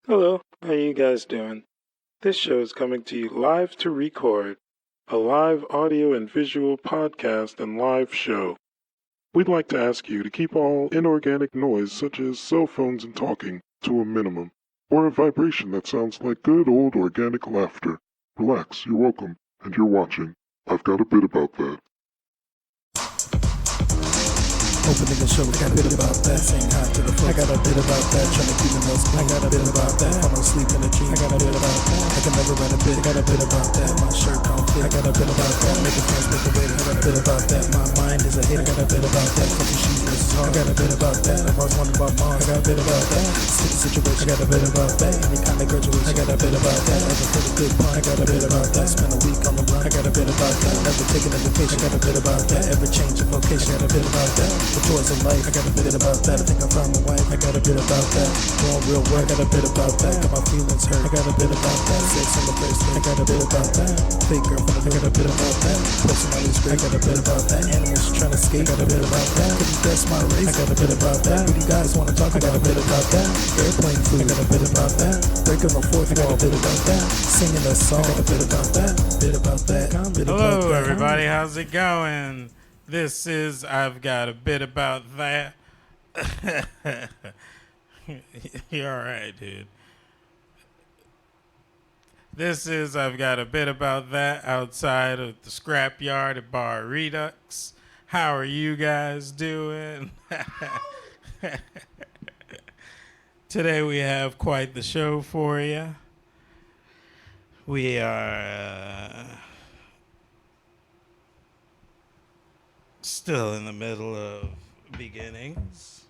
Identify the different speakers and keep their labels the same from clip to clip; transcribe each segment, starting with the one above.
Speaker 1: Hello, how you guys doing? This show is coming to you live to record, a live audio and visual podcast and live show. We'd like to ask you to keep all inorganic noise such as cell phones and talking to a minimum, or a vibration that sounds like good old organic laughter. Relax, you're welcome, and you're watching. I've got a bit about that.
Speaker 2: Opening the show, I got a bit about that. Saying hi to the folks, I got a bit about that. Trying to keep the notes clean, I got a bit about that. Fall asleep in a dream, I got a bit about that. I can never write a bit, I got a bit about that. My shirt don't fit, I got a bit about that. Making friends make a way, I got a bit about that. My mind is a hit, I got a bit about that. Fucking shoes versus hard, I got a bit about that. I was wondering about Mars, I got a bit about that. Sticky situation, I got a bit about that. Any kind of graduation, I got a bit about that. Ever feel a good pun, I got a bit about that. Spend a week on the run, I got a bit about that. Never taking a vacation, I got a bit about that. Ever change of vocation, I got a bit about that. The joys of life, I got a bit about that. I think I found my wife, I got a bit about that. Doing real work, I got a bit about that. Got my feelings hurt, I got a bit about that. Sex on the first day, I got a bit about that. Fake girlfriend, I got a bit about that. Personality's great, I got a bit about that. Animals trying to escape, I got a bit about that. Couldn't guess my race, I got a bit about that. Who do you guys wanna talk, I got a bit about that. Airplane food, I got a bit about that. Breaking the fourth wall, a bit about that. Singing a song, I got a bit about that. Bit about that.
Speaker 3: Hello, everybody. How's it going? This is I've Got a Bit About That. You're all right, dude. This is I've Got a Bit About That outside of the scrapyard at Bar Redux. How are you guys doing? Today we have quite the show for you. We are still in the middle of beginnings.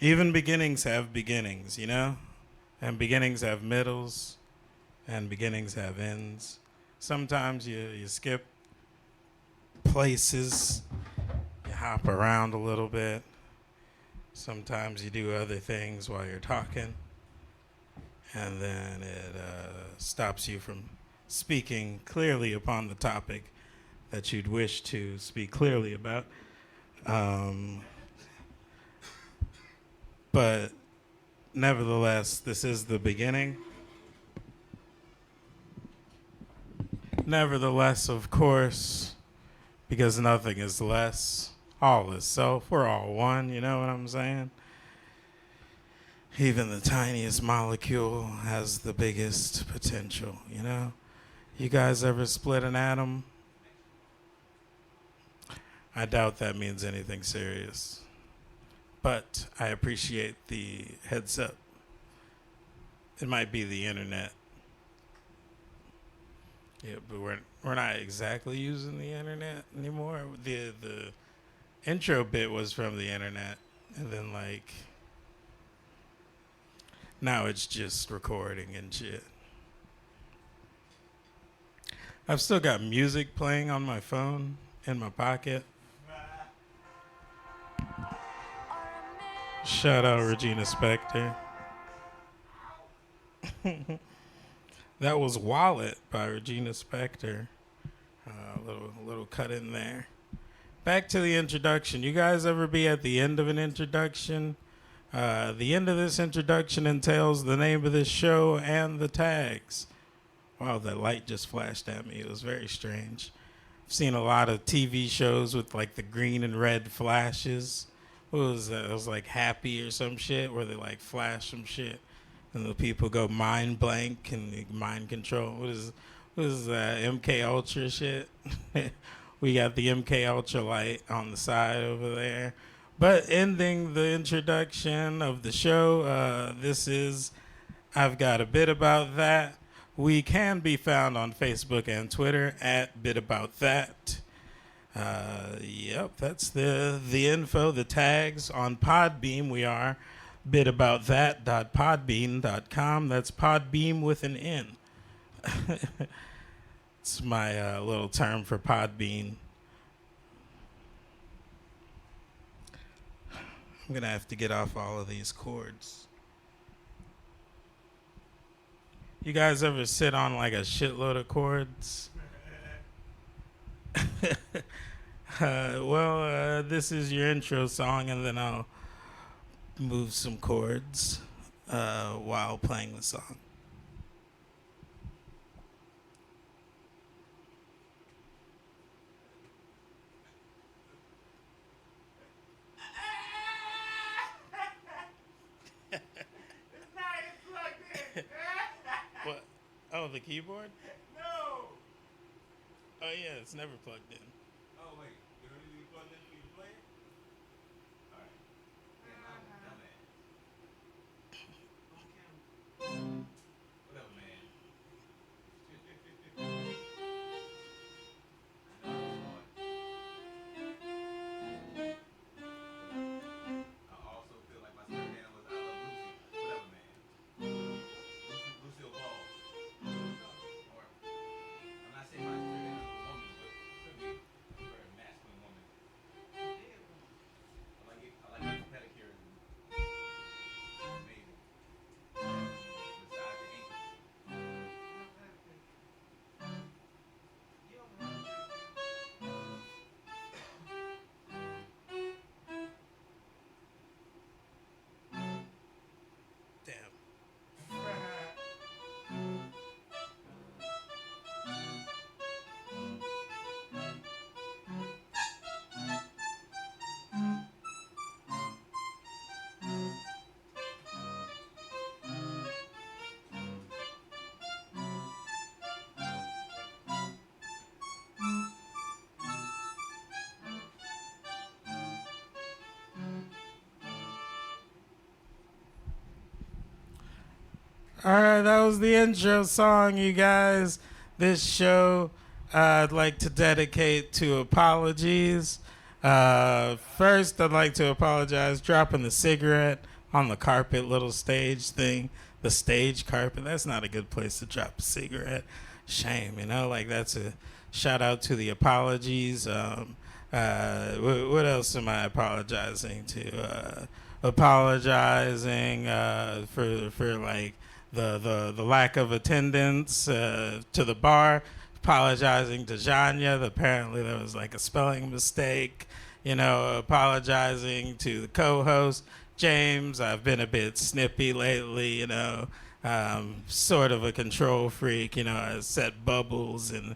Speaker 3: Even beginnings have beginnings, you know? And beginnings have middles, and beginnings have ends. Sometimes you skip places, you hop around a little bit. Sometimes you do other things while you're talking, and then it stops you from speaking clearly upon the topic that you'd wish to speak clearly about. But nevertheless, this is the beginning. Nevertheless, of course, because nothing is less, all is self. We're all one, you know what I'm saying? Even the tiniest molecule has the biggest potential, you know? You guys ever split an atom? I doubt that means anything serious. But I appreciate the heads up. It might be the internet. Yeah, but we're not exactly using the internet anymore. The intro bit was from the internet, and then now it's just recording and shit. I've still got music playing on my phone in my pocket. Shout out Regina Spektor. That was Wallet by Regina Spektor. A little cut in there. Back to the introduction. You guys ever be at the end of an introduction? The end of this introduction entails the name of this show and the tags. Wow, that light just flashed at me. It was very strange. I've seen a lot of TV shows with like the green and red flashes. What was that? It was like Happy or some shit where they like flash some shit and the people go mind blank and mind control. What is that? MK Ultra shit? We got the MK Ultra light on the side over there. But ending the introduction of the show, this is I've Got a Bit About That. We can be found on Facebook and Twitter at Bit About That. Yep, that's the info, the tags. On Podbeam, we are bitaboutThat.podbean.com. That's Podbeam with an N. It's my little term for Podbean. I'm going to have to get off all of these cords. You guys ever sit on like a shitload of cords? This is your intro song, and then I'll move some chords. while playing the song. What? Oh, the keyboard? No. Oh yeah, it's never plugged in.
Speaker 4: Oh wait, you don't need to be plugged in for you to play it? Alright. Damn, I'm a dumbass. Whatever, man. I also feel like my spirit animal was I love Lucy. Whatever, man. Lucille Ball. Or I'm not saying my spirit animal is a woman, but it could be a very masculine woman. I like it pedicure and amazing. Massage the ankles.
Speaker 3: Damn. All right, that was the intro song, you guys. This show I'd like to dedicate to apologies. First, I'd like to apologize dropping the cigarette on the carpet, little stage thing. The stage carpet, that's not a good place to drop a cigarette. Shame, you know, like that's a shout out to the apologies. What else am I apologizing to? Apologizing for like the lack of attendance to the bar, apologizing to Janya. Apparently there was like a spelling mistake. You know, apologizing to the co-host James. I've been a bit snippy lately. You know, sort of a control freak. You know, I set bubbles and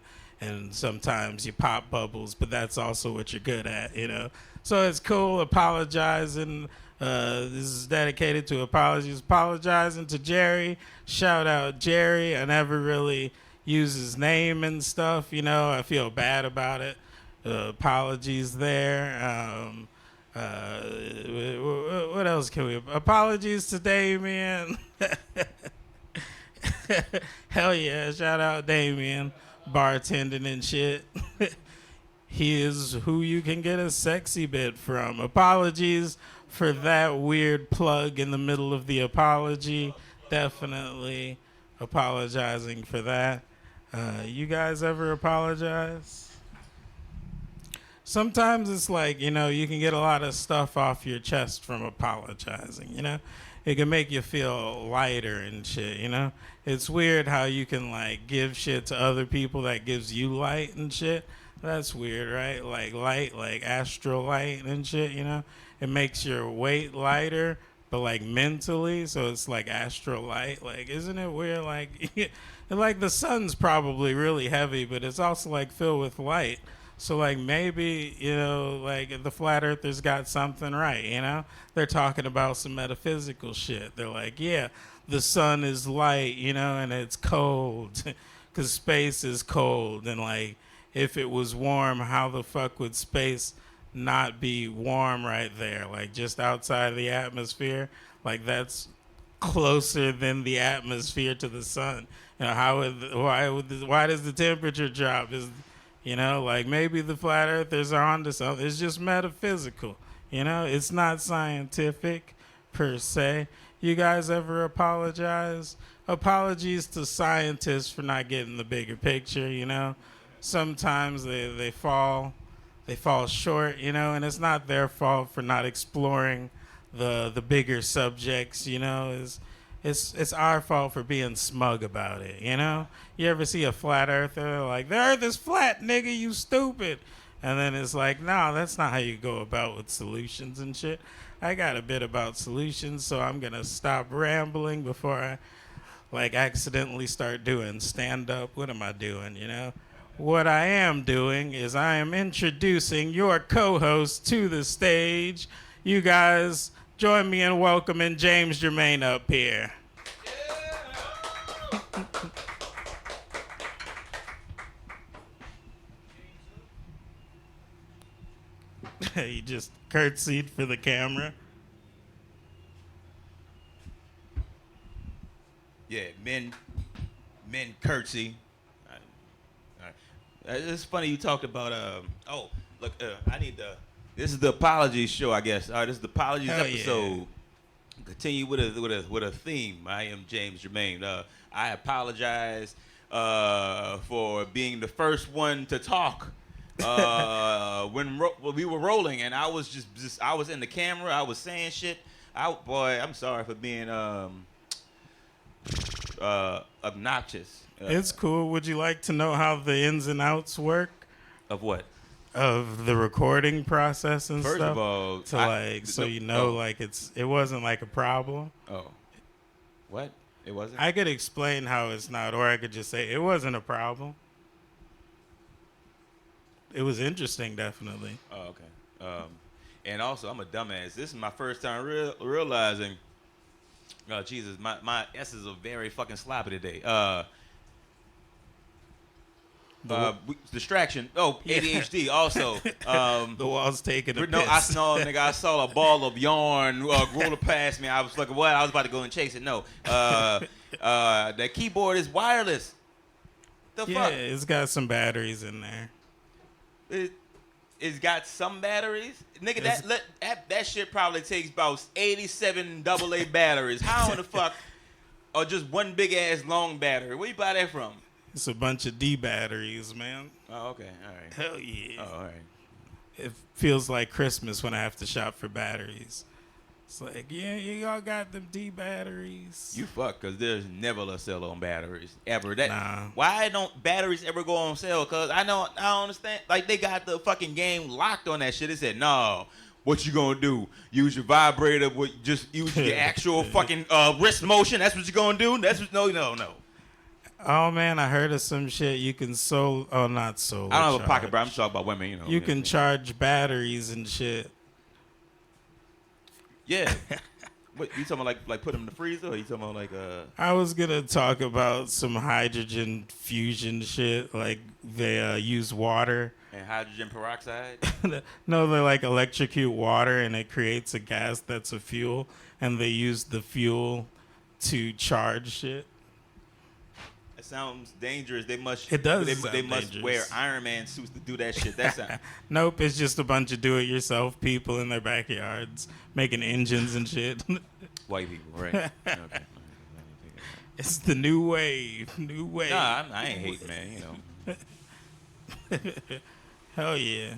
Speaker 3: sometimes you pop bubbles, but that's also what you're good at. You know, so it's cool apologizing. This is dedicated to apologies. Apologizing to Jerry. Shout out Jerry. I never really use his name and stuff. You know, I feel bad about it. Apologies there. What else can we? Apologies to Damien. Hell yeah! Shout out Damien, bartending and shit. He is who you can get a sexy bit from. Apologies for that weird plug in the middle of the apology. Definitely apologizing for that. You guys ever apologize? Sometimes it's like, you know, you can get a lot of stuff off your chest from apologizing, you know? It can make you feel lighter and shit, you know? It's weird how you can, like, give shit to other people that gives you light and shit. That's weird, right? Like light, like astral light and shit, you know? It makes your weight lighter, but like mentally, so it's like astral light. Like, isn't it weird? Like, like the sun's probably really heavy, but it's also like filled with light. So like maybe, you know, like the flat earthers got something right, you know? They're talking about some metaphysical shit. They're like, yeah, the sun is light, you know, and it's cold because space is cold. And like, if it was warm, how the fuck would space not be warm right there? Like just outside the atmosphere, like that's closer than the atmosphere to the sun. You know, why does the temperature drop? Is, you know, like maybe the flat earthers are onto something. It's just metaphysical. You know, it's not scientific per se. You guys ever apologize? Apologies to scientists for not getting the bigger picture, you know? Sometimes they fall short, you know, and it's not their fault for not exploring the bigger subjects, you know. It's our fault for being smug about it, you know? You ever see a flat earther like, the earth is flat, nigga, you stupid. And then it's like, no, that's not how you go about with solutions and shit. I got a bit about solutions, so I'm gonna stop rambling before I accidentally start doing stand up. What am I doing, you know? What I am doing is I am introducing your co-host to the stage. You guys join me in welcoming James Germain up here. He just curtsied for the camera.
Speaker 4: Yeah, men curtsy. All right. It's funny you talked about. Oh, look, I need the. This is the apologies show, I guess. All right, this is the apologies
Speaker 3: Hell
Speaker 4: episode.
Speaker 3: yeah.
Speaker 4: Continue with a theme. I am James Germain. I apologize for being the first one to talk when we were rolling, and I was just I was in the camera. I was saying shit. I'm sorry for being obnoxious.
Speaker 3: It's cool. Would you like to know how the ins and outs work
Speaker 4: Of what?
Speaker 3: of the recording process and
Speaker 4: First
Speaker 3: stuff?
Speaker 4: of all,
Speaker 3: It wasn't like a problem.
Speaker 4: Oh, what? It wasn't.
Speaker 3: I could explain how it's not, or I could just say it wasn't a problem. It was interesting, definitely.
Speaker 4: Oh, okay. And also, I'm a dumbass. This is my first time realizing. Oh, Jesus, my S's are very fucking sloppy today. Distraction. Oh, ADHD also.
Speaker 3: The wall's taking a
Speaker 4: No,
Speaker 3: piss.
Speaker 4: nigga, I saw a ball of yarn roll past me. I was like, what? I was about to go and chase it. No. The keyboard is wireless. The
Speaker 3: Yeah,
Speaker 4: fuck?
Speaker 3: it's got some batteries in there.
Speaker 4: It's got some batteries. Nigga, that shit probably takes about 87 AA batteries. How in the fuck? Or just one big ass long battery. Where you buy that from?
Speaker 3: It's a bunch of D batteries, man.
Speaker 4: Oh, okay. All right.
Speaker 3: Hell yeah.
Speaker 4: Oh, all right.
Speaker 3: It feels like Christmas when I have to shop for batteries. It's like, yeah, you all got them D batteries.
Speaker 4: You fuck, because there's never a sale on batteries. Ever.
Speaker 3: Nah.
Speaker 4: Why don't batteries ever go on sale? Because I don't understand. Like, they got the fucking game locked on that shit. They said, no, what you gonna do? Use your vibrator, just use your actual fucking wrist motion? That's what you gonna do? No.
Speaker 3: Oh, man, I heard of some shit. You can not solar
Speaker 4: I don't have a pocket, bro. I'm talking about women,
Speaker 3: You can charge batteries and shit.
Speaker 4: Yeah. What, you talking about like put them in the freezer, or you talking about like
Speaker 3: I was gonna talk about some hydrogen fusion shit. Like they use water.
Speaker 4: and hydrogen peroxide?
Speaker 3: No, they like electrocute water and it creates a gas that's a fuel, and they use the fuel to charge shit.
Speaker 4: It sounds dangerous. They must.
Speaker 3: It does
Speaker 4: They
Speaker 3: sound
Speaker 4: must
Speaker 3: dangerous.
Speaker 4: wear Iron Man suits to do that shit. That's
Speaker 3: Nope, it's just a bunch of do-it-yourself people in their backyards making engines and shit.
Speaker 4: white people, right? Okay.
Speaker 3: It's the new wave. New wave.
Speaker 4: Nah, I ain't hating, man. You know.
Speaker 3: Hell yeah.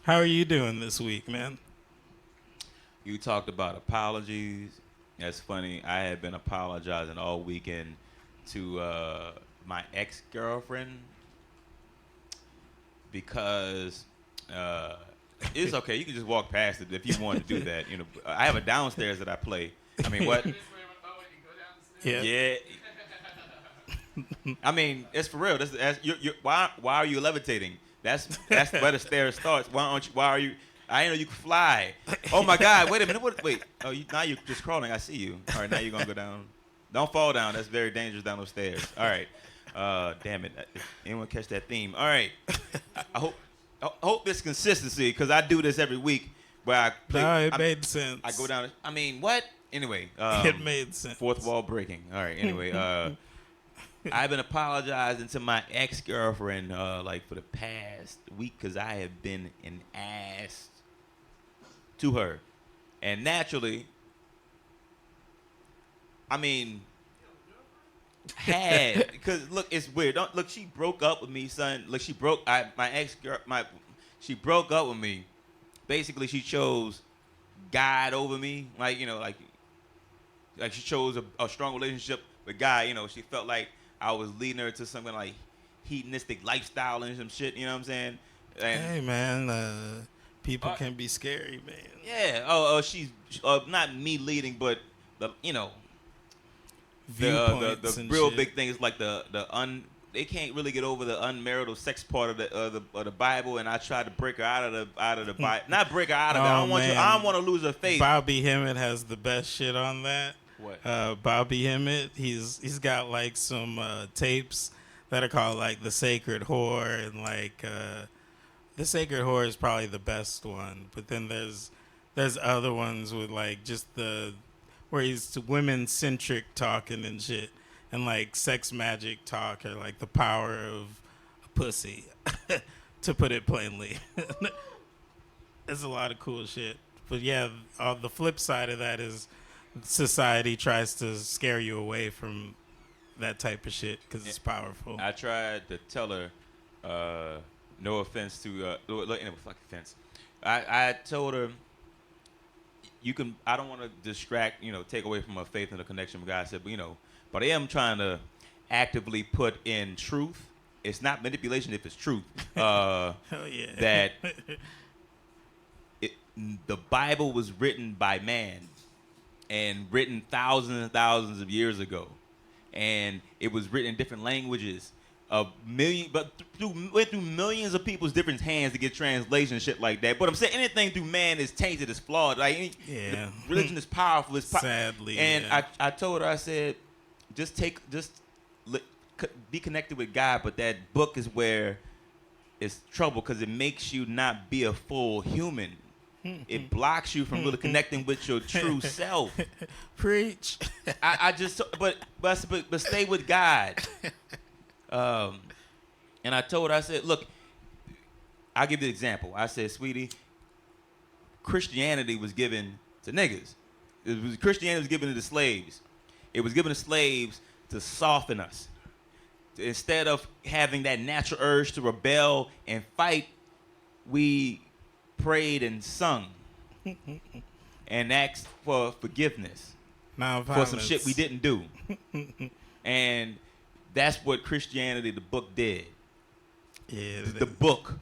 Speaker 3: How are you doing this week, man?
Speaker 4: You talked about apologies. That's funny. I had been apologizing all weekend to my ex-girlfriend because it's okay. You can just walk past it if you want to do that. You know, I have a downstairs that I play. I mean, what? Yeah. I mean, it's for real. Why are you levitating? That's where the stairs starts. Why are you? I didn't know you could fly. Oh my God! Wait a minute. Wait. Oh, now you're just crawling. I see you. All right, now you're gonna go down. Don't fall down. That's very dangerous down those stairs. All right. Damn it. Anyone catch that theme? All right. I hope it's consistency, because I do this every week where I play.
Speaker 3: No, it made sense.
Speaker 4: I go down. I mean, what? Anyway.
Speaker 3: It made sense.
Speaker 4: Fourth wall breaking. All right. Anyway. I've been apologizing to my ex-girlfriend like for the past week, because I have been an ass to her. And naturally, I mean, because look, it's weird. Look, she broke up with me, son. Look, she broke up with me. Basically, she chose God over me. Like, you know, like she chose a strong relationship with God. You know, she felt like I was leading her to something like hedonistic lifestyle and some shit. You know what I'm saying? And
Speaker 3: hey, man. People can be scary, man.
Speaker 4: Yeah. She's not me leading, but the
Speaker 3: Viewpoints
Speaker 4: the
Speaker 3: and
Speaker 4: real
Speaker 3: shit.
Speaker 4: big thing is like they can't really get over the unmarital sex part of the Bible, and I tried to break her out of the Bible. Not break her out of it. I don't want to lose her faith.
Speaker 3: Bobby Hemmett has the best shit on that.
Speaker 4: What?
Speaker 3: Bobby Hemmett, he's got like some tapes that are called like The Sacred Whore, and like The Sacred Whore is probably the best one. But then there's other ones with like just where he's women centric talking and shit, and like sex magic talk, or like the power of a pussy, to put it plainly. There's a lot of cool shit. But yeah, the flip side of that is society tries to scare you away from that type of shit because it's powerful.
Speaker 4: I tried to tell her, no offense to, fuck offense. I told her, I don't want to distract, take away from her faith and the connection with God. I said, but I am trying to actively put in truth. It's not manipulation if it's truth.
Speaker 3: Hell yeah.
Speaker 4: That the Bible was written by man and written thousands and thousands of years ago. And it was written in different languages. Went through millions of people's different hands to get translation and shit like that. But I'm saying anything through man is tainted, is flawed. Like,
Speaker 3: yeah.
Speaker 4: Religion is powerful.
Speaker 3: Sadly.
Speaker 4: And
Speaker 3: yeah.
Speaker 4: I told her, I said, be connected with God, but that book is where it's trouble because it makes you not be a full human. It blocks you from really connecting with your true self.
Speaker 3: Preach.
Speaker 4: But stay with God. And I told her, I said, look, I'll give you an example. I said, sweetie, Christianity was given to niggas. Christianity was given to the slaves. It was given to slaves to soften us. Instead of having that natural urge to rebel and fight, we prayed and sung and asked for forgiveness for some shit we didn't do. And that's what Christianity, the book, did.
Speaker 3: Yeah,
Speaker 4: the book.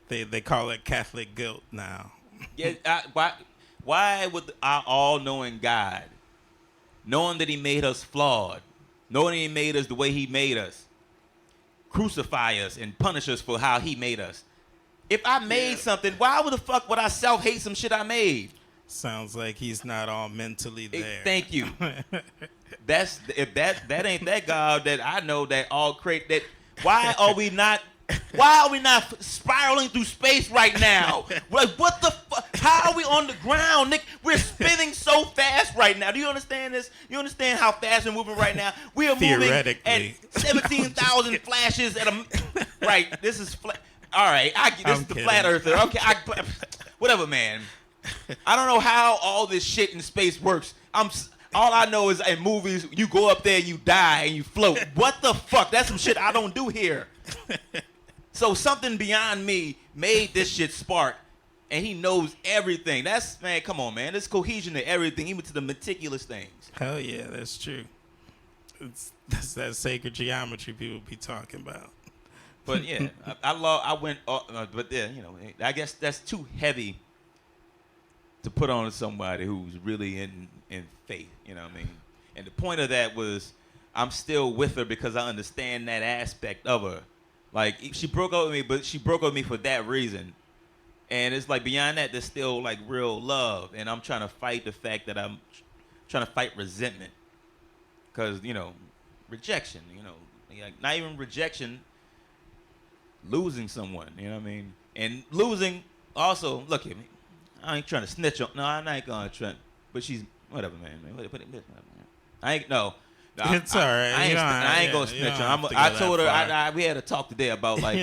Speaker 3: They call it Catholic guilt now.
Speaker 4: Yeah, why would our all-knowing God, knowing that he made us flawed, knowing he made us the way he made us, crucify us and punish us for how he made us? If I made something, why the fuck would I self-hate some shit I made?
Speaker 3: Sounds like he's not all mentally there.
Speaker 4: Thank you. If that ain't that God that I know that all create that. Why are we not spiraling through space right now? Like, what the fuck? How are we on the ground, Nick? We're spinning so fast right now. Do you understand this? You understand how fast we're moving right now? We are moving at 17,000 flashes at a. Right. This is all right. This is the flat earther. Okay. Whatever, man. I don't know how all this shit in space works. All I know is in movies, you go up there and you die and you float. What the fuck? That's some shit I don't do here. So something beyond me made this shit spark, and he knows everything. Man, come on, man. There's cohesion to everything, even to the meticulous things.
Speaker 3: Hell yeah, that's true. That's that sacred geometry people be talking about.
Speaker 4: But yeah, but yeah, I guess that's too heavy to put on somebody who's really in faith, you know what I mean? And the point of that was I'm still with her because I understand that aspect of her. Like, she broke up with me, but she broke up with me for that reason. And it's like beyond that, there's still like real love. And I'm trying to fight the fact that I'm trying to fight resentment. Because, rejection, like not even rejection, losing someone, you know what I mean? And losing also, look at me. I ain't trying to snitch on. No, I'm not gonna try. But she's whatever, man. I ain't no.
Speaker 3: It's all right.
Speaker 4: I ain't gonna snitch on. I told her we had a talk today about like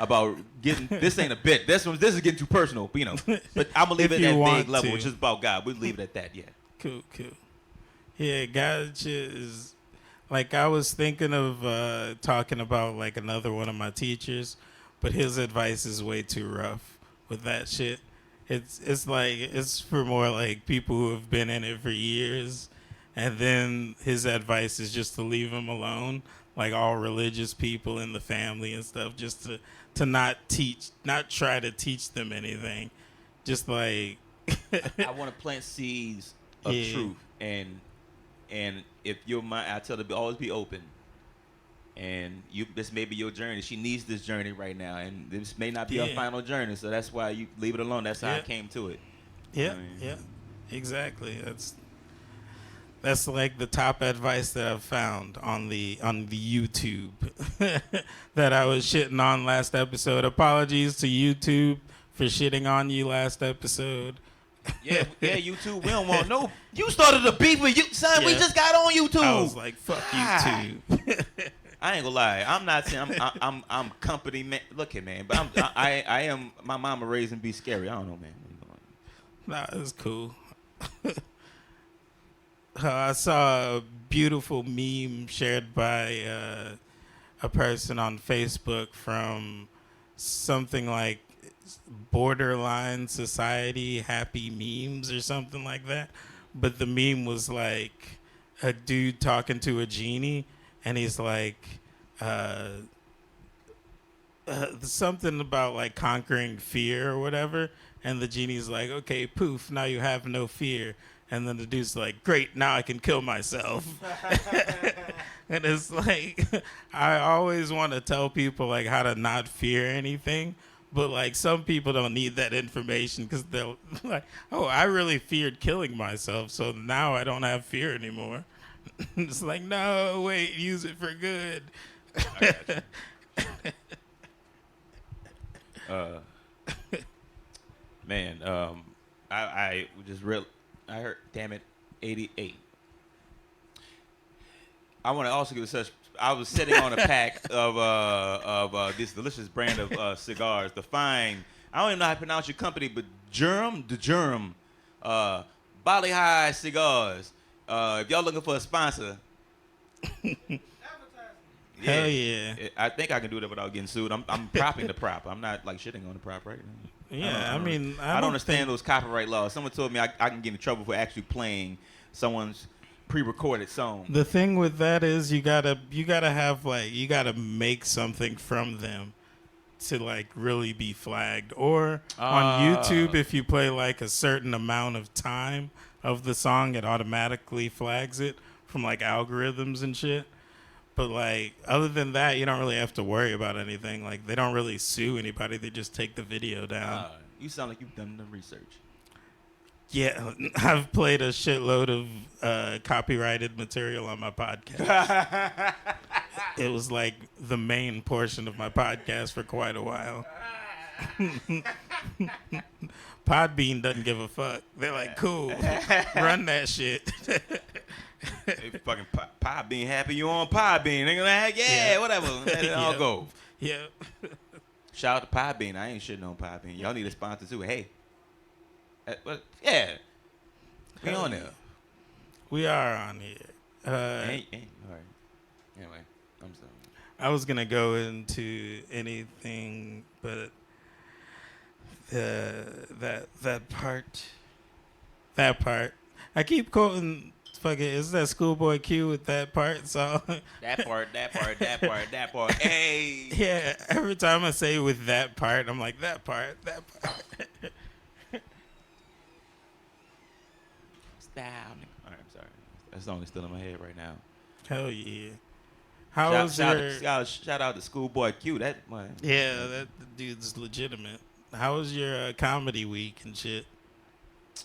Speaker 4: about getting. This ain't a bit. This is getting too personal. But I'm gonna leave it at that vague level, which is about God. We'll leave it at that. Yeah.
Speaker 3: Cool. Yeah, God is like I was thinking of talking about like another one of my teachers, but his advice is way too rough with that shit. It's like it's for more like people who have been in it for years, and then his advice is just to leave them alone, like all religious people in the family and stuff, just to not try to teach them anything, Just like
Speaker 5: I want to plant seeds of truth, and if your mind, I tell her to always be open. And this may be your journey. She needs this journey right now, and this may not be her final journey. So that's why you leave it alone. That's how I came to it.
Speaker 3: Yeah, exactly. That's like the top advice that I've found on the YouTube that I was shitting on last episode. Apologies to YouTube for shitting on you last episode.
Speaker 5: Yeah, YouTube. We don't want no. You started the beef with you, son. We just got on YouTube.
Speaker 3: I was like, fuck YouTube.
Speaker 5: I ain't gonna lie. I'm not saying I'm company man. Look here, man. But I am. My mama raised and be scary. I don't know, man.
Speaker 3: Nah, it's cool. I saw a beautiful meme shared by a person on Facebook from something like Borderline Society Happy Memes or something like that. But the meme was like a dude talking to a genie, and he's like something about like conquering fear or whatever. And the genie's like, okay, poof, now you have no fear. And then the dude's like, great, now I can kill myself. And it's like, I always want to tell people like how to not fear anything. But like some people don't need that information because they'll like, oh, I really feared killing myself. So now I don't have fear anymore. It's like, no, wait, use it for good.
Speaker 5: Man, I just I heard, damn it, 88. I want to also give a such. I was sitting on a pack of this delicious brand of cigars. The fine, I don't even know how to pronounce your company, but the Germ, Bali High cigars. If y'all looking for a sponsor,
Speaker 3: hell yeah.
Speaker 5: I think I can do that without getting sued. I'm propping the prop. I'm not like shitting on the prop, right?
Speaker 3: Yeah, I mean,
Speaker 5: I don't understand those copyright laws. Someone told me I can get in trouble for actually playing someone's pre-recorded song.
Speaker 3: The thing with that is you gotta have like you gotta make something from them to like really be flagged. Or on YouTube, if you play like a certain amount of time of the song, it automatically flags it from like algorithms and shit. But like other than that, you don't really have to worry about anything. Like they don't really sue anybody; they just take the video down.
Speaker 5: You sound like you've done the research.
Speaker 3: Yeah, I've played a shitload of copyrighted material on my podcast. It was like the main portion of my podcast for quite a while. Podbean doesn't give a fuck. They're like, cool, run that shit.
Speaker 5: They fucking Podbean happy you on Podbean. They're gonna have, whatever. Let it all go.
Speaker 3: Yeah.
Speaker 5: Shout out to Podbean. I ain't shitting on Podbean. Y'all need a sponsor too. Hey. Yeah. We on there.
Speaker 3: We are on here.
Speaker 5: All right. Anyway, I'm sorry.
Speaker 3: I was gonna go into anything, but that part. I keep quoting. Fuck it. Is that Schoolboy Q with that part? So
Speaker 5: that part. Hey.
Speaker 3: Yeah. Every time I say with that part, I'm like that part.
Speaker 5: All right, I'm sorry. That song is still in my head right now.
Speaker 3: Hell yeah.
Speaker 5: Shout out to Schoolboy Q. That man.
Speaker 3: Yeah, that dude's legitimate. How was your comedy week and shit?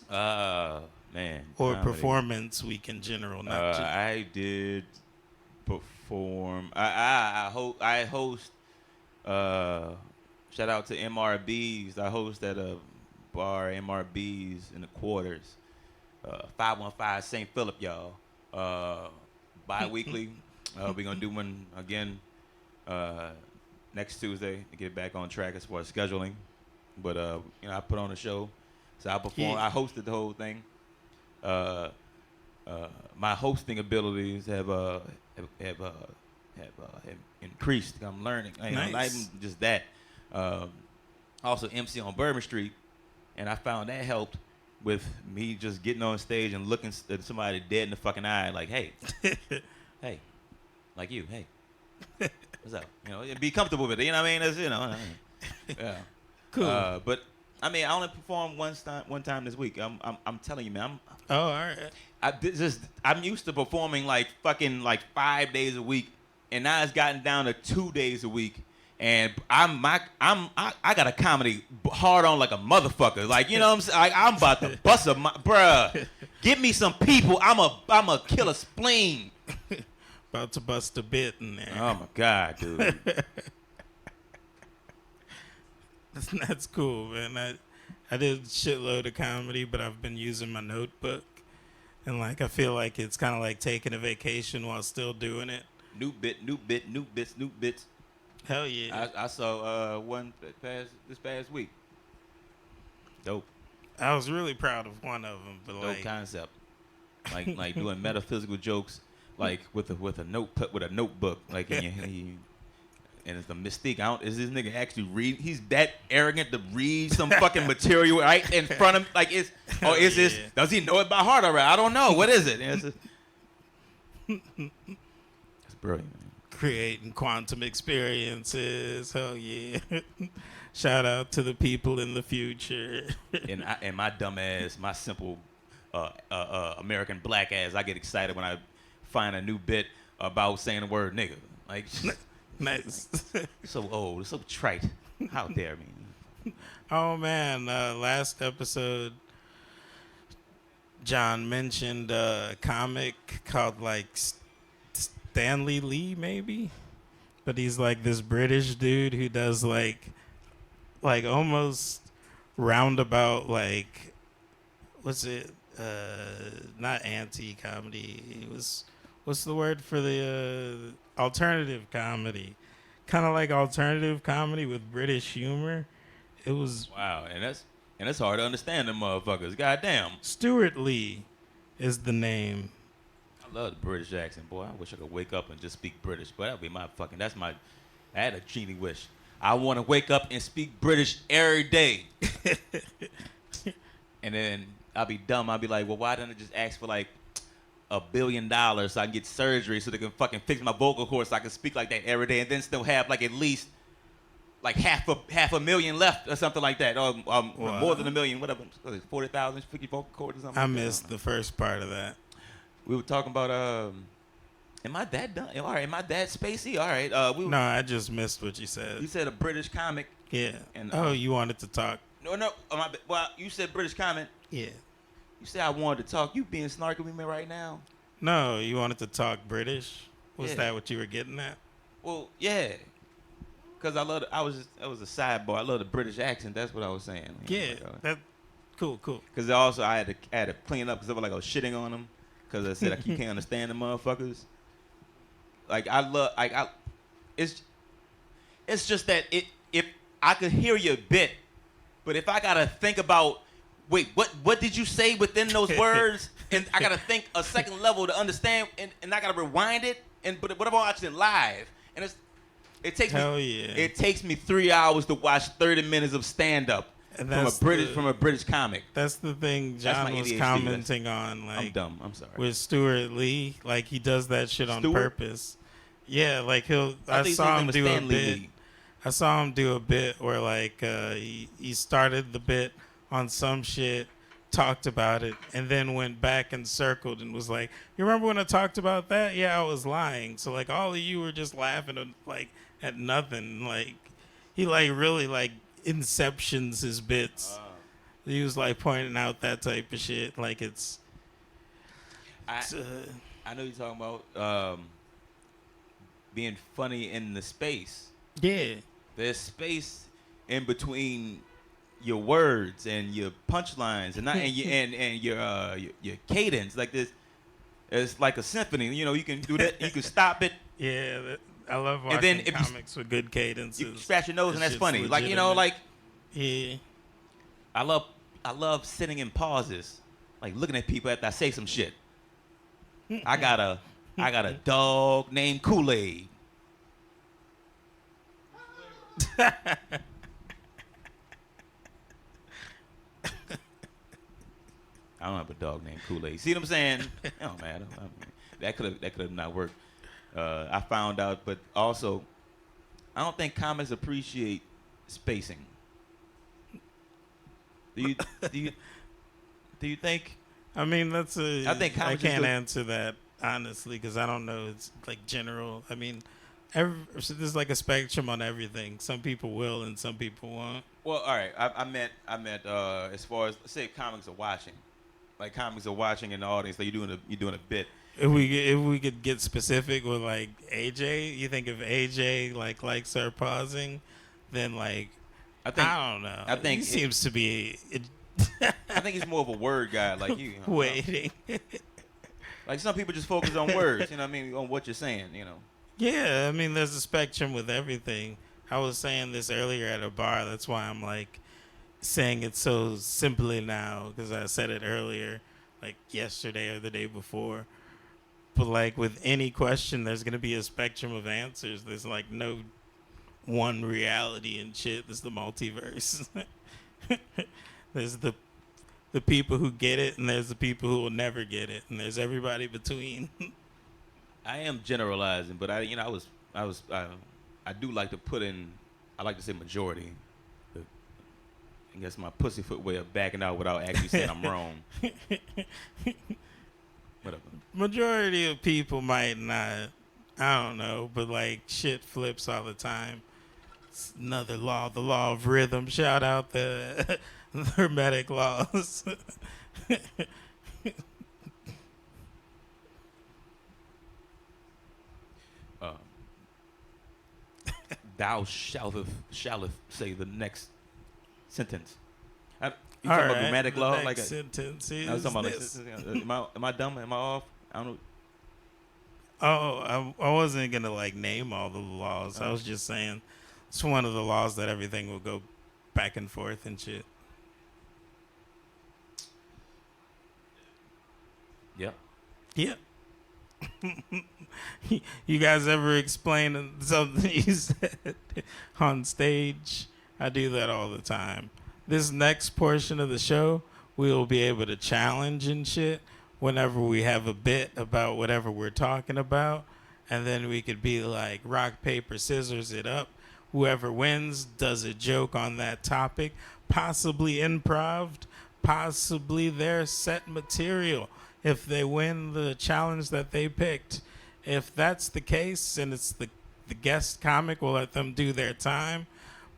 Speaker 5: Man.
Speaker 3: Or
Speaker 5: comedy.
Speaker 3: Performance week in general. Not just.
Speaker 5: I did perform. I host. Shout out to MRBs. I host at a bar, MRBs in the Quarters. 515 St. Philip, y'all. Bi-weekly. We're going to do one again next Tuesday to get back on track as far as scheduling. But, I put on a show. So I performed. Yeah. I hosted the whole thing. My hosting abilities have increased. I'm learning.
Speaker 3: Nice.
Speaker 5: Not even just that. Also MC on Bourbon Street. And I found that helped with me just getting on stage and looking at somebody dead in the fucking eye, like, hey, hey, like you, hey, what's up? And be comfortable with it. You know what I mean? That's, yeah.
Speaker 3: Cool.
Speaker 5: But I mean, I only performed one time this week. I'm telling you, man.
Speaker 3: Oh, all right.
Speaker 5: I'm used to performing like fucking like 5 days a week, and now it's gotten down to 2 days a week. And I got a comedy hard on like a motherfucker. Like, you know what I'm saying? Like, I'm about to bust bruh. Give me some people. I'm a kill a spleen.
Speaker 3: About to bust a bit in there.
Speaker 5: Oh my God, dude.
Speaker 3: That's cool, man. I did a shitload of comedy, but I've been using my notebook. And, like, I feel like it's kind of like taking a vacation while still doing it.
Speaker 5: New bits.
Speaker 3: Hell yeah.
Speaker 5: I saw one this past week. Dope.
Speaker 3: I was really proud of one of them, but
Speaker 5: Dope concept. Like doing metaphysical jokes, like with a notebook, like and it's the mystique. Is this nigga actually read? He's that arrogant to read some fucking material right in front of him. Like is this? Does he know it by heart already? I don't know. What is it? It's brilliant. Man.
Speaker 3: Creating quantum experiences. Hell yeah. Shout out to the people in the future.
Speaker 5: and my dumb ass, my simple American black ass, I get excited when I find a new bit about saying the word nigga. Like,
Speaker 3: Nice.
Speaker 5: so old, so trite. How dare me?
Speaker 3: Oh man, last episode, John mentioned a comic called like Stanley Lee, maybe, but he's like this British dude who does like almost roundabout, like, what's it? Not anti-comedy. It was, what's the word for the alternative comedy? Kind of like alternative comedy with British humor. It was
Speaker 5: Wow, and that's hard to understand them motherfuckers. Goddamn.
Speaker 3: Stuart Lee is the name.
Speaker 5: I love the British accent, boy. I wish I could wake up and just speak British, but that'd be I had a genie wish. I want to wake up and speak British every day. And then I'll be dumb. I'll be like, well, why didn't I just ask for like $1 billion so I can get surgery so they can fucking fix my vocal cords so I can speak like that every day and then still have like at least like half a million left or something like that, or more than $1 million, whatever, 40,000, 50 vocal cords or something.
Speaker 3: I missed the first part of that.
Speaker 5: We were talking about am I that done? All right, am I that spacey? All right.
Speaker 3: No, I just missed what you said.
Speaker 5: You said a British comic.
Speaker 3: Yeah.
Speaker 5: And
Speaker 3: you wanted to talk.
Speaker 5: No. Well, you said British comic.
Speaker 3: Yeah.
Speaker 5: You said I wanted to talk. You being snarky with me right now?
Speaker 3: No, you wanted to talk British. Was
Speaker 5: Yeah.
Speaker 3: that what you were getting at?
Speaker 5: Well, yeah. Cause that was a sidebar. I love the British accent. That's what I was saying.
Speaker 3: Yeah. That cool.
Speaker 5: Cause also I had to clean up because I was like I was shitting on them. Cause I said you can't understand the motherfuckers. Like it's just that if I could hear your bit, but if I gotta think about, wait, what did you say within those words, and I gotta think a second level to understand, and I gotta rewind it, but what about watching it live? And it takes me 3 hours to watch 30 minutes of stand up from a British comic.
Speaker 3: That's the thing John was
Speaker 5: ADHD.
Speaker 3: commenting on. Like,
Speaker 5: I'm dumb. I'm sorry.
Speaker 3: With Stuart Lee, like he does that shit on purpose. Yeah, like I saw him do a bit. I saw him do a bit where like he started the bit on some shit, talked about it, and then went back and circled and was like, "You remember when I talked about that? Yeah, I was lying." So like all of you were just laughing at nothing. Like he like really like inceptions his bits. He was like pointing out that type of shit. Like
Speaker 5: I know you're talking about being funny in the space.
Speaker 3: Yeah.
Speaker 5: There's space in between your words and your punchlines and your cadence. Like this, it's like a symphony. You know, you can do that. You can stop it.
Speaker 3: Yeah, I love watching comics with good cadences.
Speaker 5: You scratch your nose and that's funny.
Speaker 3: Legitimate.
Speaker 5: Like, you know, like
Speaker 3: yeah.
Speaker 5: I love sitting in pauses, like looking at people after I say some shit. I got a dog named Kool-Aid. I don't have a dog named Kool-Aid. See what I'm saying? Oh man, that could have not worked. I found out, but also, I don't think comics appreciate spacing. Do you do you do you think?
Speaker 3: I mean, that's a.
Speaker 5: I think
Speaker 3: I
Speaker 5: comics just
Speaker 3: can't
Speaker 5: go-
Speaker 3: answer that honestly because I don't know. It's like general. I mean, so there's like a spectrum on everything. Some people will and some people won't.
Speaker 5: Well, all right. I meant as far as say comics are watching, like comics are watching in the audience. Like you're doing a bit.
Speaker 3: If we could get specific with like AJ, you think if AJ likes our pausing, then like
Speaker 5: I think
Speaker 3: I don't know.
Speaker 5: I think
Speaker 3: he seems to be
Speaker 5: I think he's more of a word guy like you. Know?
Speaker 3: waiting.
Speaker 5: Like some people just focus on words. You know what I mean? On what you're saying. You know.
Speaker 3: Yeah, I mean, there's a spectrum with everything. I was saying this earlier at a bar. That's why I'm like saying it so simply now because I said it earlier, like yesterday or the day before. But like with any question, there's gonna be a spectrum of answers. There's like no one reality and shit. There's the multiverse. There's the people who get it, and there's the people who will never get it, and there's everybody between.
Speaker 5: I am generalizing, but I do like to put in. I like to say majority. I guess my pussyfoot way of backing out without actually saying I'm wrong. Whatever.
Speaker 3: Majority of people might not. I don't know, but like shit flips all the time. It's another law, the law of rhythm. Shout out the hermetic laws.
Speaker 5: Uh, Thou shalleth say the next sentence. You
Speaker 3: All
Speaker 5: talking
Speaker 3: right,
Speaker 5: about grammatic
Speaker 3: the
Speaker 5: law?
Speaker 3: next
Speaker 5: Like
Speaker 3: sentence is
Speaker 5: I was talking about
Speaker 3: this.
Speaker 5: am I dumb? Am I off? I don't know.
Speaker 3: Oh, I wasn't gonna like name all the laws. I was just saying it's one of the laws that everything will go back and forth and shit.
Speaker 5: Yep.
Speaker 3: Yeah. You guys ever explain something you said on stage? I do that all the time. This next portion of the show, we will be able to challenge and shit whenever we have a bit about whatever we're talking about. And then we could be like rock, paper, scissors it up. Whoever wins does a joke on that topic, possibly improv, possibly their set material if they win the challenge that they picked. If that's the case and it's the guest comic, we'll let them do their time.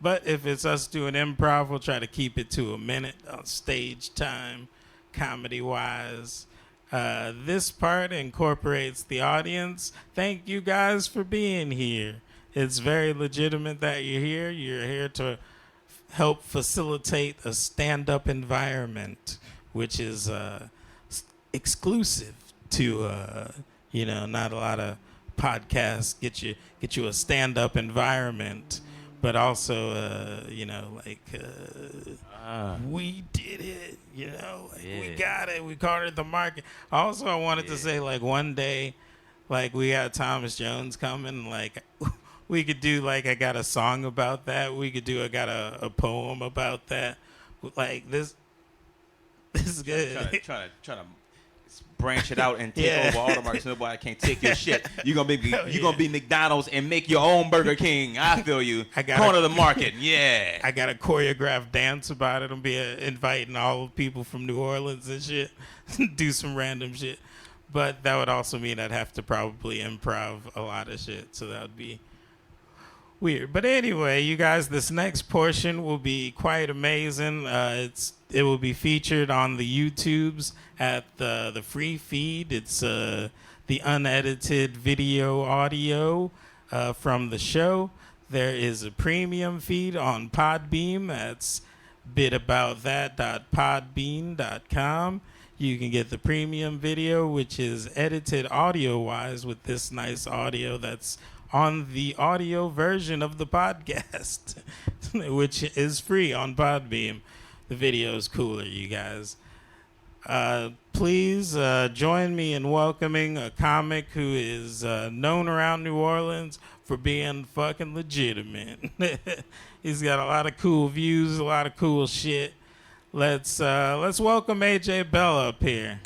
Speaker 3: But if it's us doing improv, we'll try to keep it to a minute on stage time, comedy-wise. This part incorporates the audience. Thank you guys for being here. It's very legitimate that you're here. You're here to help facilitate a stand-up environment, which is exclusive to not a lot of podcasts get you a stand-up environment, but also we did it, we got it, we cornered the market. Also, I wanted to say like one day, like we got Thomas Jones coming, like we could do like I got a song about that. We could do I got a poem about that. Like this is good.
Speaker 5: Trying to branch it out and take over all the markets. Nobody can't take your shit. You're gonna be McDonald's and make your own Burger King. I feel you. Corner the market. Yeah.
Speaker 3: I got a choreographed dance about it. I'm be inviting all the people from New Orleans and shit. Do some random shit. But that would also mean I'd have to probably improv a lot of shit. So that would be weird. But anyway, you guys, this next portion will be quite amazing. It will be featured on the YouTubes at the free feed. It's the unedited video audio from the show. There is a premium feed on Podbeam. That's bitaboutthat.podbean.com. You can get the premium video, which is edited audio-wise with this nice audio that's on the audio version of the podcast, which is free on Podbeam. The video is cooler, you guys. Please join me in welcoming a comic who is known around New Orleans for being fucking legitimate. He's got a lot of cool views, a lot of cool shit. Let's welcome AJ Bell up here.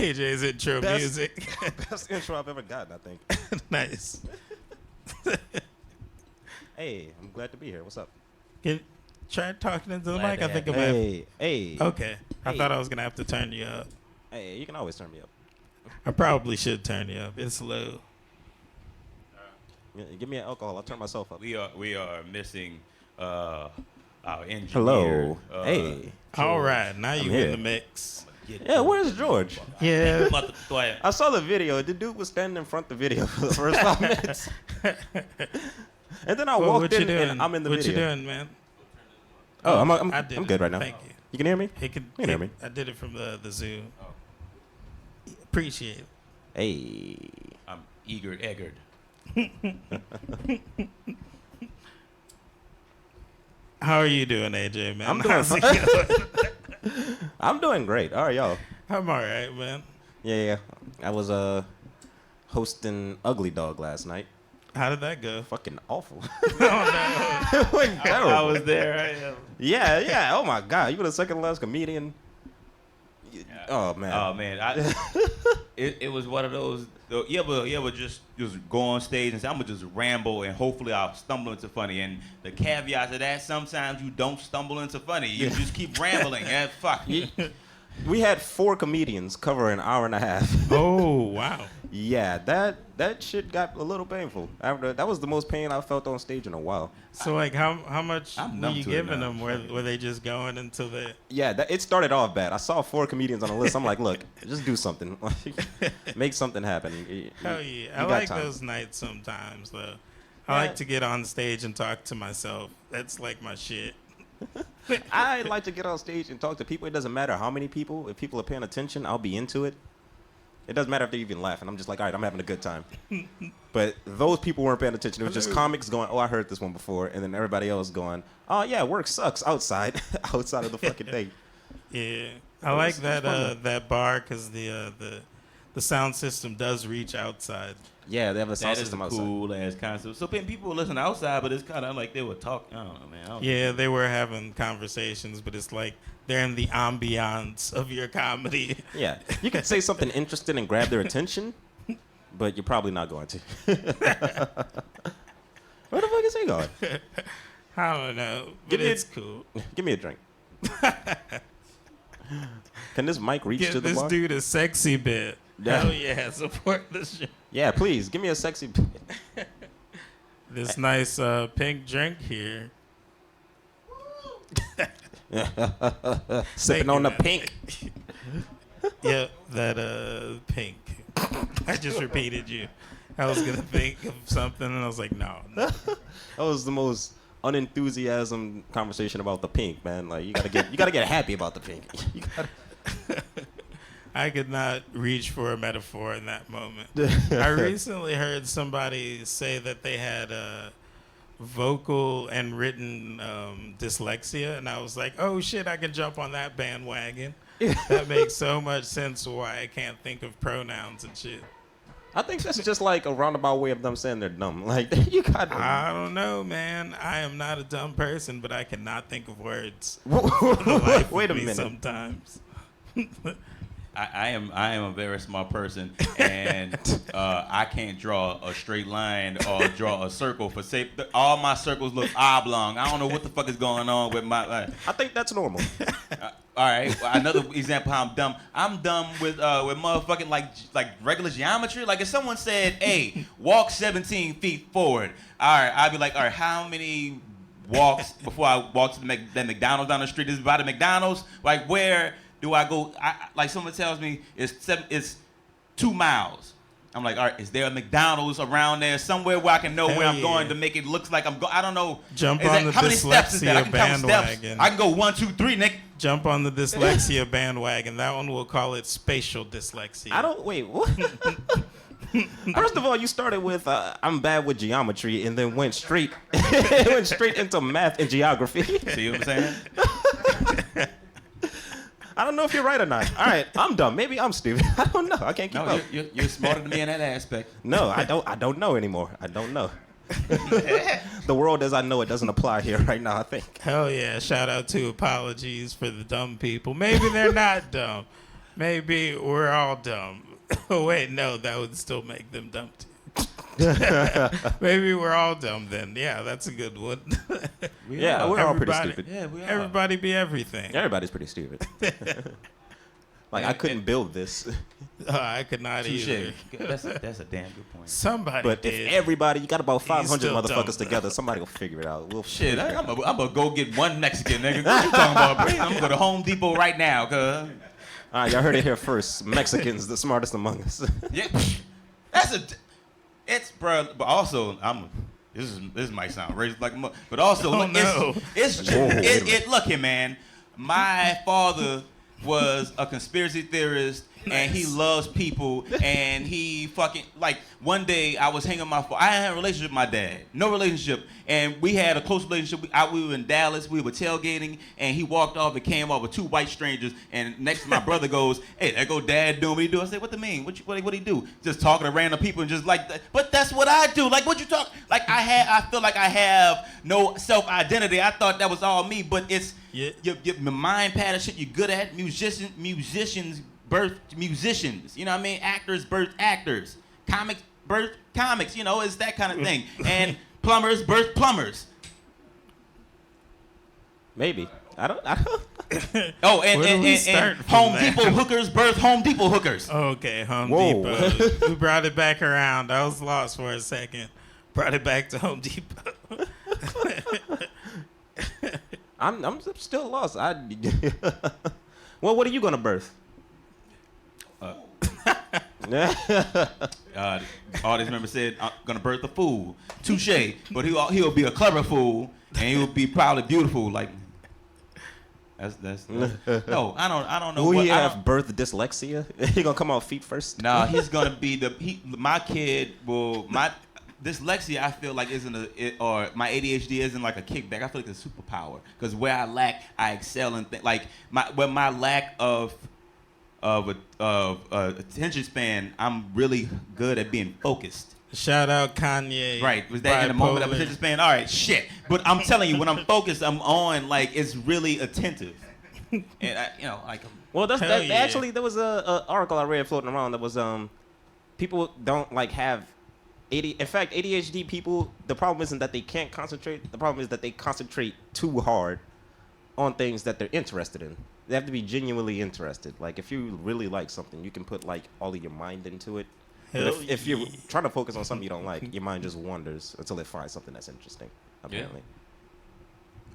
Speaker 3: AJ's intro
Speaker 6: Best-
Speaker 3: music.
Speaker 6: Best intro I've ever gotten, I think.
Speaker 3: Nice.
Speaker 6: Hey, I'm glad to be here. What's up?
Speaker 3: Try talking into the
Speaker 5: Glad
Speaker 3: mic.
Speaker 5: to
Speaker 3: I think
Speaker 5: have
Speaker 3: I'm
Speaker 6: Hey.
Speaker 3: Okay. I
Speaker 6: Hey.
Speaker 3: thought I was gonna have to turn you up.
Speaker 6: Hey, you can always turn me up.
Speaker 3: I probably should turn you up. It's low.
Speaker 6: Yeah, give me an alcohol. I'll turn myself up.
Speaker 5: We are missing our engineer.
Speaker 6: Hello. Hey.
Speaker 3: All right, now you
Speaker 6: here.
Speaker 3: in the mix.
Speaker 6: Yeah, where's George?
Speaker 3: Yeah.
Speaker 6: I saw the video. The dude was standing in front of the video for the first 5 minutes. And then I
Speaker 3: Well,
Speaker 6: walked
Speaker 3: what you
Speaker 6: in
Speaker 3: doing?
Speaker 6: and I'm in the
Speaker 3: what
Speaker 6: video.
Speaker 3: you doing, man?
Speaker 6: Oh,
Speaker 3: I
Speaker 6: I'm
Speaker 3: did
Speaker 6: good
Speaker 3: it.
Speaker 6: right now.
Speaker 3: Thank you.
Speaker 6: You can hear me?
Speaker 3: He could,
Speaker 6: You can hear me.
Speaker 3: I did it from the Zoom. Appreciate it.
Speaker 6: Hey.
Speaker 5: I'm eager, egged.
Speaker 3: How are you doing, AJ, man?
Speaker 6: I'm doing
Speaker 3: How's it
Speaker 6: fine.
Speaker 3: going?
Speaker 6: I'm doing great. How are y'all?
Speaker 3: I'm all right, man.
Speaker 6: Yeah. I was hosting Ugly Dog last night.
Speaker 3: How did that go?
Speaker 6: Fucking awful.
Speaker 3: Oh,
Speaker 6: It went terrible.
Speaker 5: I was there. I am.
Speaker 6: Yeah. Oh my God, you were the second last comedian. Oh man.
Speaker 5: Oh man, it was one of those. You ever just go on stage and say, I'm gonna just ramble and hopefully I'll stumble into funny. And the caveat to that, sometimes you don't stumble into funny. You just keep rambling. Yeah, fuck.
Speaker 6: We had 4 comedians cover an hour and a half.
Speaker 3: Oh, wow.
Speaker 6: Yeah, that shit got a little painful. After that was the most pain I felt on stage in a while.
Speaker 3: So, like, how much
Speaker 5: I'm
Speaker 3: were
Speaker 5: numb
Speaker 3: you
Speaker 5: to it
Speaker 3: giving
Speaker 5: now.
Speaker 3: them? Were they just going until they...
Speaker 6: Yeah, it started off bad. I saw 4 comedians on the list. I'm like, look, just do something. Make something happen.
Speaker 3: Hell yeah. I
Speaker 6: got
Speaker 3: like
Speaker 6: time.
Speaker 3: those nights sometimes, though. I
Speaker 6: Yeah.
Speaker 3: like to get on stage and talk to myself. That's like my shit.
Speaker 6: I like to get on stage and talk to people. It doesn't matter how many people. If people are paying attention, I'll be into it. It doesn't matter if they're even laughing. I'm just like, all right, I'm having a good time. But those people weren't paying attention. It was just comics going, oh, I heard this one before. And then everybody else going, oh, yeah, work sucks outside. Outside of the fucking thing.
Speaker 3: Yeah. I like that bar because the sound system does reach outside.
Speaker 6: Yeah, they have a sound
Speaker 5: That is a
Speaker 6: system outside.
Speaker 5: cool ass concept. So people listen outside, but it's kind of like they were talking. I don't know, man. I don't
Speaker 3: Yeah, they were having conversations, but it's like they're in the ambiance of your comedy.
Speaker 6: Yeah. You can say something interesting and grab their attention, but you're probably not going to. Where the fuck is he going?
Speaker 3: I don't know, but
Speaker 6: Give me
Speaker 3: it's cool.
Speaker 6: Give me a drink. Can this mic reach
Speaker 3: Get
Speaker 6: to the
Speaker 3: this
Speaker 6: bar?
Speaker 3: dude a sexy bit.
Speaker 6: Yeah.
Speaker 3: Hell yeah, support this shit.
Speaker 6: Yeah, please. Give me a sexy...
Speaker 3: This nice pink drink here.
Speaker 6: Sipping
Speaker 3: you,
Speaker 6: on the
Speaker 3: man.
Speaker 6: pink.
Speaker 3: Yep, that pink. I just repeated you. I was gonna think of something and I was like, no.
Speaker 6: That was the most unenthusiasm conversation about the pink, man. Like you gotta get happy about the pink. You gotta...
Speaker 3: I could not reach for a metaphor in that moment. I recently heard somebody say that they had vocal and written dyslexia, and I was like, oh shit, I can jump on that bandwagon. That makes so much sense why I can't think of pronouns and shit.
Speaker 6: I think that's just like a roundabout way of them saying they're dumb. Like you gotta.
Speaker 3: I don't know, man. I am not a dumb person, but I cannot think of words.
Speaker 6: Wait a
Speaker 3: Me
Speaker 6: minute.
Speaker 3: Sometimes.
Speaker 5: I am a very smart person, and I can't draw a straight line or draw a circle. For say, all my circles look oblong. I don't know what the fuck is going on with my.
Speaker 6: I think that's normal.
Speaker 5: All right, another example how I'm dumb. I'm dumb with motherfucking like regular geometry. Like if someone said, "Hey, walk 17 feet forward," all right, I'd be like, "All right, how many walks before I walk to the McDonald's down the street? This is by the McDonald's. Like where do I go? Like someone tells me it's 2 miles. I'm like, all right, is there a McDonald's around there somewhere where I can know where I'm going to make it look like I'm going? I don't know.
Speaker 3: Jump
Speaker 5: Is
Speaker 3: on
Speaker 5: that,
Speaker 3: the
Speaker 5: how many steps is that? I
Speaker 3: dyslexia
Speaker 5: can count steps.
Speaker 3: bandwagon.
Speaker 5: I can go 1, 2, 3, Nick.
Speaker 3: Jump on the dyslexia bandwagon. That one we'll call it spatial dyslexia.
Speaker 6: Wait, what? First of all, you started with I'm bad with geometry and then went straight into math and geography.
Speaker 5: See what I'm saying?
Speaker 6: I don't know if you're right or not. All right, I'm dumb. Maybe I'm stupid. I don't know. I can't keep
Speaker 5: No,
Speaker 6: up.
Speaker 5: you're smarter than me in that aspect.
Speaker 6: No, I don't know anymore. I don't know. The world as I know it doesn't apply here right now, I think.
Speaker 3: Hell yeah. Shout out to apologies for the dumb people. Maybe they're not dumb. Maybe we're all dumb. Oh, wait, no, that would still make them dumb too. Maybe we're all dumb then. Yeah, that's a good one.
Speaker 6: Yeah, we're all pretty
Speaker 3: Everybody-
Speaker 6: stupid.
Speaker 5: Yeah, we are.
Speaker 3: Everybody be everything.
Speaker 6: Everybody's pretty stupid. Like, I couldn't build this.
Speaker 3: I could not either.
Speaker 5: Touche. That's a damn good point.
Speaker 3: Somebody
Speaker 6: But
Speaker 3: did.
Speaker 6: if everybody, you got about 500
Speaker 3: still
Speaker 6: motherfuckers
Speaker 3: dumb.
Speaker 6: together, somebody will figure it out. We'll
Speaker 5: Shit,
Speaker 6: figure it
Speaker 5: I'm
Speaker 6: out.
Speaker 5: gonna go get one Mexican nigga. What you talking about? I'm gonna go to Home Depot right now, cuz.
Speaker 6: All right, y'all heard it here first. Mexicans, the smartest among us.
Speaker 5: Yeah, it's bro. But also, this might sound racist like, but also,
Speaker 3: Oh,
Speaker 5: look,
Speaker 3: no.
Speaker 5: it's
Speaker 6: Whoa, wait a minute.
Speaker 5: look here, man. My father was a conspiracy theorist, and he loves people, and he fucking, like, one day I was hanging with my I had a relationship with my dad, no relationship, and we had a close relationship. We were in Dallas, we were tailgating, and he walked off and came off with two white strangers, and next to my brother goes, hey, there go dad doing what he do. I said, what the mean? What he do? Just talking to random people and just like, but that's what I do. Like, what you talk? Like, I feel like I have no self-identity. I thought that was all me, but it's your mind pattern shit you're good at. Musicians birth musicians. You know what I mean? Actors birth actors. Comics birth comics. You know, it's that kind of thing. And plumbers birth plumbers.
Speaker 6: Maybe. I don't.
Speaker 5: Oh,
Speaker 3: Where do we
Speaker 5: and
Speaker 3: start from
Speaker 5: Home
Speaker 3: there?
Speaker 5: Depot hookers birth Home Depot hookers.
Speaker 3: Okay, Home
Speaker 6: Whoa.
Speaker 3: Depot. We brought it back around. I was lost for a second. Brought it back to Home Depot.
Speaker 6: I'm still lost. Well, what are you gonna birth?
Speaker 5: Audience member said, I'm gonna birth a fool. Touche. But he'll be a clever fool, and he'll be probably beautiful. Like that's no, I don't know.
Speaker 6: Will
Speaker 5: what,
Speaker 6: he
Speaker 5: I
Speaker 6: have
Speaker 5: don't-
Speaker 6: birth dyslexia? He gonna come out feet first?
Speaker 5: Nah, he's gonna be my kid will dyslexia. I feel like or my ADHD isn't like a kickback. I feel like it's a superpower because where I lack, I excel in like my lack of attention span, I'm really good at being focused.
Speaker 3: Shout out Kanye.
Speaker 5: Right. Was that in the moment of
Speaker 3: Bipolar.
Speaker 5: attention span? All right, shit. But I'm telling you, when I'm focused, I'm on, like, it's really attentive. And,
Speaker 6: Well,
Speaker 3: Hell yeah.
Speaker 6: actually, there was a article I read floating around that was people don't like have in fact, ADHD people, the problem isn't that they can't concentrate. The problem is that they concentrate too hard on things that they're interested in. They have to be genuinely interested. Like, if you really like something, you can put, like, all of your mind into it. But
Speaker 3: Hell
Speaker 6: if you're
Speaker 3: yeah.
Speaker 6: trying to focus on something you don't like, your mind just wanders until it finds something that's interesting, apparently.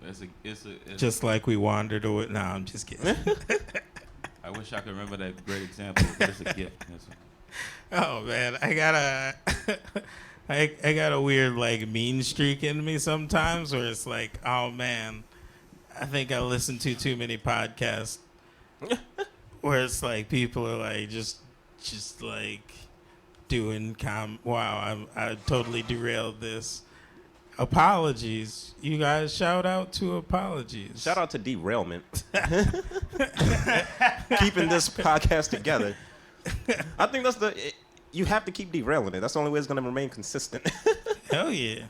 Speaker 5: it's
Speaker 3: Just like we wandered away. No, I'm just kidding.
Speaker 5: I wish I could remember that great example, but it's a gift.
Speaker 3: Oh man, I got a weird like mean streak in me sometimes where it's like, oh man, I think I listen to too many podcasts where it's like people are like just like doing wow, I totally derailed this. Apologies, you guys. Shout out to apologies.
Speaker 6: Shout out to derailment. Keeping this podcast together. I think you have to keep derailing it. That's the only way it's going to remain consistent.
Speaker 3: Hell yeah.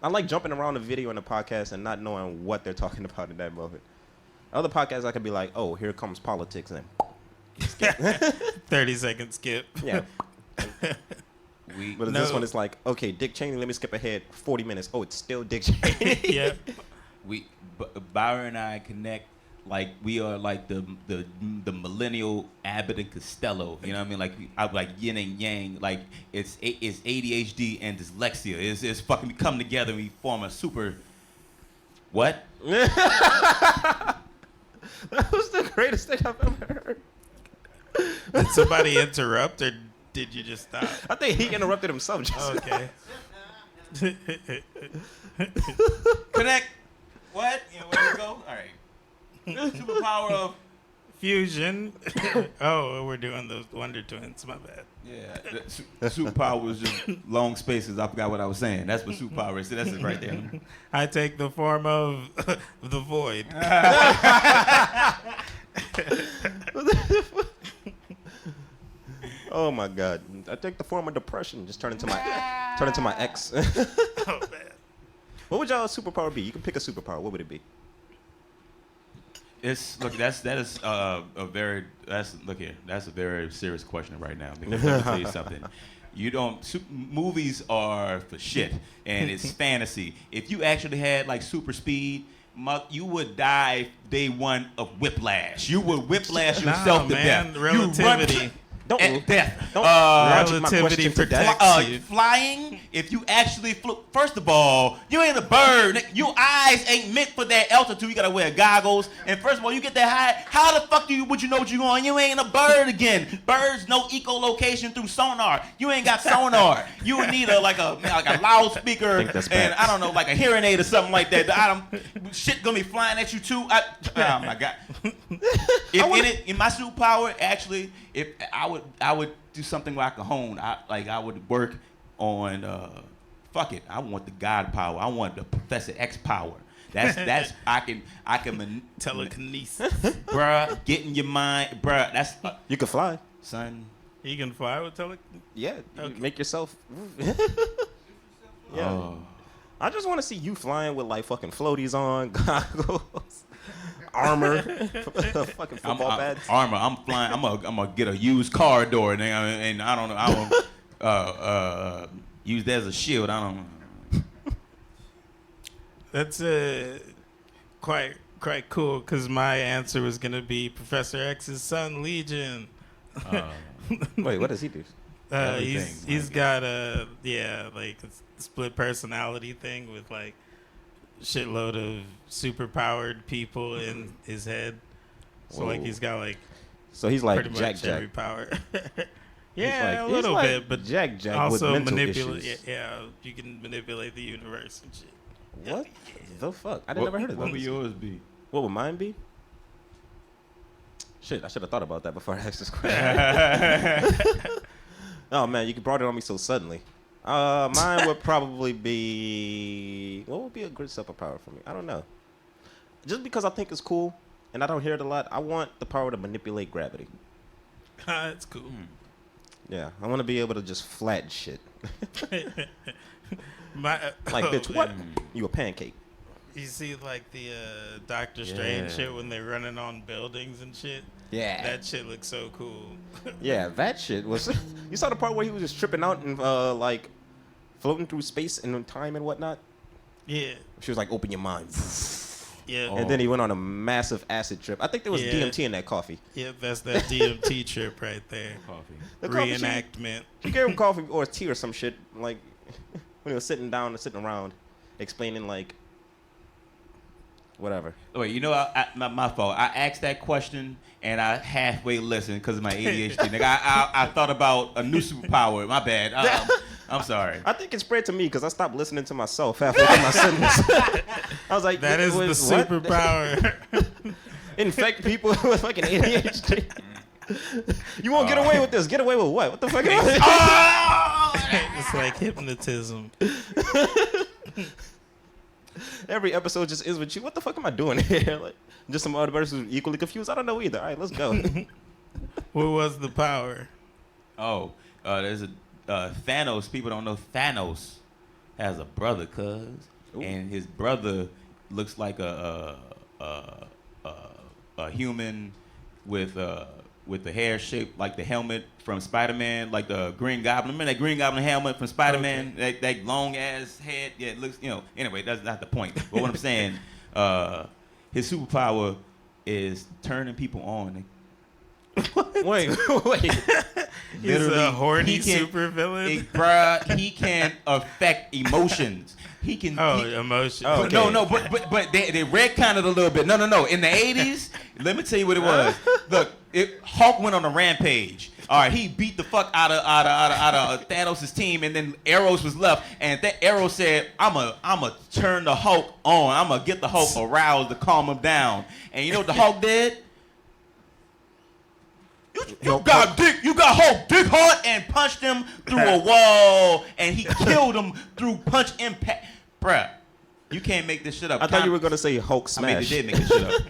Speaker 6: I like jumping around the video and the podcast and not knowing what they're talking about in that moment. Other podcasts, I could be like, oh, here comes politics. And
Speaker 3: 30-second skip.
Speaker 6: yeah. But
Speaker 3: No.
Speaker 6: this one is like, okay, Dick Cheney, let me skip ahead 40 minutes. Oh, it's still Dick Cheney.
Speaker 3: Yep.
Speaker 5: Byron and I connect like we are like the millennial Abbott and Costello. You know what I mean? Like I'm like yin and yang. Like it's ADHD and dyslexia. It's fucking we come together and we form a super. What?
Speaker 6: That was the greatest thing I've ever heard.
Speaker 3: Did somebody interrupt or did you just stop?
Speaker 6: I think he interrupted himself just
Speaker 3: Okay.
Speaker 5: Connect. What? You know where we go? All right. Superpower of.
Speaker 3: Fusion. Oh, we're doing the Wonder Twins. My bad.
Speaker 5: Yeah. The superpower was just long spaces. I forgot what I was saying. That's what superpower is. That's it right there.
Speaker 3: I take the form of the void.
Speaker 6: Oh my God! I take the form of depression. Just turn into my ex.
Speaker 3: Oh man.
Speaker 6: What would y'all superpower be? You can pick a superpower. What would it be?
Speaker 5: That is a very that's a very serious question right now, because let me tell you something. Movies are for shit, and it's fantasy. If you actually had like super speed, you would die day one of whiplash. You would whiplash yourself to death.
Speaker 3: Relativity.
Speaker 5: Death.
Speaker 3: Relativity protects you.
Speaker 5: Flying, if you actually flew, first of all, you ain't a bird. Your eyes ain't meant for that altitude. You gotta wear goggles. And first of all, you get that high, how the fuck would you know what you're going? You ain't a bird again. Birds know echolocation through sonar. You ain't got sonar. You would need a loudspeaker and I don't know, like a hearing aid or something like that. Shit gonna be flying at you too. Oh my god. In my superpower, actually, if I would do something like a hone. I would work on fuck it. I want the God power. I want the Professor X power. That's I can
Speaker 3: telekinesis.
Speaker 5: Bruh, get in your mind, bruh. That's
Speaker 6: You can fly.
Speaker 5: son.
Speaker 3: You can fly with telekinesis.
Speaker 6: Yeah,
Speaker 3: Okay.
Speaker 6: make yourself. Yeah.
Speaker 5: Oh.
Speaker 6: I just want to see you flying with like fucking floaties on, goggles, armor, fucking football pads.
Speaker 5: Armor. I'm flying. I'm gonna get a used car door and I don't know. I won't use that as a shield. I don't know.
Speaker 3: That's quite cool, because my answer was gonna be Professor X's son, Legion.
Speaker 6: Wait, what does he do?
Speaker 3: He's got a like a split personality thing with like shitload of superpowered people in his head. So like he's got like
Speaker 6: So he's like
Speaker 3: pretty
Speaker 6: Jack
Speaker 3: much
Speaker 6: Jack.
Speaker 3: every power.
Speaker 6: He's
Speaker 3: A little
Speaker 6: like
Speaker 3: bit, but
Speaker 6: Jack Jack
Speaker 3: also
Speaker 6: with mental
Speaker 3: manipulate.
Speaker 6: issues.
Speaker 3: Yeah, you can manipulate the universe and shit.
Speaker 6: What the fuck? I never heard of that.
Speaker 5: What would yours be?
Speaker 6: What would mine be? Shit, I should have thought about that before I asked this question. Oh man, you brought it on me so suddenly. Mine would probably be, what would be a good superpower for me? I don't know. Just because I think it's cool and I don't hear it a lot, I want the power to manipulate gravity.
Speaker 3: That's cool.
Speaker 6: Yeah, I want to be able to just flatten shit. Like, bitch, what? You a pancake.
Speaker 3: You see, like the Doctor Strange shit when they're running on buildings and shit.
Speaker 6: Yeah.
Speaker 3: That shit looks so cool.
Speaker 6: Yeah, that shit was. You saw the part where he was just tripping out and like floating through space and time and whatnot.
Speaker 3: Yeah.
Speaker 6: She was like, "Open your mind,"
Speaker 3: Yeah.
Speaker 6: and then he went on a massive acid trip. I think there was DMT in that coffee.
Speaker 3: Yeah, that's that DMT trip right there.
Speaker 5: Coffee.
Speaker 6: The coffee,
Speaker 3: Reenactment.
Speaker 6: She gave him coffee or tea or some shit, like when he was sitting down and sitting around, explaining like whatever.
Speaker 5: Wait, you know, my fault. I asked that question and I halfway listened because of my ADHD. Nigga, I thought about a new superpower. My bad. I'm sorry.
Speaker 6: I think it spread to me because I stopped listening to myself halfway through my sentence. I was like,
Speaker 3: That is the
Speaker 6: what?
Speaker 3: superpower.
Speaker 6: Infect people with fucking ADHD. You won't get away with this. Get away with what? What the fuck?
Speaker 3: It's like hypnotism.
Speaker 6: Every episode just is with you. What the fuck am I doing here? Like, just some other person who's equally confused. I don't know either. All right, let's go.
Speaker 3: What was the power?
Speaker 5: Oh, there's a Thanos. People don't know Thanos has a brother, and his brother looks like a human with the hair shaped like the helmet from Spider-Man, like the Green Goblin. Remember that Green Goblin helmet from Spider-Man? Okay. That long ass head. Yeah, it looks. Anyway, that's not the point. But what I'm saying, his superpower is turning people on.
Speaker 6: Wait.
Speaker 3: He's a horny supervillain.
Speaker 5: Bruh, he can affect emotions. He can.
Speaker 3: Emotion.
Speaker 6: Oh,
Speaker 5: Okay. No, but they retconned it a little bit. No. In the 80s, let me tell you what it was. Look, Hulk went on a rampage. All right, he beat the fuck out of Thanos' team, and then Arrows was left, and that Arrow said, "I'ma turn the Hulk on. I'ma get the Hulk aroused to calm him down." And you know what the Hulk did? You got Hulk dick hard and punched him through a wall, and he killed him through punch impact. Bruh, you can't make this shit up.
Speaker 6: I thought you were gonna say Hulk smash.
Speaker 5: I mean, they did make this shit up.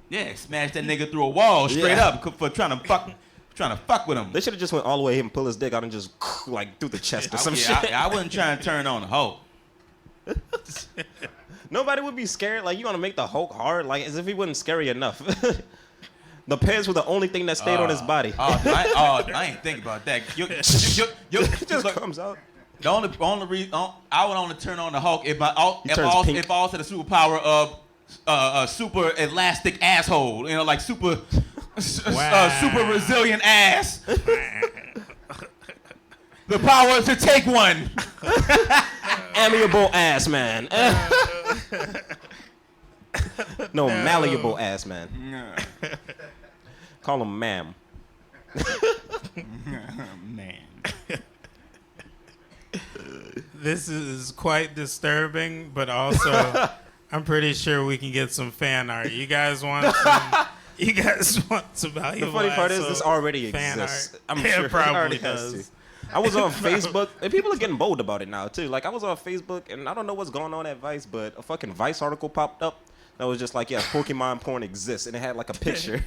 Speaker 5: Yeah, smash that nigga through a wall straight up for trying to fuck with him.
Speaker 6: They should have just went all the way and pull his dick out and just like through the chest or some shit.
Speaker 5: I wasn't trying to turn on the Hulk.
Speaker 6: Nobody would be scared. Like, you want to make the Hulk hard? Like, as if he wasn't scary enough. The pants were the only thing that stayed on his body.
Speaker 5: I ain't think about that.
Speaker 6: It just comes out.
Speaker 5: The only reason I would only turn on the Hulk if I also had the superpower of a super elastic asshole. You know, like super resilient ass. The power to take one.
Speaker 6: Amiable ass man. No, malleable ass man. Call him ma'am.
Speaker 5: Man.
Speaker 3: This is quite disturbing, but also I'm pretty sure we can get some fan art. You guys want some? You guys want some valuable?
Speaker 6: The funny part is this already
Speaker 3: fan
Speaker 6: exists.
Speaker 3: art?
Speaker 6: I'm
Speaker 3: Yeah,
Speaker 6: sure
Speaker 3: it probably
Speaker 6: already
Speaker 3: does.
Speaker 6: has to. I was on Facebook, and people are getting bold about it now too. Like, I was on Facebook, and I don't know what's going on at Vice, but a fucking Vice article popped up that was just like, yeah, Pokemon porn exists, and it had like a picture.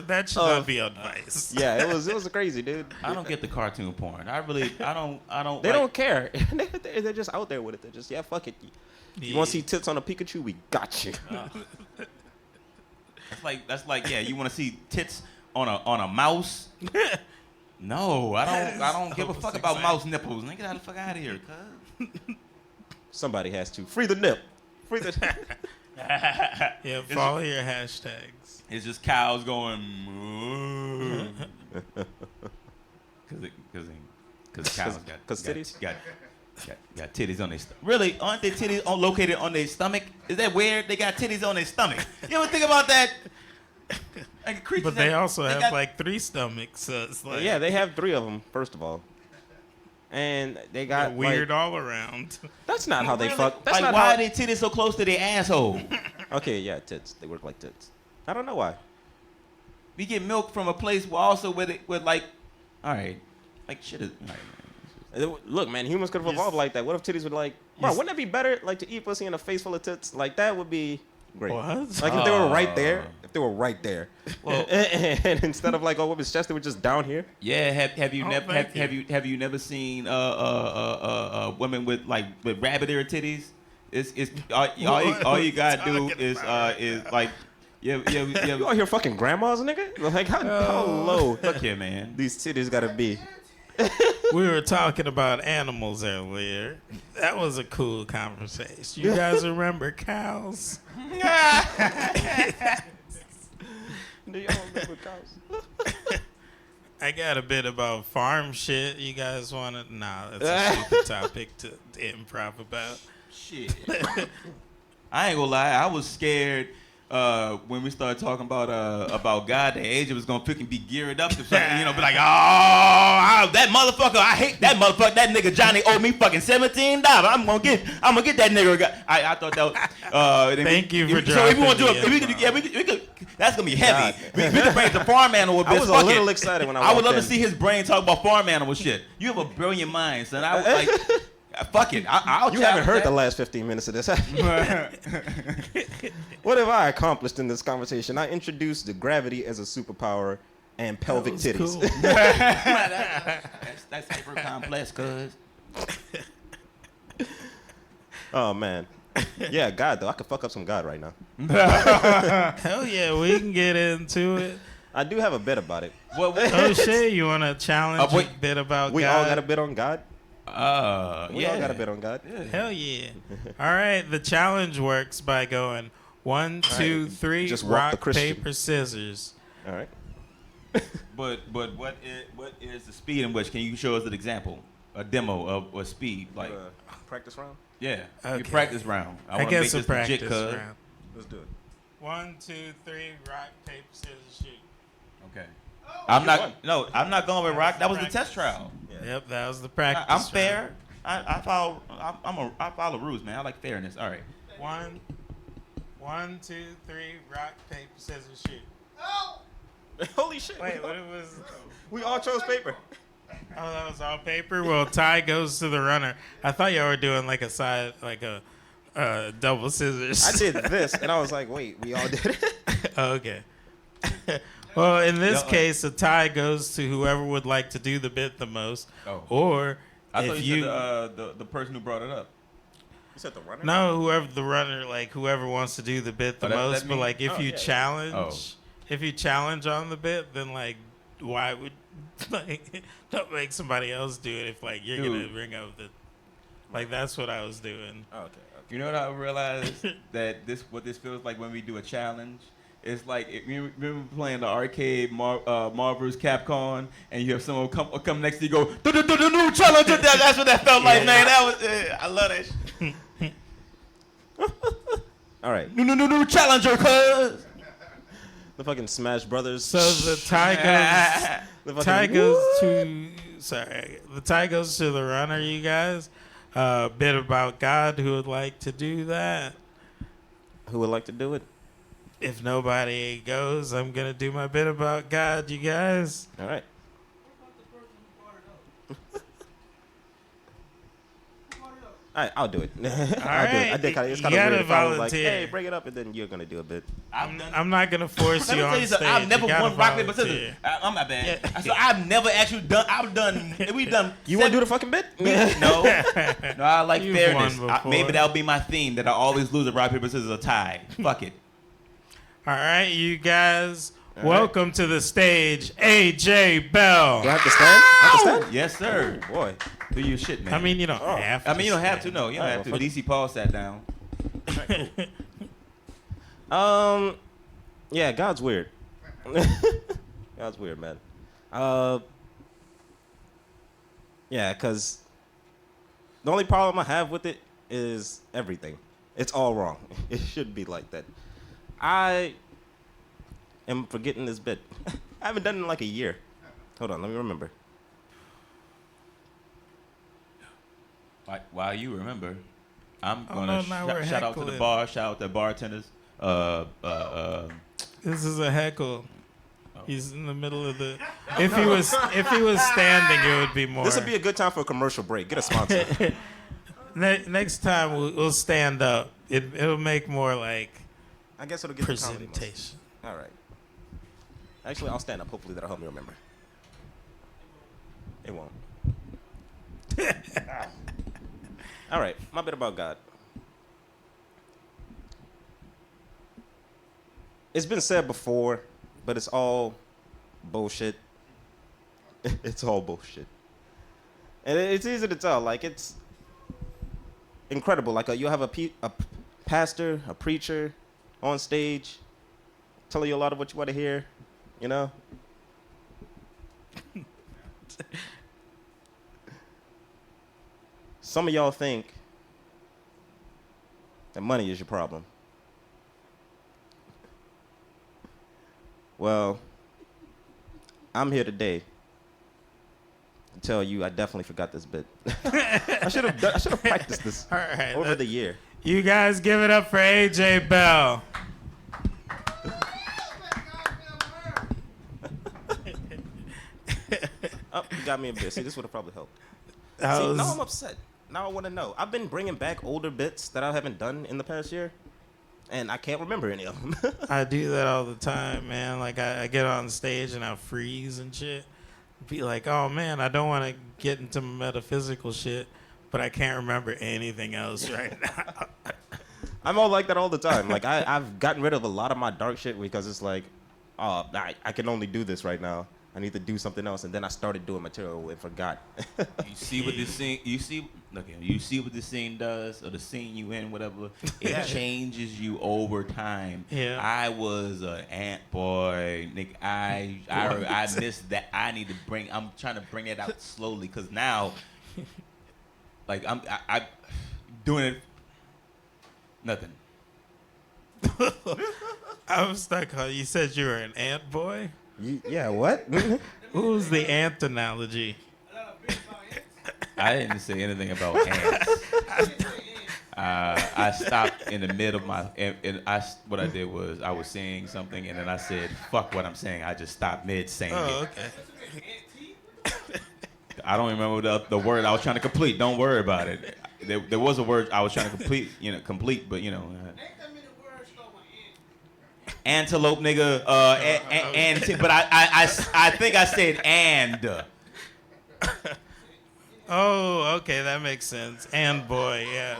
Speaker 3: That should not be advice.
Speaker 6: Yeah, it was crazy, dude.
Speaker 5: I don't get the cartoon porn. I don't.
Speaker 6: They don't care. They're just out there with it. They're just, yeah, fuck it. You want to see tits on a Pikachu? We got you.
Speaker 5: That's like yeah. You want to see tits on a mouse? No, I don't give a fuck about mouse nipples. Nigga, get the fuck out of here, cuz.
Speaker 6: Somebody has to free the nip. Free the.
Speaker 3: Yeah, follow your hashtags.
Speaker 5: It's just cows going moo. Cause cows got
Speaker 6: titties?
Speaker 5: Got titties on their stomach. Really? Aren't their titties located on their stomach? Is that weird? They got titties on their stomach. You ever think about that? Like
Speaker 3: But they also have like 3 stomachs, so it's like
Speaker 6: Yeah, they have 3 of them. First of all, and they got
Speaker 3: weird
Speaker 6: like,
Speaker 3: all around.
Speaker 6: That's not how they fuck. That's
Speaker 5: like
Speaker 6: not
Speaker 5: why
Speaker 6: how.
Speaker 5: are their titties so close to their asshole?
Speaker 6: Okay, yeah, tits. They work like tits. I don't know why.
Speaker 5: We get milk from a place where also with like, all right, like shit is. All right,
Speaker 6: Look, man, humans could have evolved like that. What if titties would like, bro, wouldn't that be better, like, to eat pussy in a face full of tits? Like, that would be great.
Speaker 3: What?
Speaker 6: Like, if they were right there. If they were right there.
Speaker 5: Well,
Speaker 6: and instead of, like, a woman's chest, they were just down here.
Speaker 5: yeah, have you never seen women with rabbit ear titties? It's all you gotta do is like yeah.
Speaker 6: You out here fucking grandmas, nigga? Like, how low?
Speaker 5: Look here, man.
Speaker 6: These titties gotta be.
Speaker 3: We were talking about animals earlier. That was a cool conversation. You guys remember cows?
Speaker 6: Do y'all remember cows?
Speaker 3: I got a bit about farm shit. You guys want to? Nah, that's a stupid topic to improv about.
Speaker 5: Shit. I ain't gonna lie. I was scared when we started talking about God. The age was gonna freaking be geared up to fucking, be like, oh, that motherfucker. I hate that motherfucker. That nigga Johnny owed me fucking $17. I'm gonna get that nigga. I thought that was.
Speaker 3: Thank you for dropping.
Speaker 5: So if we want to do it, we could. That's gonna be heavy. We can bring the farm animal.
Speaker 6: I was a little excited when I
Speaker 5: would love
Speaker 6: in.
Speaker 5: to see his brain talk about farm animal shit. You have a brilliant mind, son. I was like. Fuck it. I'll
Speaker 6: You haven't heard the last 15 minutes of this. What have I accomplished in this conversation? I introduced the gravity as a superpower and pelvic titties.
Speaker 3: Cool.
Speaker 5: That's hyper complex, cuz.
Speaker 6: Oh, man. Yeah, God, though. I could fuck up some God right now.
Speaker 3: Hell yeah, we can get into it.
Speaker 6: I do have a bit about it.
Speaker 3: Oh shit, you want to challenge a bit about
Speaker 6: We
Speaker 3: God?
Speaker 6: all got a bit on God? We all got a bit on God.
Speaker 3: Yeah. Hell yeah. All right, the challenge works by going 1, 2, 3,
Speaker 6: just walk the
Speaker 3: rock,
Speaker 6: Christian.
Speaker 3: paper, scissors.
Speaker 6: All right.
Speaker 5: But what is the speed in which? Can you show us an example, a demo of a speed like
Speaker 6: practice round?
Speaker 5: Yeah,
Speaker 3: Okay.
Speaker 5: you practice round.
Speaker 3: I
Speaker 5: wanna
Speaker 3: guess
Speaker 5: make
Speaker 3: a
Speaker 5: this
Speaker 3: practice
Speaker 5: legit, cuz.
Speaker 3: round.
Speaker 6: Let's do it.
Speaker 3: 1, 2, 3, rock, paper, scissors, shoot.
Speaker 5: Okay. I'm not going with rock. That was the test trial.
Speaker 3: Yep, that was the practice.
Speaker 5: I'm
Speaker 3: round.
Speaker 5: fair. I follow rules, man. I like fairness. All right.
Speaker 3: 1, 2, 3, rock, paper, scissors, shoot.
Speaker 6: Holy shit.
Speaker 3: Wait, what it was?
Speaker 6: We all chose paper.
Speaker 3: Oh, that was all paper. Well, tie goes to the runner. I thought y'all were doing like a double scissors.
Speaker 6: I did this, and I was like, wait, we all did it?
Speaker 3: Oh, okay. Well, in this case, a tie goes to whoever would like to do the bit the most.
Speaker 5: Oh.
Speaker 3: Or
Speaker 5: I
Speaker 3: if
Speaker 5: thought you said the person who brought it up.
Speaker 6: You said the runner?
Speaker 3: No, whoever the runner, like whoever wants to do the bit the
Speaker 5: Oh, that
Speaker 3: most. But
Speaker 5: mean-
Speaker 3: like if
Speaker 5: oh,
Speaker 3: you
Speaker 5: yeah.
Speaker 3: challenge,
Speaker 5: Oh.
Speaker 3: if you challenge on the bit, then like why would like don't make somebody else do it if like you're
Speaker 5: Dude.
Speaker 3: gonna bring up the like that's what I was doing.
Speaker 6: Oh, okay.
Speaker 5: You know what I realized that what this feels like when we do a challenge. It's like you remember playing the arcade Marvel's Capcom, and you have someone come next to you, go the new challenger. That's what that felt like, man. That was I love that.
Speaker 6: All right.
Speaker 5: New challenger, cuz.
Speaker 6: The fucking Smash Brothers.
Speaker 3: So the tie goes the tie goes to the runner, you guys. Bit about God who would like to do that.
Speaker 6: Who would like to do it?
Speaker 3: If nobody goes, I'm gonna do my bit about God, you guys.
Speaker 6: All right. All right, I'll do it. I'll do it. I did kind of. It's kind
Speaker 3: You
Speaker 6: of
Speaker 3: gotta
Speaker 6: weird if I was like,
Speaker 3: volunteer.
Speaker 6: "Hey, bring it up," and then you're gonna do a bit.
Speaker 3: I'm not gonna force
Speaker 5: Let me
Speaker 3: you
Speaker 5: tell
Speaker 3: on
Speaker 5: you
Speaker 3: stage.
Speaker 5: something. I've never
Speaker 3: You gotta
Speaker 5: won rock paper scissors.
Speaker 3: volunteer.
Speaker 5: I'm not bad.
Speaker 3: Yeah.
Speaker 5: So I've never actually done. We've done.
Speaker 6: You want to do the fucking bit?
Speaker 5: No, I like
Speaker 3: You've
Speaker 5: fairness.
Speaker 3: won before.
Speaker 5: Maybe that'll be my theme. That I always lose a rock paper scissors or tie. Fuck it.
Speaker 3: All right, you guys.
Speaker 6: right.
Speaker 3: Welcome to the stage, AJ Bell.
Speaker 6: Do I have to stand? I have to stand?
Speaker 5: Yes, sir.
Speaker 6: Oh, boy.
Speaker 5: Do your shit, man.
Speaker 3: I mean, you don't have to.
Speaker 5: I mean, you don't have to.
Speaker 3: stand.
Speaker 5: No, you don't have to.
Speaker 6: well, fuck.
Speaker 5: DC Paul sat down.
Speaker 6: Yeah, God's weird. God's weird, man. Yeah, because the only problem I have with it is everything. It's all wrong. It should be like that. I am forgetting this bit. I haven't done it in like a year. Hold on, let me remember.
Speaker 5: While you remember, I'm
Speaker 3: Oh,
Speaker 5: gonna
Speaker 3: no, now we're
Speaker 5: shout out to the
Speaker 3: heckling.
Speaker 5: bar, shout out to bartenders.
Speaker 3: This is a heckle. He's in the middle of the. If he was standing, it would be more.
Speaker 6: This would be a good time for a commercial break. Get a sponsor.
Speaker 3: Next time we'll stand up. It'll make more like
Speaker 6: I guess it'll get the comedy most.
Speaker 3: presentation.
Speaker 6: All right. Actually, I'll stand up. Hopefully, that'll help me remember. It won't. All right. My bit about God. It's been said before, but it's all bullshit. It's all bullshit. And it's easy to tell. Like, it's incredible. Like, you'll have a pastor, a preacher on stage telling you a lot of what you want to hear, you know? Some of y'all think that money is your problem. Well, I'm here today to tell you I definitely forgot this bit. I should have practiced this
Speaker 3: All right,
Speaker 6: over the year.
Speaker 3: You guys give it up for AJ Bell.
Speaker 6: Oh, you got me a bit. See, this would have probably helped. See,
Speaker 3: How's-
Speaker 6: now I'm upset. Now I want to know. I've been bringing back older bits that I haven't done in the past year, and I can't remember any of them.
Speaker 3: I do that all the time, man. Like I get on stage and I freeze and shit. Be like, oh man, I don't want to get into metaphysical shit, but I can't remember anything else right now.
Speaker 6: I'm all like that all the time. Like I've gotten rid of a lot of my dark shit because it's like, oh, I can only do this right now. I need to do something else, and then I started doing material and forgot.
Speaker 5: You see what this scene? You see what this scene does, or the scene you in, whatever. It changes you over time.
Speaker 3: Yeah.
Speaker 5: I was an ant boy, Nick. I missed that. I'm trying to bring it out slowly because now, like I'm doing it. Nothing.
Speaker 3: I'm stuck on. You said you were an ant boy.
Speaker 6: Yeah, what?
Speaker 3: What was the ant analogy?
Speaker 5: I didn't say anything about ants. I stopped in the middle of my. What I did was I was saying something and then I said, "Fuck what I'm saying." I just stopped mid saying
Speaker 3: Oh,
Speaker 5: it.
Speaker 3: okay.
Speaker 5: I don't remember the word I was trying to complete. Don't worry about it. There was a word I was trying to complete, but antelope, nigga, but I think I said and.
Speaker 3: Oh, okay, that makes sense. And boy, yeah.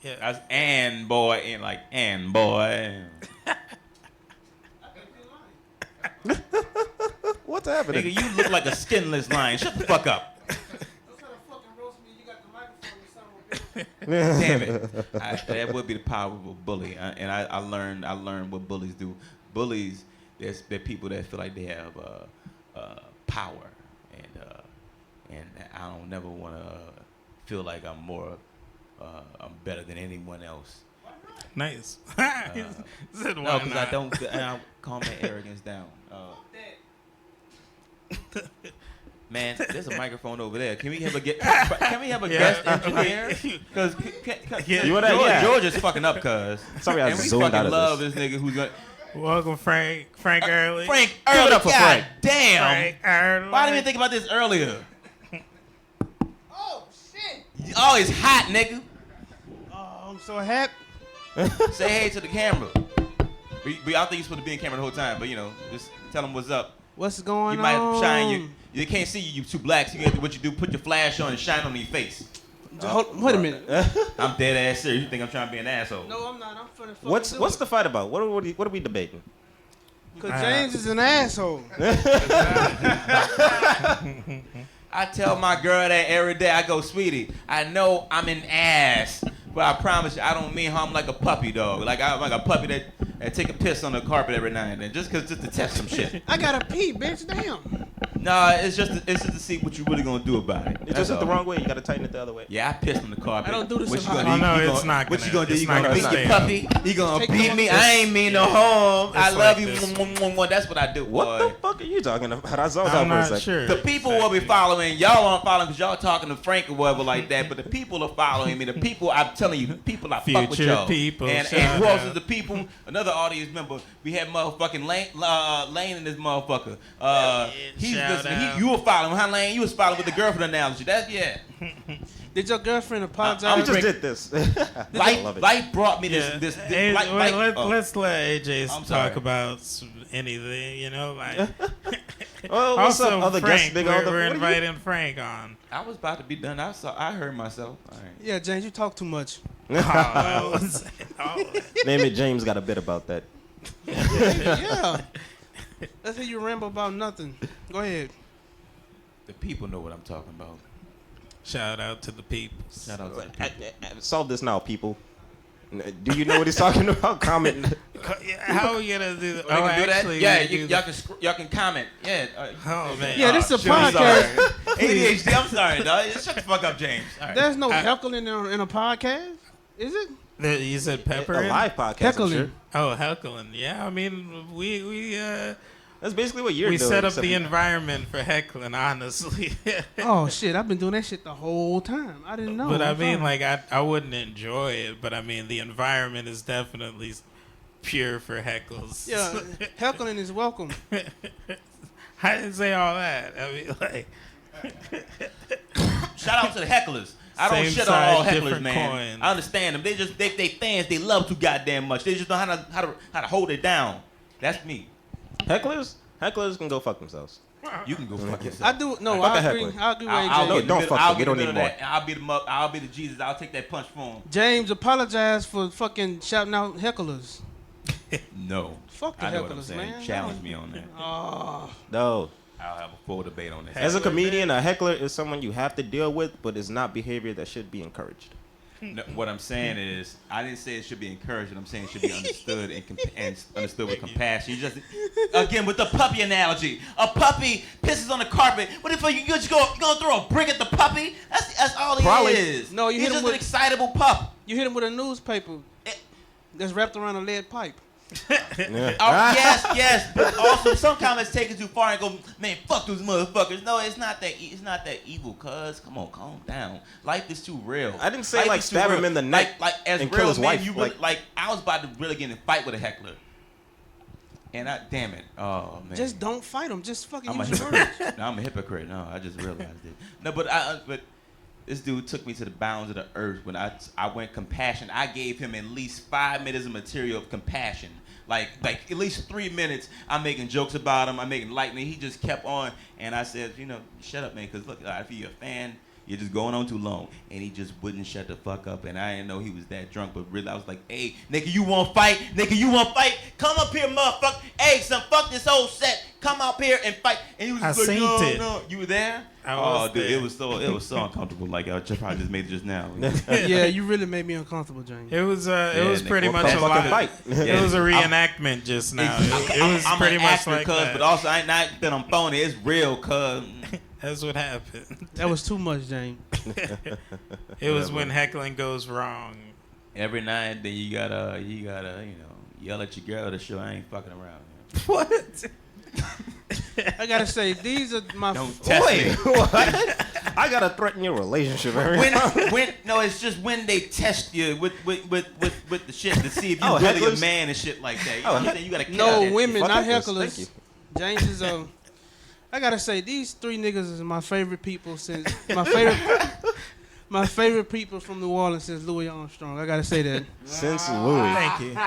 Speaker 3: Yeah.
Speaker 5: I was, and boy, and like, and boy.
Speaker 6: What's happening?
Speaker 5: Nigga, you look like a skinless lion. Shut the fuck up. Damn it. That would be the power of a bully. I learned what bullies do. Bullies, they're people that feel like they have power, and I don't never want to feel like I'm better than anyone else.
Speaker 3: Nice.
Speaker 5: No, because I don't calm my arrogance down. Man, there's a microphone over there. Can we have a guest engineer? Because George is fucking up, cuz.
Speaker 6: Sorry, I
Speaker 5: and we
Speaker 6: zoomed
Speaker 5: fucking
Speaker 6: out of
Speaker 5: love
Speaker 6: this.
Speaker 5: this nigga who's gonna.
Speaker 3: Welcome, Frank Early.
Speaker 5: Frank
Speaker 6: Give it
Speaker 5: Early.
Speaker 6: up for
Speaker 5: God
Speaker 6: Frank.
Speaker 5: damn.
Speaker 3: Frank Early.
Speaker 5: Why didn't we think about this earlier?
Speaker 7: Oh shit!
Speaker 5: Oh, it's hot, nigga.
Speaker 7: Oh, I'm so happy.
Speaker 5: Say hey to the camera. I don't think you're supposed to be in camera the whole time, but just tell them what's up.
Speaker 7: What's going on?
Speaker 5: You might have to shine you can't see you too black, so you have to, what you do, put your flash on and shine on your face.
Speaker 7: Wait a minute.
Speaker 5: I'm dead ass serious. You think I'm trying to be an asshole?
Speaker 7: No, I'm not. I'm finna fucking
Speaker 6: What's the fight about? What are we debating?
Speaker 7: Because James is an asshole.
Speaker 5: I tell my girl that every day. I go, sweetie, I know I'm an ass, but I promise you, I don't mean how I'm like a puppy dog. Like I'm like a puppy that take a piss on the carpet every now and then, just to test some shit.
Speaker 7: I gotta pee, bitch. Damn.
Speaker 5: Nah, it's just to see what you really gonna do about it.
Speaker 6: It just went the wrong way. You gotta tighten it the other way.
Speaker 5: Yeah, I pissed on the carpet.
Speaker 7: I don't do this
Speaker 5: What
Speaker 7: in
Speaker 5: you gonna
Speaker 7: high-
Speaker 5: do?
Speaker 3: Oh, no,
Speaker 5: You
Speaker 3: it's
Speaker 5: gonna-
Speaker 3: not
Speaker 5: What
Speaker 3: gonna-
Speaker 5: you gonna do?
Speaker 3: it's
Speaker 5: You
Speaker 3: not
Speaker 5: gonna
Speaker 3: gonna
Speaker 5: beat
Speaker 3: stay
Speaker 5: your
Speaker 3: on.
Speaker 5: puppy? You gonna
Speaker 7: Take
Speaker 5: beat
Speaker 7: them
Speaker 5: me?
Speaker 7: on
Speaker 5: I
Speaker 7: this-
Speaker 5: ain't mean no harm. I
Speaker 3: It's
Speaker 5: love
Speaker 3: like
Speaker 5: you.
Speaker 3: this.
Speaker 5: That's what I do, boy.
Speaker 6: What the fuck are you talking about? I zoned out
Speaker 3: I'm
Speaker 6: for a
Speaker 3: not
Speaker 6: second.
Speaker 3: sure.
Speaker 5: The people will be following. Y'all aren't following because y'all talking to Frank or whatever like that. But the people are following me. The people, I'm telling you, the people I fuck with
Speaker 3: Future
Speaker 5: y'all.
Speaker 3: people,
Speaker 5: And
Speaker 3: shout
Speaker 5: who else
Speaker 3: out.
Speaker 5: is the people? Another audience member. We had motherfucking Lane in this motherfucker. He's
Speaker 3: shout
Speaker 5: listening.
Speaker 3: out.
Speaker 5: You were following. How Lane? You was following with the girlfriend analogy. That's yeah.
Speaker 7: Did your girlfriend apologize?
Speaker 6: We just did this. I love it.
Speaker 5: Life brought me this.
Speaker 3: Yeah.
Speaker 5: This
Speaker 3: Hey,
Speaker 5: life-
Speaker 3: wait,
Speaker 5: life-
Speaker 3: let's let AJ
Speaker 5: I'm sorry.
Speaker 3: talk about anything, like.
Speaker 6: Oh, what's
Speaker 3: Also,
Speaker 6: up, other
Speaker 3: Frank,
Speaker 6: guests?
Speaker 3: we're inviting Frank on.
Speaker 5: I was about to be done. I heard myself. All right.
Speaker 7: Yeah, James, you talk too much.
Speaker 3: Oh,
Speaker 6: Name it. James got a bit about that.
Speaker 7: Yeah. Let's hear you ramble about nothing. Go ahead.
Speaker 5: The people know what I'm talking about.
Speaker 3: Shout out to the people.
Speaker 5: Shout out to the people.
Speaker 6: Solve this now, people. Do you know what he's talking about? Comment.
Speaker 3: How are we gonna do that?
Speaker 5: We can do that?
Speaker 3: actually,
Speaker 5: Yeah,
Speaker 3: we do
Speaker 5: y'all can comment. Yeah.
Speaker 3: Oh man.
Speaker 7: Yeah, this is a
Speaker 5: Shit, I'm
Speaker 7: podcast.
Speaker 5: sorry. ADHD. I'm sorry, dog. Shut the fuck up, James. All right.
Speaker 7: There's no heckling in a podcast, is it?
Speaker 3: You said pepper.
Speaker 6: A
Speaker 3: in?
Speaker 6: live podcast. I'm
Speaker 7: Heckling.
Speaker 6: sure.
Speaker 3: Oh, heckling. Yeah, I mean, we
Speaker 6: That's basically what you're doing.
Speaker 3: set up
Speaker 6: except
Speaker 3: the environment for heckling. Honestly.
Speaker 7: Oh shit, I've been doing that shit the whole time. I didn't know.
Speaker 3: But I
Speaker 7: I'm
Speaker 3: mean,
Speaker 7: sorry.
Speaker 3: like, I wouldn't enjoy it. But I mean, the environment is definitely pure for heckles.
Speaker 7: Yeah, heckling is welcome.
Speaker 3: I didn't say all that. I mean, like,
Speaker 5: Shout out to the hecklers. I don't
Speaker 3: Same
Speaker 5: shit on all
Speaker 3: side,
Speaker 5: hecklers,
Speaker 3: different
Speaker 5: man.
Speaker 3: coin.
Speaker 5: I understand them. They fans. They love too goddamn much. They just know how to hold it down. That's me.
Speaker 6: Hecklers can go fuck themselves.
Speaker 5: You can go fuck yourself.
Speaker 7: I do. No,
Speaker 6: Fuck a
Speaker 7: I agree.
Speaker 6: heckler.
Speaker 7: I agree with
Speaker 5: I'll
Speaker 7: AJ.
Speaker 6: No,
Speaker 5: get in the
Speaker 6: don't
Speaker 5: middle-
Speaker 6: fuck
Speaker 5: I'll
Speaker 6: them.
Speaker 5: get
Speaker 6: You don't
Speaker 5: in the
Speaker 6: need
Speaker 5: middle
Speaker 6: more.
Speaker 5: of that. I'll beat them up. I'll be the Jesus. I'll take that punch for him.
Speaker 7: James, apologize for fucking shouting out hecklers.
Speaker 5: No.
Speaker 7: Fuck the
Speaker 5: I know what I'm
Speaker 7: hecklers,
Speaker 5: saying.
Speaker 7: man.
Speaker 5: Challenge me on that.
Speaker 7: Oh,
Speaker 6: No.
Speaker 5: I'll have a full debate on that.
Speaker 6: As a comedian, a heckler is someone you have to deal with, but it's not behavior that should be encouraged.
Speaker 5: No, what I'm saying is, I didn't say it should be encouraged. I'm saying it should be understood and understood with compassion. You just, again, with the puppy analogy, a puppy pisses on the carpet. What if you just you gonna throw a brick at the puppy? That's all he
Speaker 6: Probably.
Speaker 5: is.
Speaker 7: No, you
Speaker 5: he's
Speaker 7: hit him
Speaker 5: just an
Speaker 7: with-
Speaker 5: excitable pup.
Speaker 7: you hit him with a newspaper that's wrapped around a lead pipe.
Speaker 6: Yeah.
Speaker 5: Oh, yes, but also some comments take it too far and go, man, fuck those motherfuckers. No, it's not that. It's not that evil. Cuz, come on, calm down. Life is too real.
Speaker 6: I didn't say,
Speaker 5: Life
Speaker 6: like,
Speaker 5: is too
Speaker 6: stab
Speaker 5: real.
Speaker 6: him in the neck
Speaker 5: like as
Speaker 6: and
Speaker 5: real
Speaker 6: kill his
Speaker 5: men,
Speaker 6: wife,
Speaker 5: You really,
Speaker 6: like-
Speaker 5: like I was about to really get in a fight with a heckler, and damn it, oh man,
Speaker 7: Just don't fight him. Just fucking
Speaker 5: I'm a
Speaker 7: use your words.
Speaker 5: hypocrite. No, I'm a hypocrite. No, I just realized it. No, but this dude took me to the bounds of the earth when I went compassion. I gave him at least 5 minutes of material of compassion. Like at least 3 minutes, I'm making jokes about him. I'm making light. And he just kept on. And I said, shut up, man. Because look, if you're a fan, You're just going on too long. And he just wouldn't shut the fuck up. And I didn't know he was that drunk, but really I was like, hey, nigga, you want to fight? Nigga, you want to fight? Come up here, motherfucker. Hey, son, fuck this whole set. Come up here and fight. And he was just like, no. You were there? Dude,
Speaker 3: there.
Speaker 5: it was so uncomfortable. Like I probably just made it just now.
Speaker 7: Yeah, you really made me uncomfortable, James.
Speaker 3: It was pretty
Speaker 5: well,
Speaker 3: much a
Speaker 6: fucking
Speaker 3: lot.
Speaker 6: fight.
Speaker 3: It was a reenactment just now. It was
Speaker 5: I'm
Speaker 3: pretty
Speaker 5: an
Speaker 3: much
Speaker 5: actor,
Speaker 3: like
Speaker 5: cuz,
Speaker 3: that.
Speaker 5: but also I ain't not that I'm phony. It's real, cuz.
Speaker 3: That's what happened.
Speaker 7: That was too much, James.
Speaker 3: It was when heckling goes wrong.
Speaker 5: Every now and then you gotta, yell at your girl to show I ain't fucking around.
Speaker 3: What?
Speaker 7: I gotta say, these are my.
Speaker 5: Don't test me.
Speaker 6: What? I gotta threaten your relationship every time.
Speaker 5: No, it's just when they test you with the shit to see if you really
Speaker 6: hecklers?
Speaker 5: a man and shit like that. You know what I'm saying? You gotta kill
Speaker 7: No,
Speaker 5: that
Speaker 7: women,
Speaker 5: shit.
Speaker 7: not
Speaker 6: Thank
Speaker 7: hecklers.
Speaker 6: you.
Speaker 7: James is I gotta say, these three niggas is my favorite people since my favorite people from New Orleans since Louis Armstrong. I gotta say that.
Speaker 6: Since Louis.
Speaker 3: Thank you.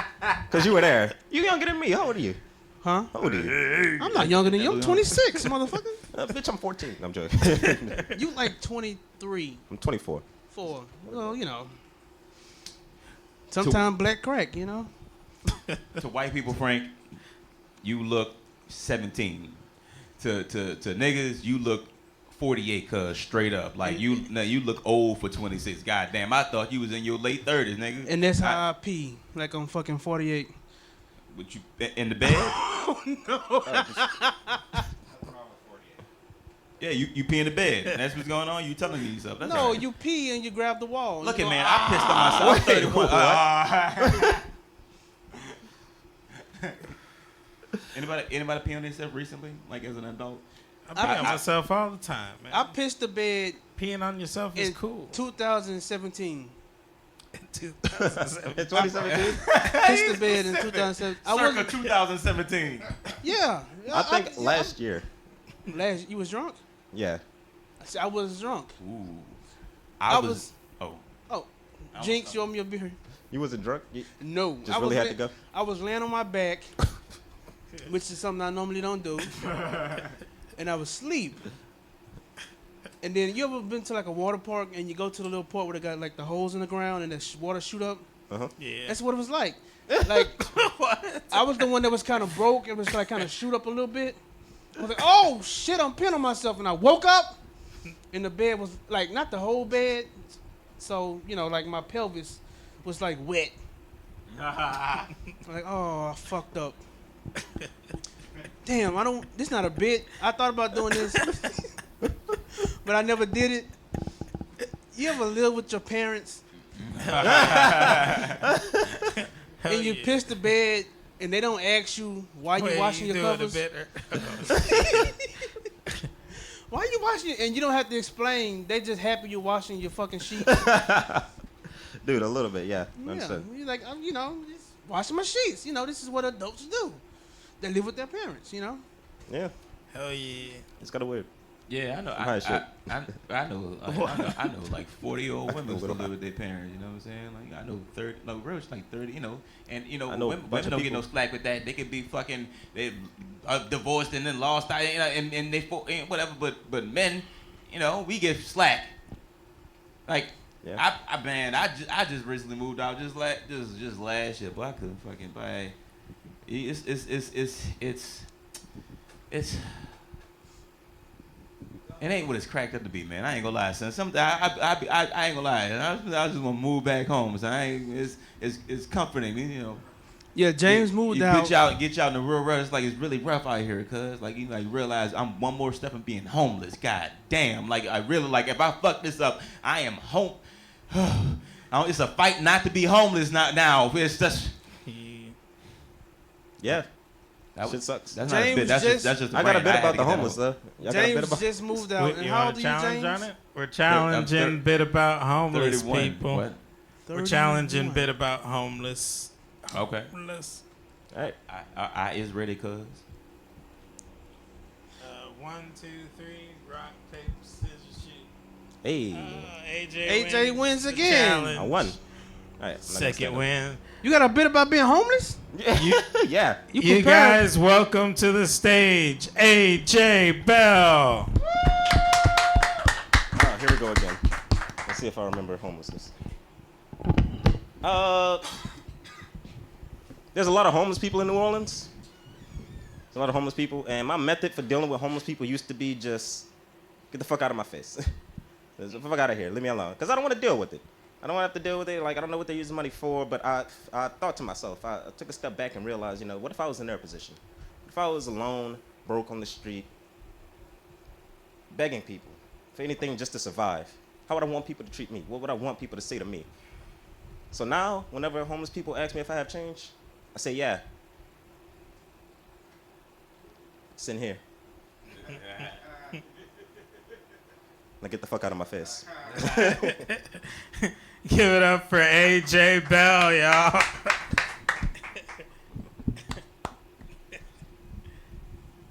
Speaker 6: Because you were there. You younger than me. How old are you?
Speaker 7: Huh?
Speaker 6: How old are you?
Speaker 7: I'm not younger than you. I'm 26, motherfucker.
Speaker 6: Bitch, I'm 14. I'm joking.
Speaker 7: You like 23,
Speaker 6: I'm 24.
Speaker 7: 4. Well, you know. Sometimes black crack, you know.
Speaker 5: To white people, Frank, you look 17. To niggas, you look 48, cuz straight up. Like you look old for 26. Goddamn, I thought you was in your late 30s, nigga.
Speaker 7: And that's how I pee, like I'm fucking 48.
Speaker 5: What you in the bed? Yeah, you pee in the bed. That's what's going on. You telling me stuff. That's
Speaker 7: No,
Speaker 5: all right.
Speaker 7: you pee and you grab the wall.
Speaker 5: Look
Speaker 7: You
Speaker 5: at
Speaker 7: go,
Speaker 5: man, I pissed on myself. I'm 31. Anybody pee on themselves recently? Like as an adult?
Speaker 3: I pee on myself all the time, man.
Speaker 7: I pissed the bed
Speaker 3: Peeing on yourself is
Speaker 7: in
Speaker 3: cool.
Speaker 7: 2017.
Speaker 3: 2017.
Speaker 6: 2017?
Speaker 7: Pissed the bed in 2017.
Speaker 5: Circa 2017.
Speaker 7: Yeah.
Speaker 6: I think last year.
Speaker 7: You was drunk?
Speaker 6: Yeah.
Speaker 7: I was drunk.
Speaker 5: Ooh.
Speaker 7: I was.
Speaker 5: Oh.
Speaker 7: Oh.
Speaker 5: I was
Speaker 7: Jinx,
Speaker 5: drunk.
Speaker 7: you owe me a beer.
Speaker 6: You wasn't drunk? You
Speaker 7: No.
Speaker 6: just really had to go?
Speaker 7: I was laying on my back, which is something I normally don't do. And I was asleep. And then you ever been to like a water park and you go to the little part where they got like the holes in the ground and the water shoot up?
Speaker 6: Uh-huh.
Speaker 3: Yeah.
Speaker 7: That's what it was like. Like, I was the one that was kind of broke. It was like kind of shoot up a little bit. I was like, oh shit, I'm peeing on myself. And I woke up and the bed was like, not the whole bed. So, you know, like my pelvis was like wet. I'm like, oh, I fucked up. Damn, this not a bit. I thought about doing this, but I never did it. You ever live with your parents and you piss the bed and they don't ask you why you washing your covers? Why you washing it? And you don't have to explain. They just happy you're washing your fucking sheets.
Speaker 6: Dude, a little bit, yeah.
Speaker 7: Yeah,
Speaker 6: Understood.
Speaker 7: you're like, you know, just washing my sheets. You know, this is what adults do. They live with their parents, you know.
Speaker 6: Yeah.
Speaker 3: Hell yeah.
Speaker 6: It's kind of weird.
Speaker 5: Yeah, I know.
Speaker 6: High shit.
Speaker 5: I know like 40-year-old women still live with their parents. You know what I'm saying? Like I know 30, no, real like 30. You know, and you know,
Speaker 6: I know a
Speaker 5: women
Speaker 6: bunch of
Speaker 5: don't get
Speaker 6: people.
Speaker 5: no slack with that. They could be fucking divorced and then lost, you know, and they whatever. But men, you know, we get slack. Like
Speaker 6: Yeah.
Speaker 5: I just recently moved out just last year, but I couldn't fucking buy. It ain't what it's cracked up to be, man. I ain't gonna lie, son. I ain't gonna lie. I just wanna move back home. So it's comforting, you know.
Speaker 7: Yeah, James moved out.
Speaker 5: Get you out in the real world. It's like it's really rough out here, cuz like you like realize I'm one more step from being homeless. God damn. Like I really like if I fuck this up, I am home. It's a fight not to be homeless now. It's just
Speaker 6: Yeah.
Speaker 5: that
Speaker 6: Shit sucks.
Speaker 5: That's not a
Speaker 7: James
Speaker 5: bit. That's
Speaker 7: just-
Speaker 5: just.
Speaker 6: I got a
Speaker 5: rant.
Speaker 6: bit
Speaker 5: had
Speaker 6: about
Speaker 5: to
Speaker 6: the
Speaker 5: get that
Speaker 6: homeless,
Speaker 5: out.
Speaker 6: though. Y'all got a bit
Speaker 7: James
Speaker 6: about...
Speaker 7: just moved out. And
Speaker 3: You
Speaker 7: how
Speaker 3: want
Speaker 7: old
Speaker 3: to
Speaker 7: are you,
Speaker 3: challenge
Speaker 7: James?
Speaker 3: on it? We're challenging bit about homeless
Speaker 5: 31.
Speaker 3: people.
Speaker 5: What?
Speaker 3: We're challenging
Speaker 7: 31.
Speaker 3: bit about homeless.
Speaker 5: Okay.
Speaker 3: Homeless.
Speaker 6: All right.
Speaker 5: I is ready, cuz.
Speaker 3: 1, 2, 3. Rock, paper, scissors, shoot.
Speaker 6: Hey.
Speaker 7: AJ wins
Speaker 3: the
Speaker 7: again.
Speaker 3: challenge.
Speaker 6: I won. All right.
Speaker 3: Second win.
Speaker 7: You got a bit about being homeless?
Speaker 6: Yeah.
Speaker 3: You
Speaker 7: prepared?
Speaker 3: guys, welcome to the stage, AJ Bell.
Speaker 6: Oh, here we go again. Let's see if I remember homelessness. There's a lot of homeless people in New Orleans. There's a lot of homeless people, and my method for dealing with homeless people used to be just get the fuck out of my face. Get the fuck out of here. Leave me alone. Because I don't want to deal with it. I don't want to have to deal with it. Like, I don't know what they're using money for, but I thought to myself, I took a step back and realized, what if I was in their position? What if I was alone, broke on the street, begging people for anything just to survive? How would I want people to treat me? What would I want people to say to me? So now, whenever homeless people ask me if I have change, I say, yeah. It's in here. Now get the fuck out of my face.
Speaker 3: Give it up for AJ Bell, y'all.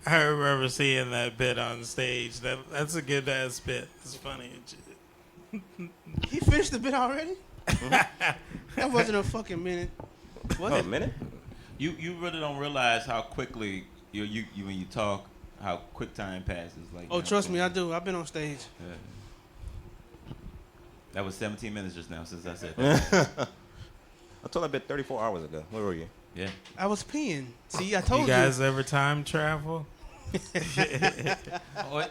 Speaker 3: I remember seeing that bit on stage. That's a good ass bit. It's funny.
Speaker 7: He finished the bit already? That wasn't a fucking minute. Was it?
Speaker 6: A minute?
Speaker 5: You really don't realize how quickly you when you talk, how quick time passes. Like,
Speaker 7: Oh, trust me, I do. I've been on stage.
Speaker 5: Yeah. That was 17 minutes just now since I said that.
Speaker 6: I told that bit 34 hours ago. Where were you?
Speaker 5: Yeah.
Speaker 7: I was peeing. See, I told
Speaker 3: You guys ever time travel?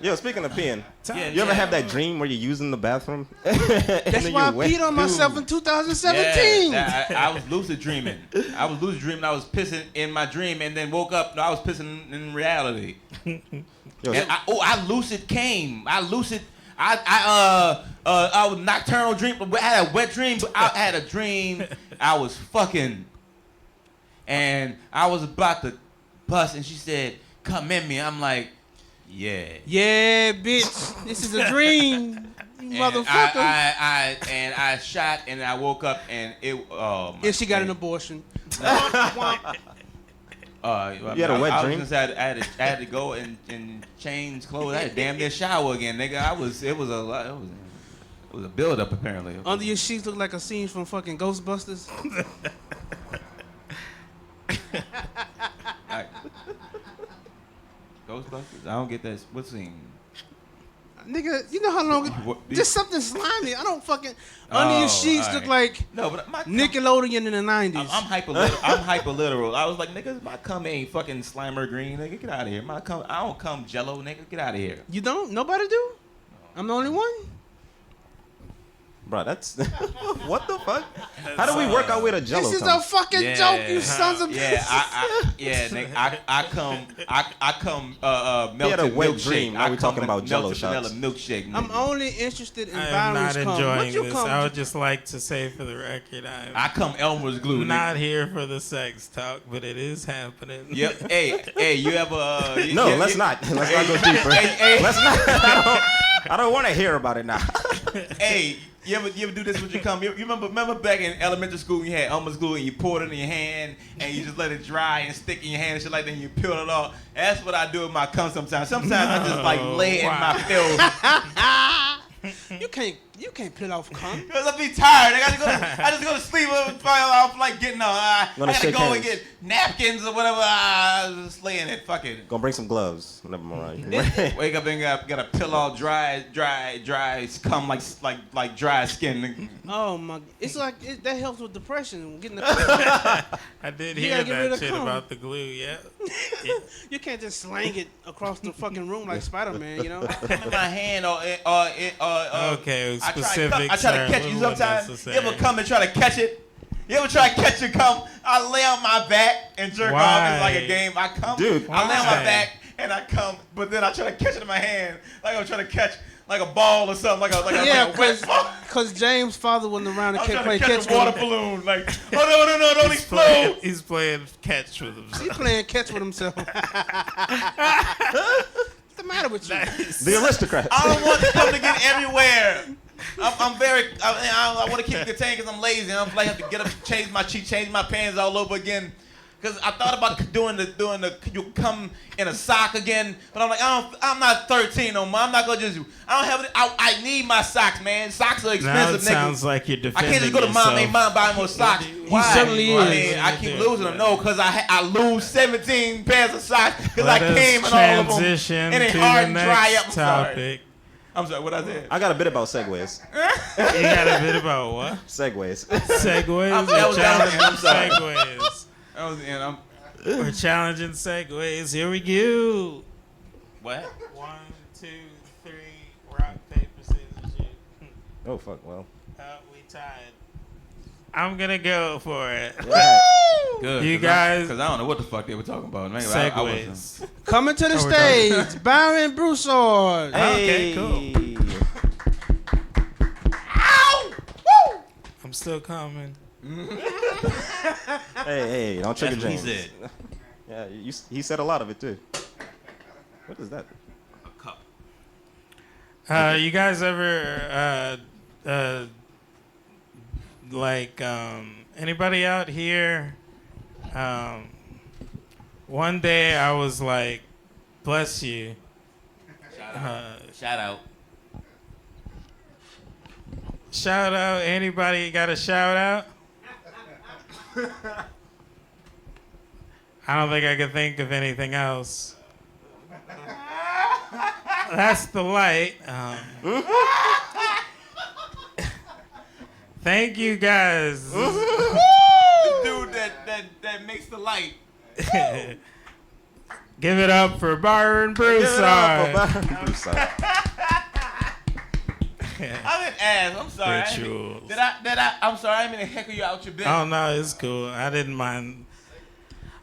Speaker 6: Yo, speaking of peeing,
Speaker 5: Yeah,
Speaker 6: you ever have that dream where you're using the bathroom?
Speaker 7: That's why I peed on myself in 2017.
Speaker 5: Yeah, I was lucid dreaming. I was pissing in my dream and then woke up. No, I was pissing in reality.
Speaker 6: Yo,
Speaker 5: And I lucid came. I was nocturnal dream. I had a wet dream. But I had a dream. I was fucking, and I was about to bust, and she said, "Come in me." I'm like, "Yeah."
Speaker 7: Yeah, bitch. This is a dream, you motherfucker.
Speaker 5: I shot, and I woke up, and it.
Speaker 7: If she got an abortion.
Speaker 6: You had a wet dream?
Speaker 5: I had to go and change clothes. I had to damn near shower again, nigga. It was a build up apparently.
Speaker 7: Under your sheets look like a scene from fucking Ghostbusters.
Speaker 5: Ghostbusters? I don't get that. What scene?
Speaker 7: Nigga, you know how long just something slimy. I don't fucking under your sheets look like Nickelodeon in the 90s.
Speaker 5: I'm hyper literal. I was like, nigga, my cum ain't fucking Slimer green, nigga. Get out of here. I don't come Jello, nigga. Get out of here.
Speaker 7: You don't? Nobody do? No. I'm the only one?
Speaker 6: Bro, that's what the fuck? How do we work our way to Jello?
Speaker 7: This is a fucking joke, you sons of
Speaker 5: bitches. Nigga, I come melted
Speaker 6: had a wet
Speaker 5: milkshake.
Speaker 6: dream. Now we talking about Jello
Speaker 5: melted
Speaker 6: shots.
Speaker 5: vanilla milkshake. Nigga.
Speaker 7: I'm only interested in
Speaker 3: I am not
Speaker 7: Byron's cum.
Speaker 3: enjoying
Speaker 7: What you
Speaker 3: this.
Speaker 7: come?
Speaker 3: I would just like to say for the record,
Speaker 5: I come Elmer's glue.
Speaker 3: not
Speaker 5: nigga.
Speaker 3: here for the sex talk, but it is happening.
Speaker 5: Yep. Hey, you ever?
Speaker 6: No, let's not. Let's not go deeper. Let's not. I don't want to hear about it now.
Speaker 5: Hey, you ever do this with your cum? You remember back in elementary school, you had Elmer's glue and you poured it in your hand and you just let it dry and stick in your hand and shit like that and you peel it off. That's what I do with my cum sometimes. Sometimes I just like lay in my filth.
Speaker 7: You can't peel off cum.
Speaker 5: Cause I be tired. I just go to sleep. I'm like getting I gotta go and get napkins or whatever. I was just laying it. Fuck it.
Speaker 6: Gonna bring some gloves. Never mind.
Speaker 5: Wake up and gotta peel all dry, cum like dry skin.
Speaker 7: Oh my! It's like that helps with depression. Getting the
Speaker 3: I did hear that shit about the glue. Yeah.
Speaker 7: You can't just slang it across the fucking room like Spider-Man. You know.
Speaker 5: Come in my hand
Speaker 3: Okay. Specific.
Speaker 5: I try to catch you sometimes. You ever come and try to catch it? You ever try to catch your cum? I lay on my back and jerk off. It's like a game. I come.
Speaker 6: Dude,
Speaker 5: I lay on my back and I come, but then I try to catch it in my hand, like I'm trying to catch like a ball or something, like a wet ball.
Speaker 7: Because James' father wasn't around to play
Speaker 5: catch
Speaker 7: catch
Speaker 5: a water balloon. Like, oh no, don't explode.
Speaker 3: He's playing catch with himself.
Speaker 7: He's playing catch with himself. What's the matter with you?
Speaker 6: The aristocrats.
Speaker 5: I don't want to come to get everywhere. I want to keep it contained because I'm lazy. I'm like have to get up, change my pants all over again. Because I thought about doing the you come in a sock again, but I'm like I'm not 13 no more. I'm not gonna just I don't have it. I need my socks, man. Socks are expensive.
Speaker 3: Now it sounds like you're defending
Speaker 5: I can't just go to mom, buy more socks. Why?
Speaker 7: certainly is.
Speaker 5: I mean, I keep losing them. No, because I lose 17 pairs of socks because I came in all of them.
Speaker 3: Transition
Speaker 5: And it
Speaker 3: to
Speaker 5: hard
Speaker 3: the
Speaker 5: and dry
Speaker 3: next
Speaker 5: up. I'm sorry.
Speaker 3: topic.
Speaker 5: I'm sorry, what I said?
Speaker 6: I got a bit about segways.
Speaker 3: You got a bit about what?
Speaker 6: Segways.
Speaker 3: Segways.
Speaker 5: that was
Speaker 3: We're challenging
Speaker 5: I'm sorry.
Speaker 3: segways.
Speaker 5: That was the end.
Speaker 3: We're challenging segways. Here we go.
Speaker 5: What?
Speaker 3: 1, 2, 3. Rock, paper, scissors, shoot.
Speaker 6: Oh, fuck, well.
Speaker 3: We tied. I'm gonna go for it.
Speaker 6: Yeah.
Speaker 5: Good.
Speaker 3: You guys-
Speaker 5: Because I don't know what the fuck they were talking about. Man,
Speaker 3: Segways.
Speaker 7: Coming to the
Speaker 3: Oh, we're
Speaker 7: stage, Byron Broussard.
Speaker 3: Okay,
Speaker 6: Hey.
Speaker 3: cool. I'm still coming.
Speaker 6: Hey, don't trigger
Speaker 5: That's what he
Speaker 6: James.
Speaker 5: said.
Speaker 6: Yeah, he said a lot of it, too. What is that?
Speaker 5: A cup.
Speaker 3: You guys ever anybody out here? One day I was like, bless you.
Speaker 5: Shout out.
Speaker 3: Shout out. Anybody got a shout out? I don't think I could think of anything else. That's the light. Thank you guys.
Speaker 5: The dude that makes the light.
Speaker 3: Give it up for Byron Broussard.
Speaker 5: I didn't ask. I'm sorry.
Speaker 3: Rituals.
Speaker 5: Did I? I'm sorry. I didn't mean to heckle you out your bed.
Speaker 3: Oh no, it's cool. I didn't mind.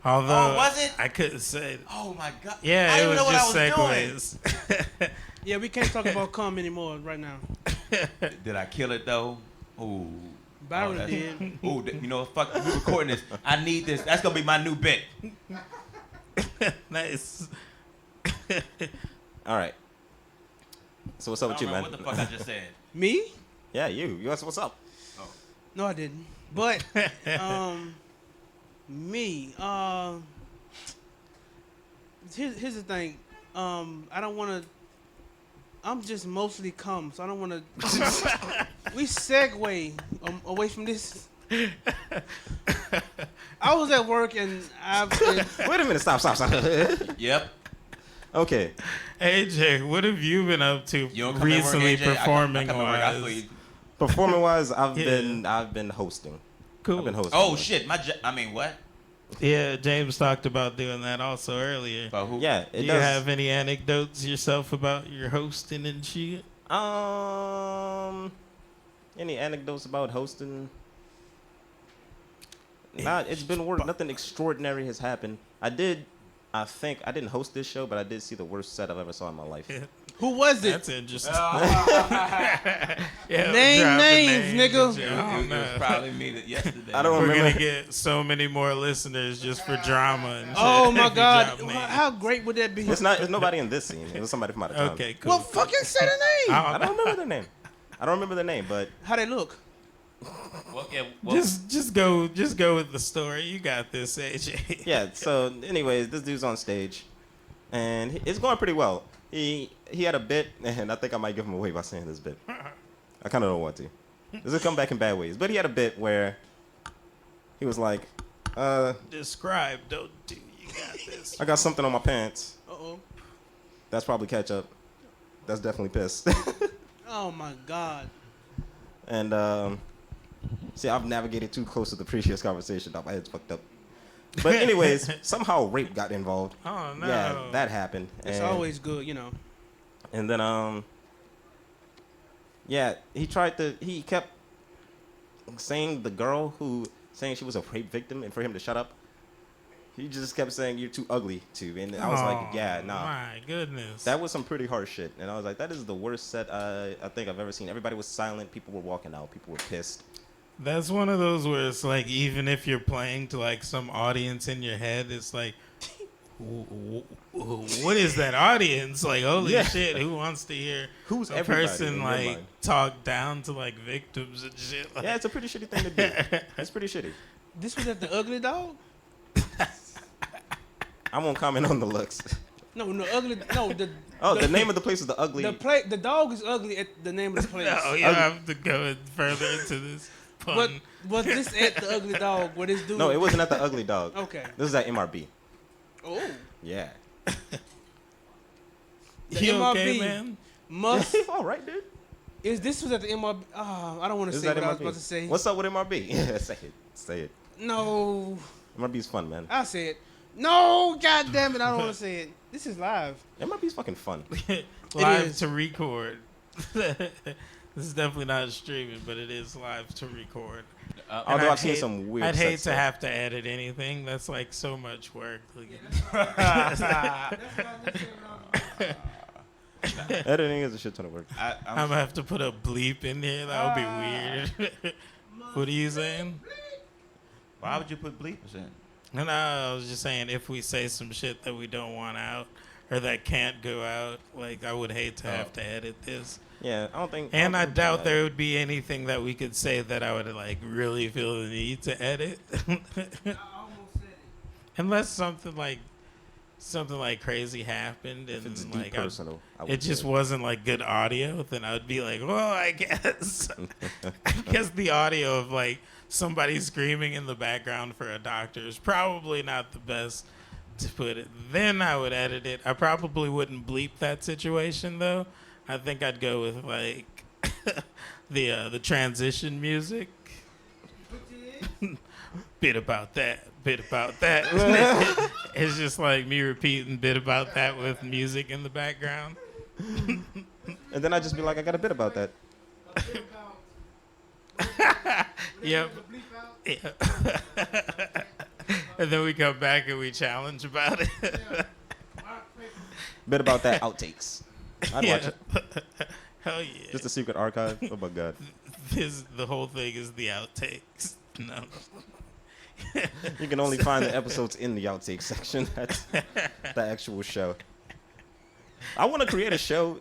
Speaker 3: Although
Speaker 5: Oh, was it?
Speaker 3: I couldn't say it.
Speaker 5: Oh my God.
Speaker 3: Yeah,
Speaker 5: I
Speaker 3: it
Speaker 5: didn't
Speaker 3: was
Speaker 5: know what
Speaker 3: just
Speaker 5: I was
Speaker 3: segues.
Speaker 7: Yeah, we can't talk about cum anymore right now.
Speaker 5: doing. Did I kill it though? Ooh.
Speaker 7: Byron
Speaker 5: that's-
Speaker 7: did.
Speaker 5: Ooh, you know, fuck. We recording this. I need this. That's gonna be my new bit.
Speaker 3: Nice.
Speaker 6: All right. So what's up
Speaker 5: I
Speaker 6: with
Speaker 5: don't
Speaker 6: you, man?
Speaker 5: remember what the fuck I just said.
Speaker 7: Me?
Speaker 6: Yeah, you. What's up?
Speaker 7: No, I didn't. But me. Here's the thing. I don't want to. I'm just mostly cum, so I don't want to. We segue away from this. I was at work and
Speaker 6: Wait a minute. Stop.
Speaker 5: Yep.
Speaker 6: Okay.
Speaker 3: AJ, what have you been up to
Speaker 5: You don't come to work,
Speaker 3: recently,
Speaker 5: AJ?
Speaker 3: performing
Speaker 5: I come to work, I feel
Speaker 3: wise?
Speaker 5: you.
Speaker 6: Performing wise, I've
Speaker 3: Yeah.
Speaker 6: been hosting.
Speaker 3: Cool.
Speaker 6: I've been hosting.
Speaker 5: Oh shit. I mean what?
Speaker 3: Yeah, James talked about doing that also earlier.
Speaker 5: About who?
Speaker 6: Yeah.
Speaker 3: Do
Speaker 6: It
Speaker 3: you
Speaker 6: does.
Speaker 3: have any anecdotes yourself about your hosting and shit?
Speaker 6: Any anecdotes about hosting? It's been work. Nothing extraordinary has happened. I think I didn't host this show, but I did see the worst set I've ever saw in my life.
Speaker 7: who was it?
Speaker 3: That's interesting. Yeah,
Speaker 7: Name
Speaker 3: drop the
Speaker 7: names, nigga.
Speaker 3: Yeah,
Speaker 5: It was probably me that yesterday.
Speaker 6: I don't
Speaker 3: We're
Speaker 6: remember.
Speaker 3: gonna get so many more listeners just for drama and shit.
Speaker 7: Oh my
Speaker 3: if you
Speaker 7: God!
Speaker 3: drop names.
Speaker 7: How great would that be?
Speaker 6: It's nobody in this scene. It was somebody from out of town.
Speaker 3: Okay, cool.
Speaker 7: Well, fucking say the name.
Speaker 6: I don't remember their name, but
Speaker 7: How they look?
Speaker 5: Well, yeah, well,
Speaker 3: Just go with the story. You got this, AJ.
Speaker 6: yeah. So, anyways, this dude's on stage, and it's going pretty well. He had a bit, and I think I might give him away by saying this bit. I kind of don't want to. This will come back in bad ways, but he had a bit where he was like,
Speaker 3: Describe, don't do. You got this.
Speaker 6: "I got something on my pants.
Speaker 7: Uh-oh.
Speaker 6: That's probably ketchup. That's definitely piss."
Speaker 7: Oh my God.
Speaker 6: And see, I've navigated too close to the previous conversation. My head's fucked up. But anyways, somehow rape got involved.
Speaker 3: Oh no.
Speaker 6: Yeah, that happened.
Speaker 7: It's
Speaker 6: And-
Speaker 7: always good, you know.
Speaker 6: And then yeah, he kept saying the girl saying she was a rape victim, and for him to shut up, he just kept saying you're too ugly to. And I was like, yeah, nah.
Speaker 3: My goodness.
Speaker 6: That was some pretty harsh shit. And I was like, that is the worst set I think I've ever seen. Everybody was silent. People were walking out. People were pissed.
Speaker 3: That's one of those where it's like, even if you're playing to like some audience in your head, it's like, what is that audience? Like, holy
Speaker 6: Yeah.
Speaker 3: shit, who wants to hear
Speaker 6: Who's
Speaker 3: a
Speaker 6: everybody in
Speaker 3: person
Speaker 6: your
Speaker 3: like
Speaker 6: mind?
Speaker 3: talk down to like victims and shit? Like,
Speaker 6: Yeah, it's a pretty shitty thing to do. It's pretty shitty.
Speaker 7: This was at the Ugly Dog?
Speaker 6: I won't comment on the looks.
Speaker 7: No, ugly. No,
Speaker 6: The name of the place is the Ugly.
Speaker 7: The dog is ugly at the name of the place.
Speaker 3: no, you don't have to go further into this
Speaker 7: But
Speaker 3: pun.
Speaker 7: was this at the Ugly Dog where this dude?
Speaker 6: No, it wasn't at the Ugly Dog.
Speaker 7: Okay.
Speaker 6: This is at MRB.
Speaker 7: Oh.
Speaker 6: Yeah.
Speaker 7: The
Speaker 3: You
Speaker 7: MRB.
Speaker 3: okay, man?
Speaker 7: Must
Speaker 6: All right, dude.
Speaker 7: this was at the MRB? Oh, I don't want to
Speaker 6: Is
Speaker 7: say
Speaker 6: that
Speaker 7: what I was
Speaker 6: MRB?
Speaker 7: about to say.
Speaker 6: What's up with MRB? Yeah, say it. Say it.
Speaker 7: No,
Speaker 6: MRB's fun, man.
Speaker 7: I'll say it. No, god damn it, I don't want to say it. This is live.
Speaker 6: MRB's fucking fun.
Speaker 3: Live
Speaker 7: is.
Speaker 3: to record. This is definitely not streaming, but it is live to record. And
Speaker 6: Although
Speaker 3: I'd
Speaker 6: I've seen
Speaker 3: hate-
Speaker 6: some weird
Speaker 3: I'd hate to
Speaker 6: stuff.
Speaker 3: have to edit anything. That's like so much work.
Speaker 6: Editing is a shit ton of work.
Speaker 3: I'm gonna have to put a bleep in here. That would be weird. What are you saying?
Speaker 5: Why would you put bleepers in?
Speaker 3: No, I was just saying if we say some shit that we don't want out or that can't go out, like I would hate to have to edit this.
Speaker 6: Yeah, I don't think.
Speaker 3: And I
Speaker 6: don't think
Speaker 3: doubt
Speaker 6: that-
Speaker 3: there would be anything that we could say that I would like really feel the need to edit. Unless something like crazy happened
Speaker 6: If it's
Speaker 3: and
Speaker 6: deep
Speaker 3: like
Speaker 6: personal, I would
Speaker 3: it just
Speaker 6: say.
Speaker 3: wasn't like good audio, then I would be like, well, I guess I guess the audio of like somebody screaming in the background for a doctor is probably not the best to put it. Then I would edit it. I probably wouldn't bleep that situation though. I think I'd go with like the transition music. Bit about that. It's just like me repeating bit about that with music in the background.
Speaker 6: And then I just be like, I got a bit about that.
Speaker 3: Yep. Yeah. And then we come back and we challenge about it.
Speaker 6: Bit about that outtakes. I'd watch it.
Speaker 3: Hell yeah.
Speaker 6: Just a secret archive. Oh my god.
Speaker 3: The whole thing is the outtakes. No.
Speaker 6: You can only find the episodes in the outtake section. That's the actual show. I want to create a show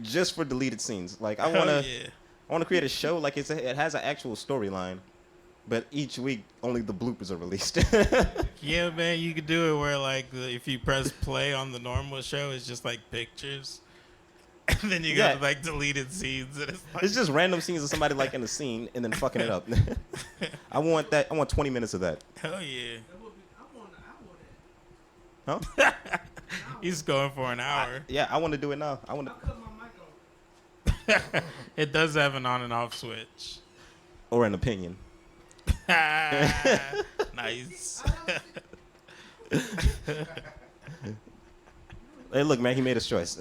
Speaker 6: just for deleted scenes. Like I want to,
Speaker 3: yeah.
Speaker 6: I want to create a show like it has an actual storyline, but each week only the bloopers are released.
Speaker 3: Yeah, man, you could do it where like if you press play on the normal show, it's just like pictures. And then you
Speaker 6: Yeah.
Speaker 3: got like deleted scenes and it's like
Speaker 6: It's just random scenes of somebody like in the scene and then fucking it up. I want that. I want 20 minutes of that.
Speaker 3: hell yeah.
Speaker 6: Huh?
Speaker 3: He's going for an hour.
Speaker 6: Yeah, I want to do it now. I want to,
Speaker 3: It does have an on and off switch.
Speaker 6: or an opinion.
Speaker 3: Nice.
Speaker 6: Hey, look, man, he made his choice.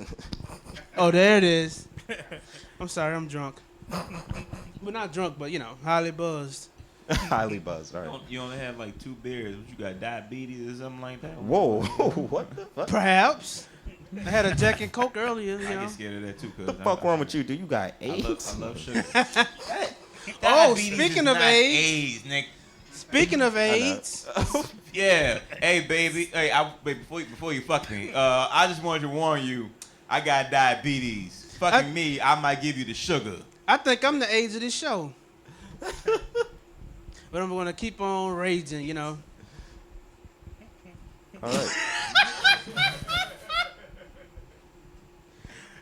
Speaker 7: Oh, there it is. I'm sorry, I'm drunk. But not drunk, but highly buzzed.
Speaker 6: Highly buzzed. All right.
Speaker 5: You only have like 2 beers. What, you got diabetes or something like that?
Speaker 6: Whoa, what the fuck?
Speaker 7: Perhaps. I had a Jack and Coke earlier,
Speaker 5: I get scared of that too.
Speaker 6: What the fuck wrong with you, dude? You got AIDS?
Speaker 5: I love sugar.
Speaker 7: Oh,
Speaker 5: Diabetes
Speaker 7: speaking
Speaker 5: is
Speaker 7: of
Speaker 5: not
Speaker 7: AIDS.
Speaker 5: Nick.
Speaker 7: Speaking of AIDS,
Speaker 5: Yeah. Hey, baby. Hey, baby, before you fuck me, I just wanted to warn you. I got diabetes. Fucking me, I might give you the sugar.
Speaker 7: I think I'm the AIDS of this show. But I'm going to keep on raging,
Speaker 6: All right.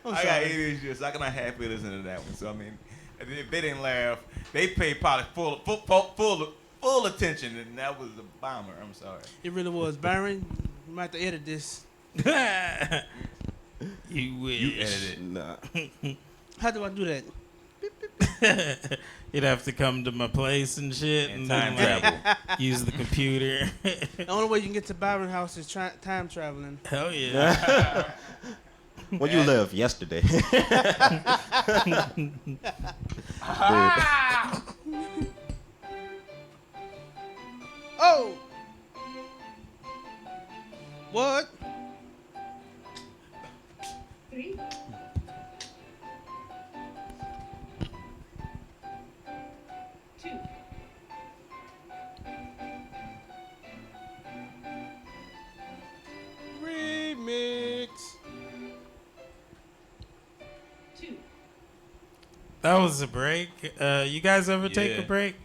Speaker 7: I'm
Speaker 5: I got
Speaker 7: sorry.
Speaker 5: ADHD, so I cannot halfway listen to that one. So I mean, if they didn't laugh, they paid probably full attention, and that was a bomber. I'm sorry.
Speaker 7: It really was. Byron, you might have to edit this.
Speaker 3: You wish.
Speaker 5: You edited.
Speaker 6: Nah.
Speaker 7: How do I do that?
Speaker 3: You'd have to come to my place and shit,
Speaker 5: And
Speaker 3: then,
Speaker 5: time
Speaker 3: like,
Speaker 5: travel.
Speaker 3: use the computer.
Speaker 7: The only way you can get to Byron's house is time traveling.
Speaker 3: Hell yeah.
Speaker 6: Where you live yesterday?
Speaker 7: Oh! What?
Speaker 8: 3, 2,
Speaker 7: Remix.
Speaker 8: 2.
Speaker 3: That was a break. You guys ever take a
Speaker 5: Yeah.
Speaker 3: break?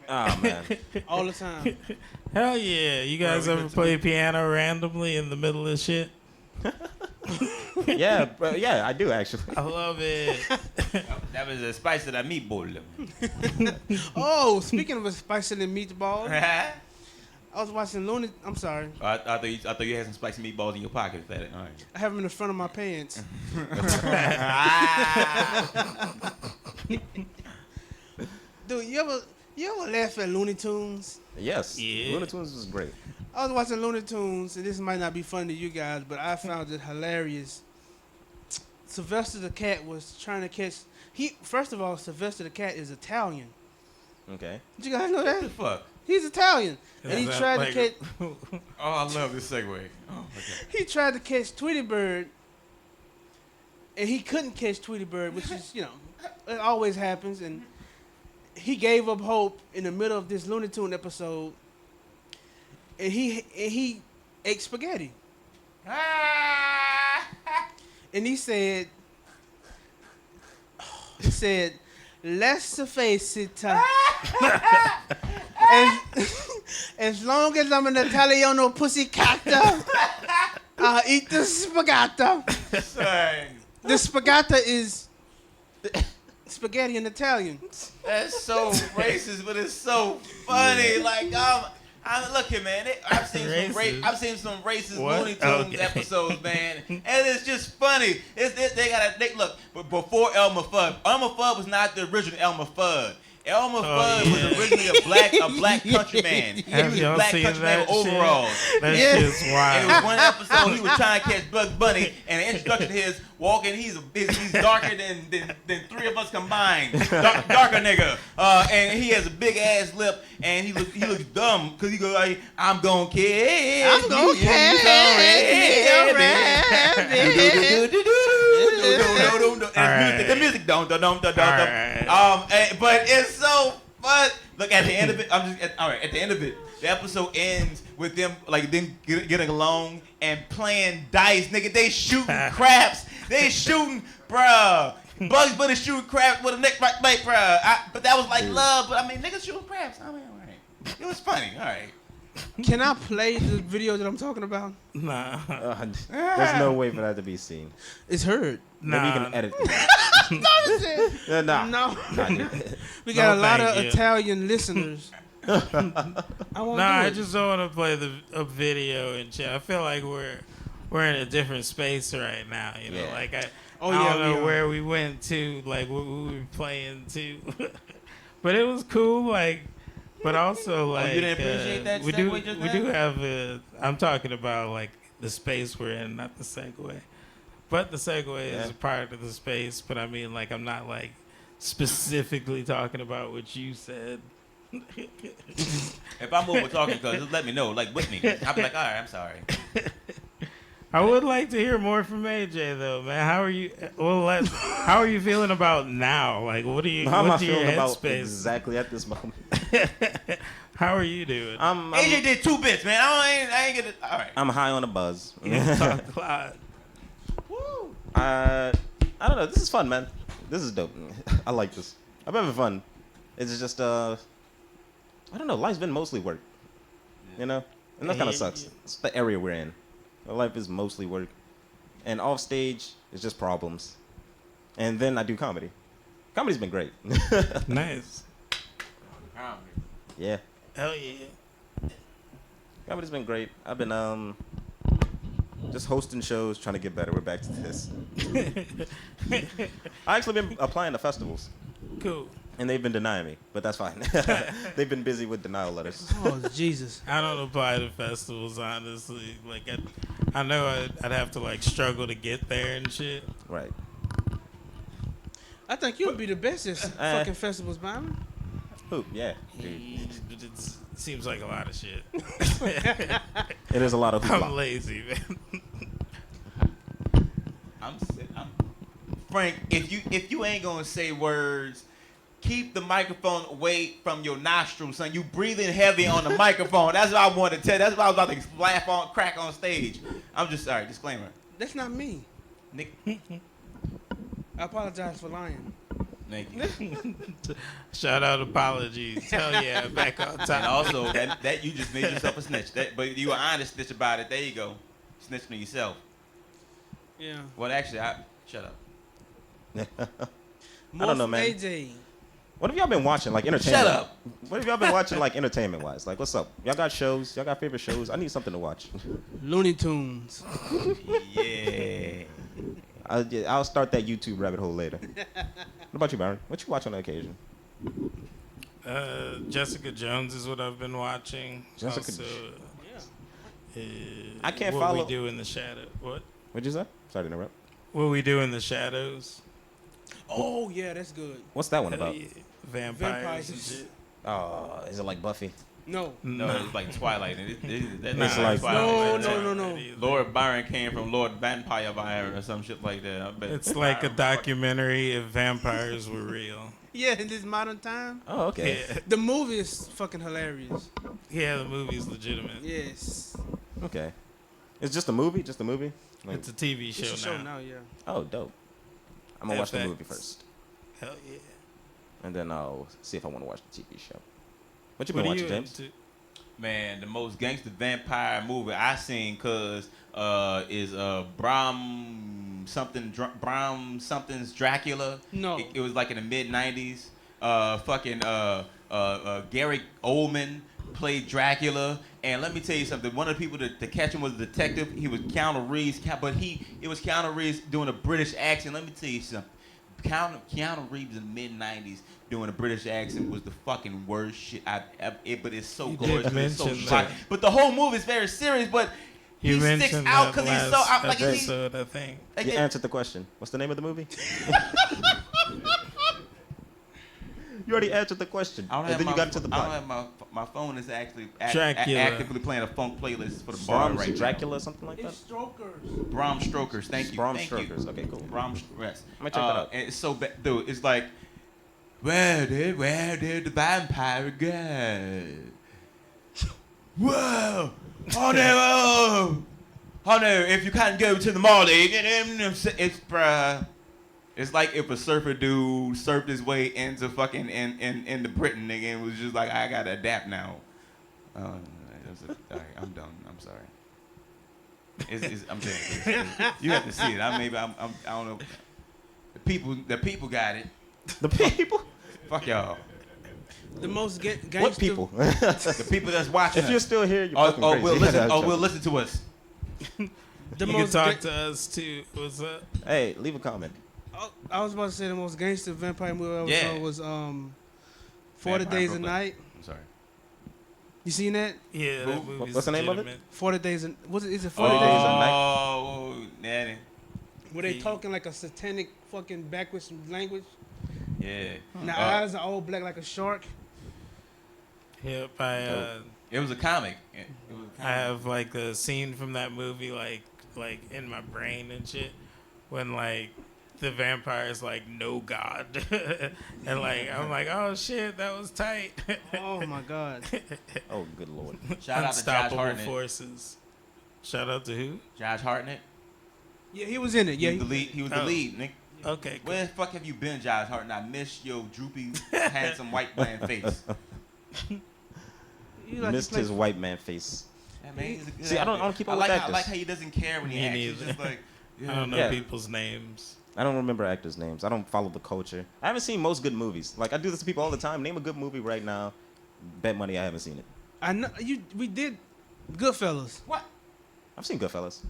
Speaker 6: Oh man.
Speaker 7: All the time.
Speaker 3: Hell yeah. You guys
Speaker 5: we
Speaker 3: ever
Speaker 5: been to
Speaker 3: play piano randomly in the middle of shit?
Speaker 6: Yeah, bro, yeah, I do actually.
Speaker 3: I love it.
Speaker 5: That was a spice of that meatball.
Speaker 7: Oh, speaking of a spicy meatball, I was watching Looney. I'm sorry.
Speaker 5: I thought you had some spicy meatballs in your pocket. All right.
Speaker 7: I have them in the front of my pants. Dude, you ever laugh at Looney Tunes?
Speaker 6: Yes.
Speaker 3: Yeah.
Speaker 6: Looney Tunes was great.
Speaker 7: I was watching Looney Tunes, and this might not be funny to you guys, but I found it hilarious. Sylvester the Cat was trying to catch. First of all, Sylvester the Cat is Italian.
Speaker 6: Okay.
Speaker 7: Did you guys know
Speaker 5: What
Speaker 7: that?
Speaker 5: the fuck?
Speaker 7: He's Italian, and he
Speaker 3: Is that
Speaker 7: tried
Speaker 3: like-
Speaker 7: to catch.
Speaker 5: Oh, I love this segue. Oh, okay.
Speaker 7: He tried to catch Tweety Bird, and he couldn't catch Tweety Bird, which is, it always happens. And he gave up hope in the middle of this Looney Tune episode, and he ate spaghetti. And he said, let's face it, as long as I'm an Italiano pussycat, I'll eat the spaghetti.
Speaker 5: Sorry.
Speaker 7: The spaghetti is spaghetti in Italian.
Speaker 5: That's so racist, but it's so funny. Like, look here, man. I've seen some racist
Speaker 3: What?
Speaker 5: Looney Tunes
Speaker 3: Okay.
Speaker 5: episodes, man, and it's just funny. They look. But before Elmer Fudd was not the original Elmer Fudd. Elmer Fudd was originally a black country man. He
Speaker 3: Have
Speaker 5: was a
Speaker 3: y'all
Speaker 5: black
Speaker 3: seen
Speaker 5: country man
Speaker 3: that
Speaker 5: with
Speaker 3: shit?
Speaker 5: overalls.
Speaker 3: That
Speaker 7: Yeah.
Speaker 3: shit's
Speaker 5: And it
Speaker 3: wild.
Speaker 5: was one episode he was trying to catch Bugs Bunny, and the introduction to his walking, he's darker than three of us combined, darker nigga, and he has a big ass lip, and he looks dumb because he goes like, I'm gonna kill,
Speaker 7: I'm gonna
Speaker 5: kill,
Speaker 3: Alright.
Speaker 5: the music don't.
Speaker 3: Alright.
Speaker 5: But it's so fun. Look at the end of it. At the end of it, the episode ends with them getting along and playing dice, nigga. They shooting craps. They shooting, bruh. Bugs Bunny shooting craps with a neck right, bruh. But that was like love. But I mean, niggas shooting craps. I mean, all right. It was funny. All right.
Speaker 7: Can I play the video that I'm talking about?
Speaker 3: Nah.
Speaker 6: There's no way for that to be seen.
Speaker 7: It's heard.
Speaker 6: Maybe you
Speaker 3: Nah.
Speaker 6: can edit.
Speaker 7: No.
Speaker 6: Nah.
Speaker 7: We got
Speaker 3: No,
Speaker 7: a lot of
Speaker 3: thank you.
Speaker 7: Italian listeners. I won't
Speaker 3: Nah,
Speaker 7: do
Speaker 3: I
Speaker 7: it.
Speaker 3: just don't want to play a video and shit. I feel like we're in a different space right now. You know,
Speaker 6: Yeah.
Speaker 3: like I
Speaker 7: Oh,
Speaker 3: I
Speaker 7: yeah,
Speaker 3: don't know
Speaker 7: we are.
Speaker 3: where we went to, like what we were playing to, but it was cool. Like, but also like
Speaker 5: you didn't appreciate that
Speaker 3: we do
Speaker 5: segue just
Speaker 3: we
Speaker 5: now?
Speaker 3: do have a. I'm talking about like the space we're in, not the segue. But the segue is a part of the space. But I mean, like I'm not like specifically talking about what you said.
Speaker 5: If I'm over talking, cause just let me know, like with me. I'll be like, all right, I'm sorry.
Speaker 3: I would like to hear more from AJ though, man. How are you? Well, how are you feeling about now? Like, what are you?
Speaker 6: How am I
Speaker 3: what's your
Speaker 6: feeling about
Speaker 3: headspace?
Speaker 6: exactly at this moment?
Speaker 3: How are you doing?
Speaker 5: AJ did 2 bits, man. I ain't get it. All right.
Speaker 6: I'm high on a buzz.
Speaker 3: Talk a lot.
Speaker 5: Woo.
Speaker 6: I don't know. This is fun, man. This is dope. I like this. I'm having fun. It's just I don't know. Life's been mostly work, you know, and that kind of sucks. It's the area we're in. My life is mostly work, and off stage is just problems. And then I do comedy. Comedy's been great.
Speaker 3: Nice.
Speaker 6: Yeah,
Speaker 3: Hell yeah.
Speaker 6: comedy's been great. I've been just hosting shows, trying to get better. We're back to this. I actually been applying to festivals,
Speaker 3: Cool.
Speaker 6: and they've been denying me, but that's fine. They've been busy with denial letters.
Speaker 7: Oh, Jesus.
Speaker 3: I don't apply to festivals honestly. Like I know I'd have to like struggle to get there and shit.
Speaker 6: Right.
Speaker 7: I think you'll be the best at fucking festivals, Byron.
Speaker 6: Who? Yeah. Dude.
Speaker 3: But it seems like a lot of shit.
Speaker 6: It is a lot of
Speaker 3: I'm
Speaker 6: hoopla.
Speaker 3: lazy, man.
Speaker 5: I'm Frank. If you ain't gonna say words, keep the microphone away from your nostrils, son. You breathing heavy on the microphone. That's what I wanted to tell. That's what I was about to laugh crack on stage. I'm just sorry. Disclaimer.
Speaker 7: That's not me.
Speaker 5: Nick,
Speaker 7: I apologize for lying.
Speaker 5: thank you.
Speaker 3: Shout out apologies. Hell yeah, back on top.
Speaker 5: And also that you just made yourself a snitch. But you were honest snitch about it. There you go. Snitching on yourself.
Speaker 7: Yeah.
Speaker 5: Well, actually, shut up.
Speaker 6: I don't know, man.
Speaker 7: AJ.
Speaker 6: What have y'all been watching, like entertainment?
Speaker 5: Shut up.
Speaker 6: What have y'all been watching, like entertainment-wise? Like, what's up? Y'all got shows? Y'all got favorite shows? I need something to watch.
Speaker 7: Looney Tunes.
Speaker 5: Yeah.
Speaker 6: I'll start that YouTube rabbit hole later. What about you, Byron? What you watch on the occasion?
Speaker 3: Jessica Jones is what I've been watching.
Speaker 6: Jessica
Speaker 3: Also,
Speaker 6: I can't
Speaker 3: what
Speaker 6: follow.
Speaker 3: we do in the shadow. What?
Speaker 6: What'd you say? Sorry to interrupt.
Speaker 3: What we do in the shadows.
Speaker 7: Oh yeah, that's good.
Speaker 6: What's that one
Speaker 3: Hell
Speaker 6: about?
Speaker 3: yeah. Vampires and
Speaker 7: Vampires.
Speaker 3: shit.
Speaker 6: Oh, is it like Buffy?
Speaker 7: No.
Speaker 5: No, it's like Twilight. That's
Speaker 6: It's
Speaker 5: not
Speaker 6: like-
Speaker 5: Twilight.
Speaker 7: No.
Speaker 5: Lord Byron came from Lord Vampire Byron or some shit like that. I bet.
Speaker 3: It's like a documentary if vampires were real.
Speaker 7: Yeah, in this modern time.
Speaker 6: Oh, okay.
Speaker 3: Yeah,
Speaker 7: The movie is fucking hilarious.
Speaker 3: yeah, the movie's legitimate.
Speaker 7: Yes.
Speaker 6: Okay. It's just a movie? Just a movie? Like,
Speaker 3: It's a TV
Speaker 7: It's
Speaker 3: show,
Speaker 7: a show
Speaker 3: now.
Speaker 7: now, yeah.
Speaker 6: oh, dope. I'm gonna watch the movie
Speaker 3: FX.
Speaker 6: first,
Speaker 3: Hell yeah.
Speaker 6: and then I'll see if I want to watch the TV show. What you been watching, James?
Speaker 3: into?
Speaker 5: Man, the most gangster vampire movie I seen is Bram something's Dracula.
Speaker 7: No.
Speaker 5: It was like in the mid '90s. Gary Oldman played Dracula, and let me tell you something. One of the people to catch him was a detective. He was Keanu Reeves, but it was Keanu Reeves doing a British accent. Let me tell you something. Keanu Reeves in the mid '90s doing a British accent was the fucking worst shit I've ever. But it's so
Speaker 3: You
Speaker 5: glorious,
Speaker 3: did
Speaker 5: and it's so
Speaker 3: mention
Speaker 5: shocking.
Speaker 3: that.
Speaker 5: But the whole movie is very serious. But
Speaker 3: You
Speaker 5: he sticks
Speaker 3: mentioned
Speaker 5: out
Speaker 3: that
Speaker 5: because he's so
Speaker 3: last
Speaker 5: like he,
Speaker 3: episode, I think.
Speaker 5: like
Speaker 6: You
Speaker 5: it-
Speaker 6: answered the question. What's the name of the movie? You already answered the question,
Speaker 5: I don't
Speaker 6: and
Speaker 5: have
Speaker 6: then
Speaker 5: my,
Speaker 6: you got into the
Speaker 5: I don't
Speaker 6: plot.
Speaker 5: have my phone is actually
Speaker 3: Dracula.
Speaker 5: actively playing a funk playlist for the bar
Speaker 6: Bram
Speaker 5: right
Speaker 6: Dracula, something like that.
Speaker 7: It's Strokers.
Speaker 5: now. Bram Strokers, thank you.
Speaker 6: Bram
Speaker 5: Thank
Speaker 6: Strokers.
Speaker 5: You.
Speaker 6: Okay, cool.
Speaker 5: Bram Strokers.
Speaker 6: I'm gonna check that out.
Speaker 5: And it's so bad, dude. It's like, where did the vampire go? Whoa! Oh no! If you can't go to the mall, it's like if a surfer dude surfed his way into fucking into Britain, nigga, and was just like, I gotta adapt now. All right, I'm done. I'm sorry. I'm saying you have to see it. I don't know. The people got it.
Speaker 6: The people?
Speaker 5: Fuck y'all.
Speaker 7: The most gangster.
Speaker 6: What people?
Speaker 5: The people that's watching
Speaker 6: If you're
Speaker 5: us.
Speaker 6: still here, you're fucking crazy.
Speaker 5: We'll listen to us.
Speaker 7: The
Speaker 3: You can
Speaker 7: most
Speaker 3: talk
Speaker 7: ga-
Speaker 3: to us too. What's up?
Speaker 6: Hey, leave a comment.
Speaker 7: I was about to say the most gangster vampire movie I ever
Speaker 5: Yeah.
Speaker 7: saw was 40
Speaker 5: Vampire
Speaker 7: Days a
Speaker 5: Brooklyn.
Speaker 7: Night.
Speaker 5: I'm sorry.
Speaker 7: You seen that?
Speaker 3: Yeah, that movie's
Speaker 6: What's the name of it?
Speaker 3: legitimate.
Speaker 7: 40 Days and is it 40 Days a Night?
Speaker 5: Oh, nanny.
Speaker 7: Where they talking like a satanic fucking backwards language?
Speaker 5: Yeah.
Speaker 7: And the eyes are all black like a shark.
Speaker 3: Yep,
Speaker 5: It was a comic. It was a
Speaker 3: I have like a scene from that movie like in my brain and shit when like the vampire's like no god and like I'm like, oh shit, that was tight.
Speaker 7: Oh my god.
Speaker 6: Oh, good lord.
Speaker 5: Shout out to Josh
Speaker 3: Unstoppable
Speaker 5: Hartnett.
Speaker 3: forces. Shout out to who?
Speaker 5: Josh Hartnett.
Speaker 7: Yeah, he was in it. Yeah,
Speaker 5: He was the lead. He was the
Speaker 3: Oh.
Speaker 5: lead, nigga.
Speaker 3: Okay, cool.
Speaker 5: Where the fuck have you been, Josh Hartnett? I miss your droopy, handsome white man face.
Speaker 7: he like
Speaker 6: Missed
Speaker 7: to play-
Speaker 6: his white man face.
Speaker 5: Yeah, man, he's a good
Speaker 6: See, I don't
Speaker 5: actor.
Speaker 6: keep up
Speaker 5: I
Speaker 6: with
Speaker 5: like
Speaker 6: actors.
Speaker 5: how he doesn't care when he
Speaker 3: Me
Speaker 5: acts. He's
Speaker 3: neither.
Speaker 5: just like,
Speaker 3: I don't know
Speaker 6: Yeah.
Speaker 3: people's names.
Speaker 6: I don't remember actors' names. I don't follow the culture. I haven't seen most good movies. Like, I do this to people all the time. Name a good movie right now. Bet money I haven't seen it.
Speaker 7: I know you. We did Goodfellas.
Speaker 5: What?
Speaker 6: I've seen Goodfellas.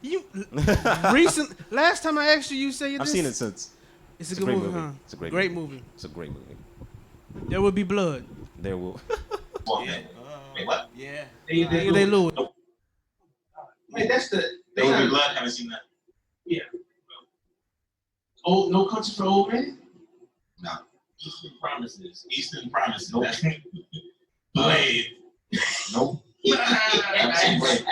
Speaker 7: You recent. Last time I asked you, you say you.
Speaker 6: I've seen it since.
Speaker 7: It's a
Speaker 6: It's
Speaker 7: good
Speaker 6: great
Speaker 7: movie, huh?
Speaker 6: It's a great
Speaker 7: Great
Speaker 6: movie.
Speaker 7: movie.
Speaker 6: It's a great movie.
Speaker 7: There will be blood.
Speaker 6: There will.
Speaker 5: Yeah.
Speaker 9: Wait, what?
Speaker 5: Yeah.
Speaker 7: They Lewis.
Speaker 9: Wait, that's the. They would be blood. Haven't seen that. Yeah. Oh, No Country for Old Men. No. Eastern Promises. Eastern Promises. Nope. Blade. Nope. Haven't seen Blade.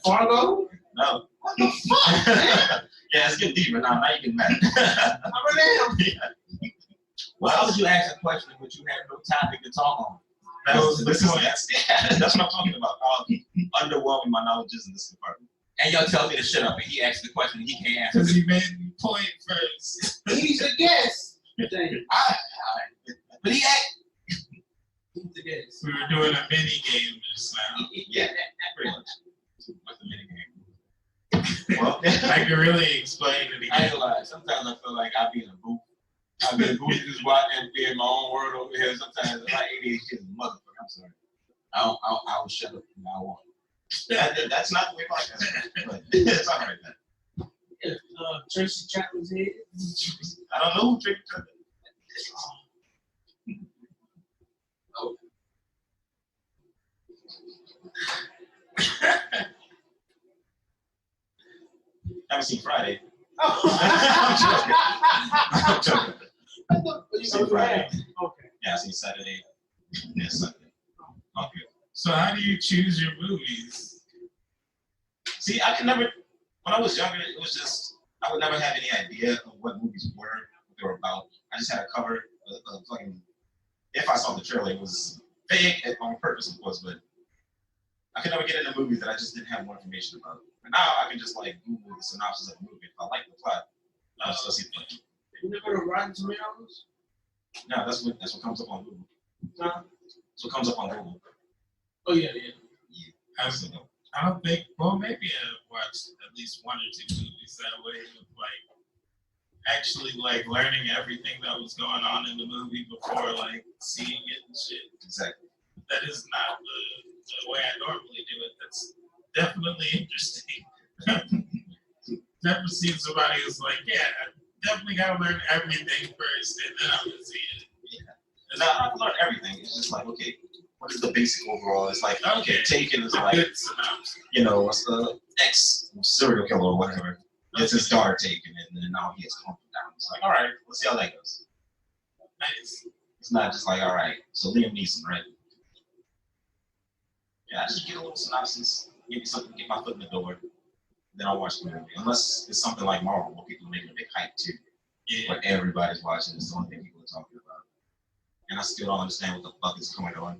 Speaker 9: Fargo. No. What the fuck? Yeah, let's get deeper now. Now you get mad. I really am. Why would you ask a question but you have no topic to talk on? That's what I'm talking about. Underwhelming my knowledge in this department. And y'all tell me to shut up and he asked the question and he can't answer. Because he made the point first. He's a guest. All right. But he asked. He's a guest. We were doing a mini game just now. Yeah, pretty much. What's the mini game? Well, I can really explain it again. I ain't lie. Sometimes I feel like I'll be in a booth I've been just watching and be in my own world over here. Sometimes my ADHD is a motherfucker. I'm sorry. I will shut up from now on. That's not the way podcast is, but it's all right, man.
Speaker 7: Tracy Chapman's head.
Speaker 9: I don't know who Tracy Chapman is. Oh. Haven't seen Friday. I'm joking.
Speaker 7: You
Speaker 9: Seen Friday.
Speaker 7: Okay.
Speaker 9: Yeah, I seen Saturday. Yeah, Sunday. Okay.
Speaker 3: So how do you choose your movies?
Speaker 9: See, I could never. When I was younger, it was just I would never have any idea of what movies were, what they were about. I just had a cover, fucking. If I saw the trailer, it was fake on purpose, of course, but I could never get into movies that I just didn't have more information about. But now I can just like Google the synopsis of the movie. If I like the plot, I'll just go see the movie.
Speaker 7: You never heard of Rotten Tomatoes?
Speaker 9: No, that's what comes up on Google.
Speaker 7: Huh?
Speaker 9: That's what comes up on Google.
Speaker 7: Oh yeah.
Speaker 3: I don't think. Well, maybe I've watched at least one or two movies that way, with like actually like learning everything that was going on in the movie before like seeing it and shit.
Speaker 9: Exactly.
Speaker 3: That is not the way I normally do it. That's definitely interesting. Never seen somebody who's like, yeah, I definitely gotta learn everything first, and then I'm gonna see it.
Speaker 9: Yeah. And I don't learn everything. It's just like, okay, what is the basic overall? It's like, okay, Taken is like,
Speaker 3: Good synopsis.
Speaker 9: you know, what's the ex serial killer or whatever. It's his daughter taken, and then now he has calmed down. It's like, all right, let's see how that goes.
Speaker 3: Nice.
Speaker 9: It's not just like, all right, so Liam Neeson, right? Yeah, I just get a little synopsis, give me something to get my foot in the door, then I'll watch the movie. Unless it's something like Marvel, where people are making a big hype too.
Speaker 3: Yeah.
Speaker 9: What everybody's watching, it's the only thing people are talking about. And I still don't understand what the fuck is going on.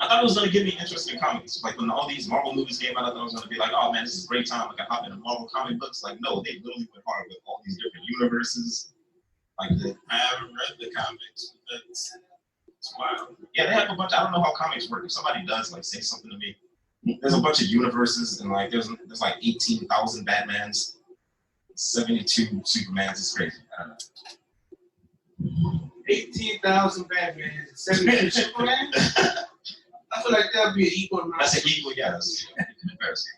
Speaker 9: I thought it was going to give me interest in comics. Like when all these Marvel movies came out, I thought it was going to be like, oh man, this is a great time. Like I hop into Marvel comic books. Like no, they literally went hard with all these different universes. Like
Speaker 3: I haven't read the comics. It's wild.
Speaker 9: yeah, they have a bunch. I don't know how comics work. If somebody does, like say something to me. There's a bunch of universes and like there's like 18,000 Batmans, 72 Supermans. It's crazy. I don't know.
Speaker 7: 18,000 Batman, 72 Superman. I feel like that'd be an equal amount.
Speaker 9: That's an equal, yeah. That's comparison.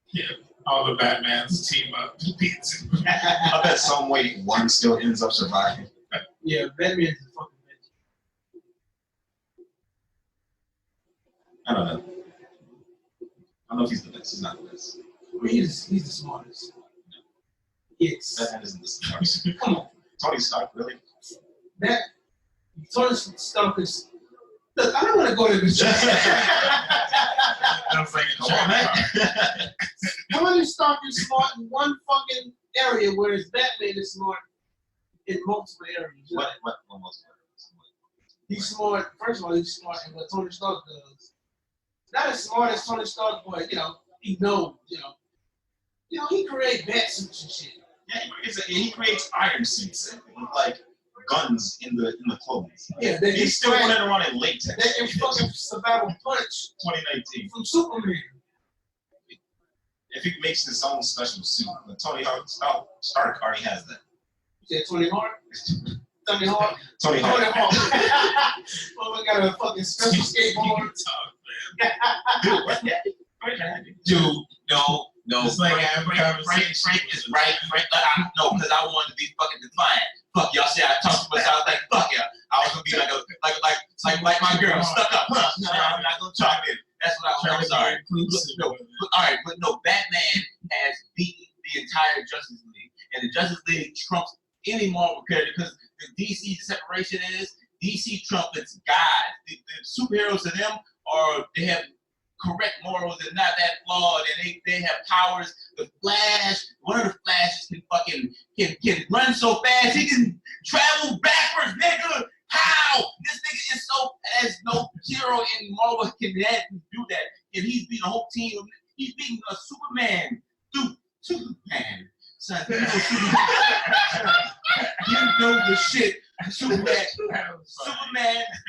Speaker 3: Yeah. All the Batmans team up to beat Superman.
Speaker 9: I bet some way one still ends up surviving.
Speaker 7: Yeah, Batman's a fucking bitch.
Speaker 9: I don't know. I don't know if he's the best. He's not the best.
Speaker 7: I mean, he's the smartest. Yes.
Speaker 9: Batman isn't the smartest.
Speaker 7: Come on.
Speaker 9: Tony Stark, really?
Speaker 7: That Tony Stark is. Look, I don't want to go to this.
Speaker 3: That's like a
Speaker 9: Come on, man.
Speaker 7: Tony Stark is smart in one fucking area, whereas Batman is smart in multiple areas.
Speaker 9: What most
Speaker 7: He's smart. First of all, he's smart in what Tony Stark does. Not as smart as Tony Stark, but he knows. He creates bat suits and shit.
Speaker 9: Yeah, he creates iron suits with like guns in the clothes.
Speaker 7: Yeah,
Speaker 9: he's still running around in latex.
Speaker 7: That fucking survival punch
Speaker 9: 2019
Speaker 7: from Superman.
Speaker 9: If he makes his own special suit, but Tony Stark already has that.
Speaker 7: You said Tony Hawk? Tony Hawk?
Speaker 9: Tony Hawk.
Speaker 7: Well, we got a fucking special skateboard.
Speaker 9: Dude, what? Yeah.
Speaker 5: Dude, no.
Speaker 3: It's like having
Speaker 5: Frank is right. Frank, no, because I wanted to be fucking defiant. Fuck y'all. See, I talked to myself. I was like, fuck yeah. I was gonna be like my girl, stuck up. Huh? No, I'm not gonna chime in. That's what I was. I'm sorry. All right, but no. Batman has beaten the entire Justice League, and the Justice League trumps any Marvel character because the DC separation is DC trumpets God. The superheroes to them they have correct morals and not that flawed, and they have powers. The Flash, one of the Flashes can run so fast he can travel backwards, nigga. How? This nigga is so fast. No hero in Marvel can do that. And he's beating a whole team. He's beating a Superman. Dude, Superman. Son, you know the shit. Superman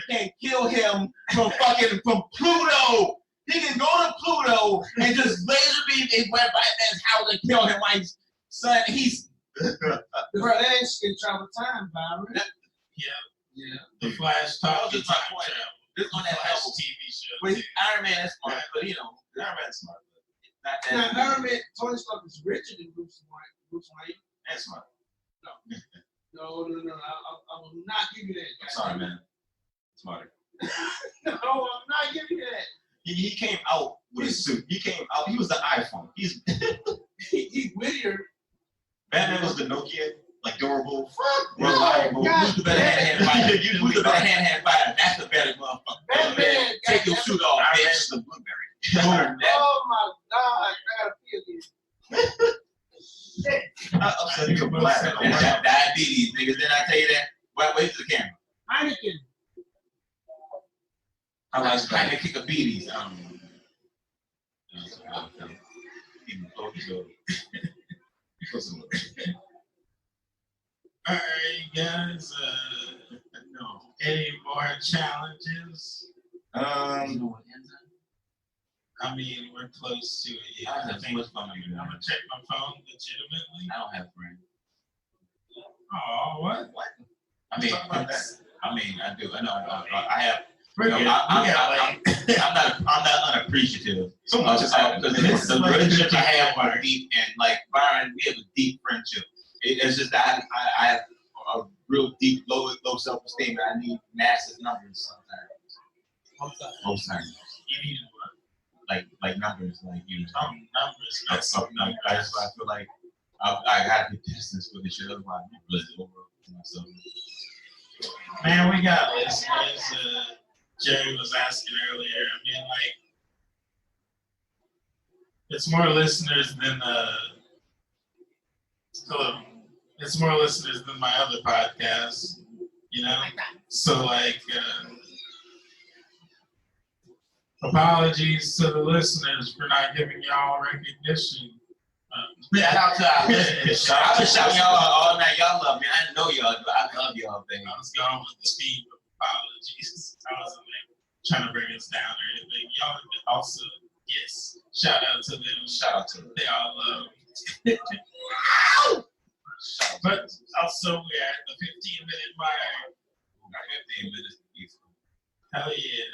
Speaker 5: can kill him from Pluto. He can go to Pluto and just laser beam a Batman's house and kill him. Like, son, he's
Speaker 7: Bro, that ain't shit travel time, Byron.
Speaker 3: Yeah. The Flash talk
Speaker 9: Just
Speaker 3: time
Speaker 9: my point.
Speaker 3: travel.
Speaker 9: This one that
Speaker 3: Flash
Speaker 9: helps.
Speaker 3: TV show.
Speaker 9: But Iron Man is smart, but you know, Iron Man's smart. But not that.
Speaker 7: Now, Iron Man, Tony Stark is richer than Bruce Wayne.
Speaker 9: That's smart.
Speaker 7: No. No. I will not give you that.
Speaker 9: I'm sorry, man. Smarter.
Speaker 7: No, I'm not giving you that.
Speaker 9: He came out with a suit. He came out. He was the iPhone. He's
Speaker 7: Whittier.
Speaker 9: Batman was the Nokia, like durable,
Speaker 7: No,
Speaker 9: reliable.
Speaker 7: God
Speaker 9: Who's the better hand-to-hand fighter? Who's the better hand-to-hand fighter? That's the better motherfucker.
Speaker 7: Batman,
Speaker 9: Take your
Speaker 7: goddamn.
Speaker 9: suit off.
Speaker 6: Iron
Speaker 9: Bitch.
Speaker 6: Man's the blueberry.
Speaker 7: Oh my God, I gotta feel this.
Speaker 9: I'm sorry, you're black. That diabetes, niggas. Didn't I tell you that? Wait to the camera.
Speaker 7: Heineken.
Speaker 9: I like trying to kick a beaties.
Speaker 3: All right, guys. Any more challenges? I mean, we're close to it. Yeah, I think I'm gonna check my phone legitimately.
Speaker 9: I don't have friends.
Speaker 3: Oh, what?
Speaker 9: I do. I know. I have.
Speaker 3: We're
Speaker 9: You know,
Speaker 3: good.
Speaker 9: I'm not unappreciative. So much as because the relationships I have are deep, and like Byron, we have a deep friendship. It's just that I have a real deep low self-esteem, and I need massive numbers sometimes. Most times.
Speaker 3: You need
Speaker 9: Like numbers, like you know.
Speaker 3: numbers.
Speaker 9: That's something that's why I feel like I gotta be distance with this shit. Otherwise, I'm really over myself.
Speaker 3: Man, we got listeners. Jerry was asking earlier. I mean, like, it's more listeners than it's more listeners than my other podcast, you know? So, like, apologies to the listeners for not giving y'all recognition.
Speaker 9: Shout out to our listeners. I've been shouting y'all out all night. Y'all love me. I know y'all do. I love y'all, baby.
Speaker 3: I was going with the speed of apologies. I wasn't like trying to bring us down or anything. Y'all also, yes, shout out to them.
Speaker 9: Shout out to them.
Speaker 3: They all love me. But also, we're at the 15-minute mark.
Speaker 9: 15 minutes.
Speaker 3: Hell yeah.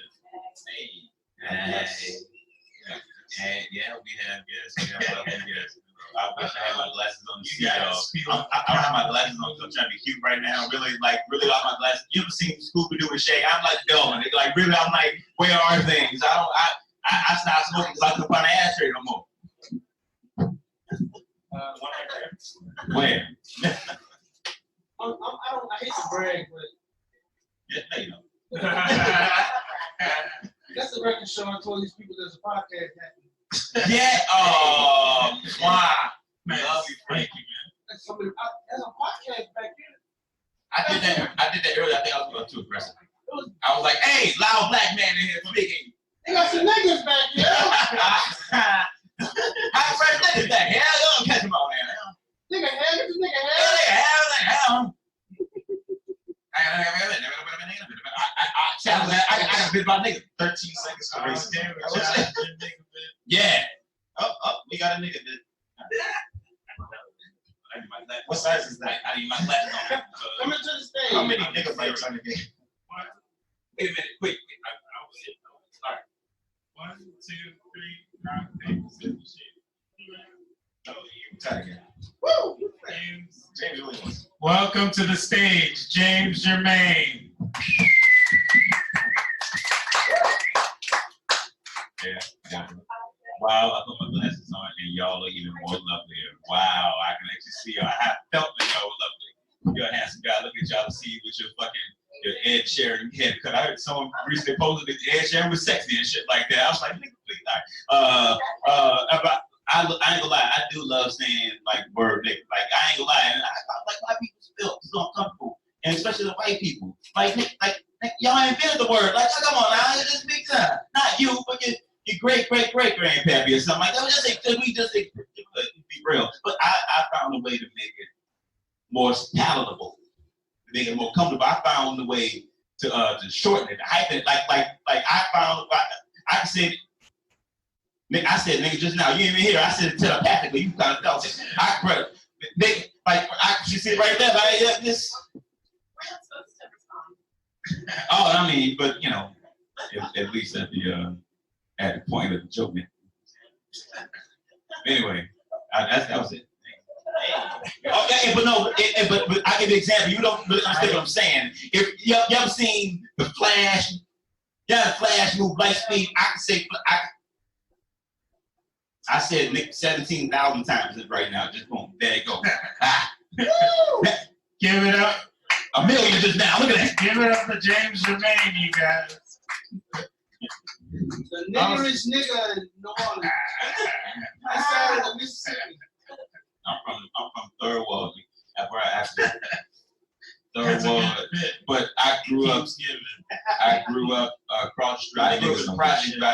Speaker 9: Hey, yeah, we have guests. We have lovely guests. I wish I had my glasses on to see
Speaker 3: You
Speaker 9: y'all.
Speaker 3: guys feel
Speaker 9: I don't have my glasses on, so I'm trying to be cute right now. Really like my glasses. You ever seen Scooby-Doo and Shay? I'm like Delvin. Like really, I'm like, where are things? I stopped smoking because I couldn't find an ashtray no more. Where?
Speaker 7: I hate to brag, but
Speaker 9: Yeah, no, you know.
Speaker 7: that's the record show I told these people there's a podcast happening.
Speaker 9: Yeah. Oh, wow.
Speaker 3: Man,
Speaker 9: Love you,
Speaker 3: thank you, man.
Speaker 7: There's a podcast back there.
Speaker 9: I did that earlier. I think I was too aggressive. I was like, hey, loud black man in here speaking.
Speaker 7: They got some niggas back here.
Speaker 9: How fresh niggas back here? Y'all don't catch them all there.
Speaker 7: Nigga head, this nigga head.
Speaker 9: I got a bit about niggas. 13 seconds for racism.
Speaker 3: Damn it, child.
Speaker 9: Yeah. Oh, we got a nigga that. What size is that? I need my glasses on.
Speaker 7: Come into the stage.
Speaker 9: How many nigga fights on the game? Wait a minute, quick.
Speaker 3: I was it. All right. 1, 2, 3, 5, 6, 7, 8. Oh, you.
Speaker 9: Try again.
Speaker 7: Woo!
Speaker 9: James Williams.
Speaker 3: Welcome to the stage, James Germain.
Speaker 9: Yeah. Wow, I put my glasses on and y'all are even more lovelier. Wow, I can actually see y'all. I felt that y'all were lovely. You're a handsome guy. Look at y'all, see you with your Ed Sheeran haircut. I heard someone recently posted that Ed Sheeran was sexy and shit like that. I was like, nigga, please not. I ain't gonna lie, I do love saying like word nigga. Like I ain't gonna lie, and I like why people feel so uncomfortable, and especially the white people. Like y'all invented the word. Like come on now, it's big time. Not you, but your great grandpappy or something like that. We just be real. But I found a way to make it more palatable, to make it more comfortable. I found a way to shorten it, to heighten it. Like I found I said. I said, nigga, just now. You ain't even here. I said it telepathically. You kind of felt it. Nigga, Like, you see it right there, like, yeah, this.
Speaker 8: We're not supposed to respond.
Speaker 9: Oh, I mean, but you know, at least at the point of the joke. Anyway, that was it. Okay, but no, but I give you an example. You don't really understand what I'm saying. If you ever seen the Flash, the Flash move light speed, I can say I said Nick 17,000 times right now. Just boom, there you go.
Speaker 10: Give it up.
Speaker 9: A million just now. Look at that.
Speaker 10: Give it up for James Jermaine, you guys.
Speaker 7: The niggerest nigga in New Orleans. I started in Mississippi.
Speaker 9: I'm from Third Ward. That's where I actually Third Ward. But I grew up across the street. I didn't go to the project, but I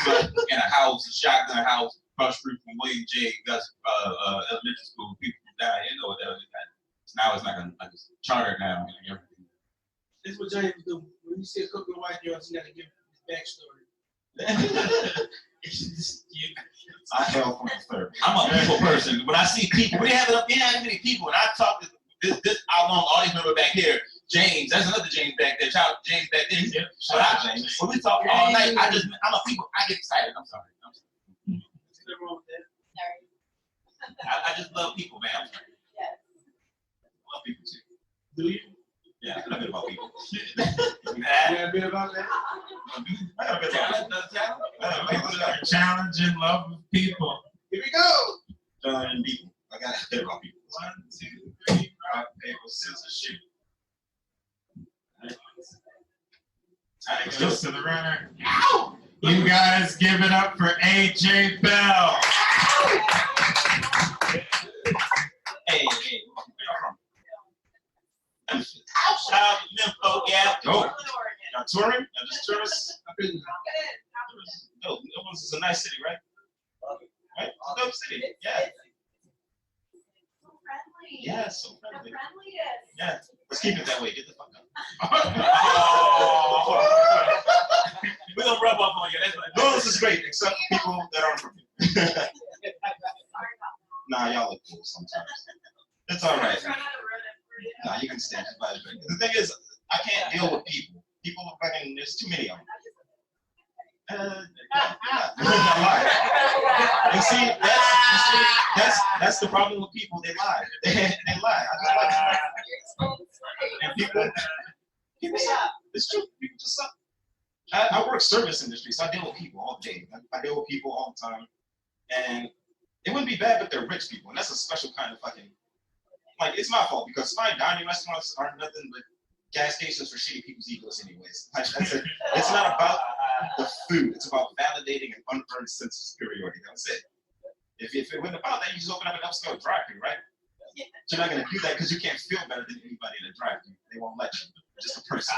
Speaker 9: grew up in a house, a shotgun house, across the street from William J. Gus elementary school. People from down here know what that was. Now it's like a charter now and everything.
Speaker 7: This is what James do. When you see a couple of white girls, you gotta give his backstory.
Speaker 9: I fell from the third. I'm a people person. When I see people, we have many people, and I talk to this our long audience member back here, James. That's another James back there. Child James back there. Yeah. Shout out James. When we talk all night, I'm a people. I get excited. I'm sorry.
Speaker 7: Nothing wrong with that.
Speaker 8: Sorry.
Speaker 9: I just love people, man. I'm sorry.
Speaker 8: Yes.
Speaker 9: I love people too.
Speaker 7: Do you?
Speaker 9: Yeah, I got a bit about people.
Speaker 7: You got a bit about that?
Speaker 9: I got a bit about
Speaker 10: Challenge and love of people.
Speaker 7: Here we go.
Speaker 9: people. I got a bit about people.
Speaker 10: 1, 2, 3, rock, paper, scissors, shoot. Time goes to the runner. You guys give it up for AJ Bell.
Speaker 9: Hey. Shout out to Nympho, yeah. Go. Y'all touring? Y'all just tourists? No, New is a nice city, right? Right? It's a dope city. Yeah.
Speaker 8: So friendly.
Speaker 9: Yeah, so
Speaker 8: So
Speaker 9: friendly.
Speaker 8: friendly is.
Speaker 9: Yeah. Let's keep it that way. Get the fuck up. We're gonna rub off on you. That's what Louis is great, except people that aren't from here.
Speaker 8: Sorry about
Speaker 9: Nah, y'all look cool sometimes. It's all right.
Speaker 8: Try not to ruin it for you.
Speaker 9: Nah, you can stand it by the drink. The thing is, I can't deal with people. People are fucking, there's too many of them. You see, that's the problem with people. They lie. They lie. I just like and people suck. It's true. People just suck. I work service industry, so I deal with people all day. I deal with people all the time, and it wouldn't be bad, but they're rich people, and that's a special kind of fucking. Like, it's my fault because fine dining restaurants aren't nothing but gas stations for shitty people's egos, anyways. Like, that's it. It's not about the food. It's about validating an unearned sense of superiority. That's it. If it wasn't about that, you just open up an upscale drive-thru, right? But you're not gonna do that because you can't feel better than anybody in a drive-thru. They won't let you. Just a person.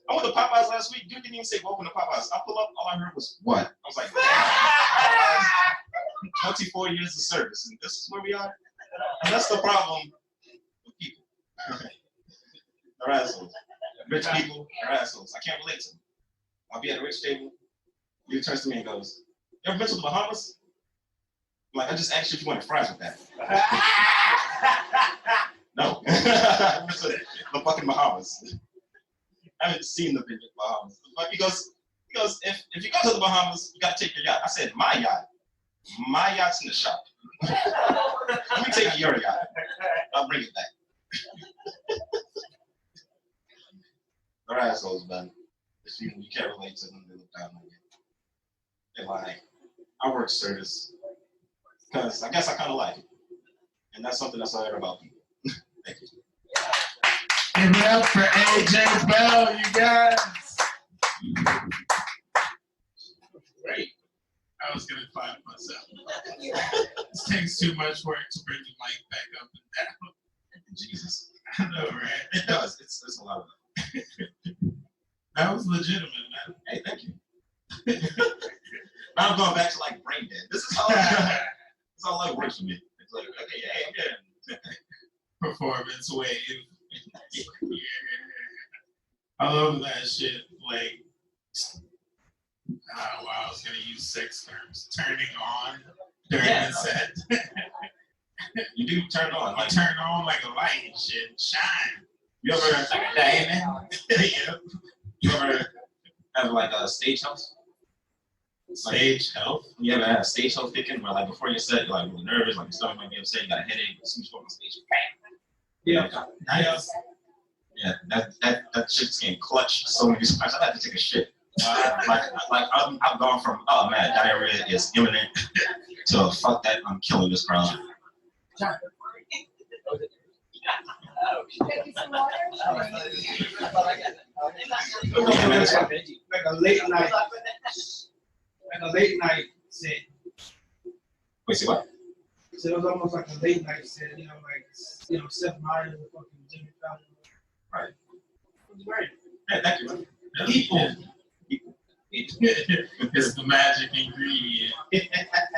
Speaker 9: I went to Popeyes last week. Dude didn't even say welcome to Popeyes. I pull up, all I heard was what? I was like, damn. 24 years of service, and this is where we are. And that's the problem with people. They're assholes. Rich people are assholes. I can't relate to them. I'll be at a rich table. He turns to me and goes, "You ever been to the Bahamas?" I'm like, "I just asked you if you wanted fries with that." No. I've been to the fucking Bahamas. I haven't seen the Bahamas. But because if you go to the Bahamas, you gotta take your yacht. I said, my yacht. My yacht's in the shop. Let me take your yacht. I'll bring it back. They're assholes, man. It's people you can't relate to them. They look down on you. They lie. I work service because I guess I kind of like it, and that's something that's all I heard about people. Thank you.
Speaker 10: Give it up for AJ Bell, you guys. Great. I was gonna clap myself. This takes too much work to bring the mic back up and down.
Speaker 9: Jesus.
Speaker 10: I know, right?
Speaker 9: It does. It's a lot of it.
Speaker 10: That was legitimate, man.
Speaker 9: Hey, thank you. Now I'm going back to like brain dead. This is how life works for me. It's like, okay, hey, I'm good.
Speaker 10: Performance wave. Yeah. I love that shit. Like, wow, I was gonna use sex terms. Turning on during the set.
Speaker 9: You do turn on.
Speaker 10: Like turn on like a light and shit, shine.
Speaker 9: You ever like a Diana?
Speaker 10: Yeah.
Speaker 9: You ever have like a stage house?
Speaker 10: Stage health.
Speaker 9: You ever have stage house kicking where like before you set, you're like really nervous, like your stomach might be upset, you got a headache, as soon as you go on stage, bang.
Speaker 10: Yeah.
Speaker 9: Nice. Yeah, that shit's getting clutch so many times. I have to take a shit. I've gone from, oh man, diarrhea is imminent to fuck that, I'm killing this crowd.
Speaker 7: Like a late night. Like a late night set.
Speaker 9: Wait, see what?
Speaker 7: So it was almost like a late night set, you know, like, you know, Seth Meyers and fucking Jimmy Fallon.
Speaker 9: Right.
Speaker 7: It was great.
Speaker 9: Yeah, thank you, man.
Speaker 10: People. It's the magic ingredient.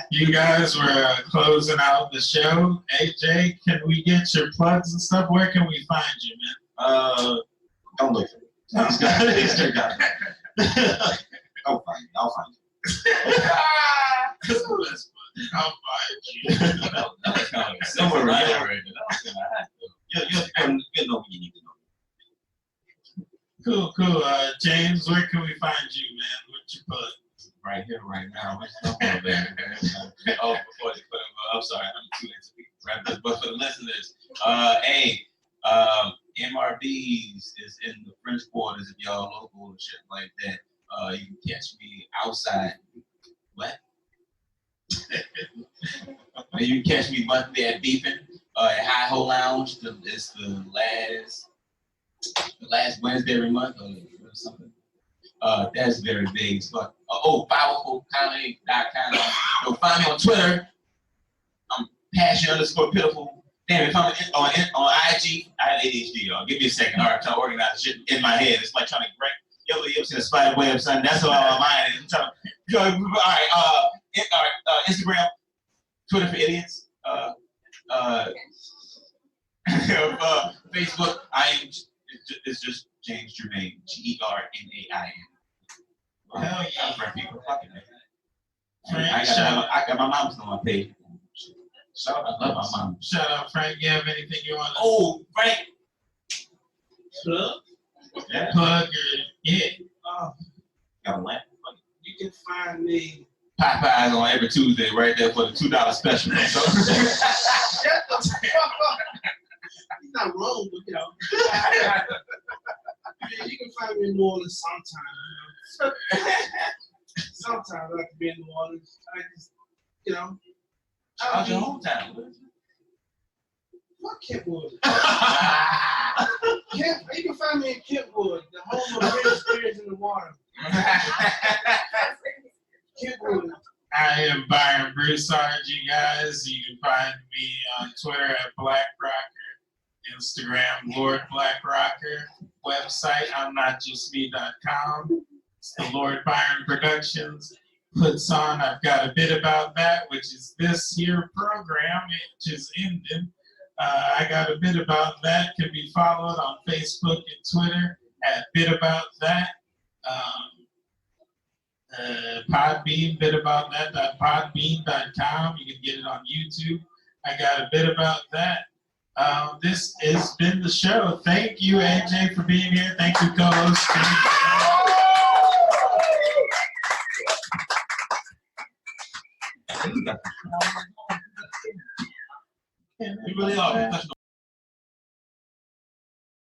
Speaker 10: You guys were closing out the show. AJ, can we get your plugs and stuff? Where can we find you, man?
Speaker 9: Don't look for me. He's got it. I'll find you. I'll find you.
Speaker 10: I'll find you.
Speaker 9: Somewhere right there. You'll know what you need to know.
Speaker 10: Cool. James, where can we find you, man? What you put?
Speaker 5: Right here, right now. Oh, before they put them I'm sorry, I'm too into people. Right? But for the listeners, MRBs is in the French Quarters if y'all local and shit like that. You can catch me outside. What? You can catch me monthly at Beefing at High Ho Lounge. It's the last Wednesday every month or something. That's very big. But powerfulcomedy.com. You'll find me on Twitter. I'm passion_pitiful. Damn, if I'm on IG, I have ADHD, y'all. Give me a second. All right, trying to organize shit in my head. It's like trying to break. You ever seen a spider web or something? That's all mine is. I'm trying to, all right, Instagram, Twitter for idiots. Facebook, it's just James Germain, GERMAIN.
Speaker 10: Hell yeah.
Speaker 5: I'm from people fucking man.
Speaker 10: Frank,
Speaker 5: I got my mom's on my page. Shout out, I love my mom.
Speaker 10: Shout out, Frank. You have anything you want to
Speaker 5: Oh, Frank.
Speaker 10: plug?
Speaker 5: Yeah.
Speaker 10: Plug your hit.
Speaker 5: Got a lamp.
Speaker 7: You can find me.
Speaker 5: Popeyes on every Tuesday right there for the $2 special. So.
Speaker 7: Shut the fuck up. He's not wrong, but you know. You can find me in New Orleans sometime. Sometimes I like to be in New Orleans. I just, you know.
Speaker 5: How's your hometown?
Speaker 7: Fuck Kentwood. You can find me in Kentwood, the home of great spirits in the water. Kentwood.
Speaker 10: I am Byron Broussard, you guys. You can find me on Twitter at Black Rocker, Instagram, Lord Black Rocker, website, imnotjustme.com. It's the Lord Byron Productions puts on. I've got a bit about that, which is this here program. It just ended. I got a bit about that. Can be followed on Facebook and Twitter at Bit About That. Podbean, bitaboutthat.podbean.com. You can get it on YouTube. I got a bit about that. This has been the show. Thank you, AJ, for being here. Thank you, co-host.
Speaker 5: You really are.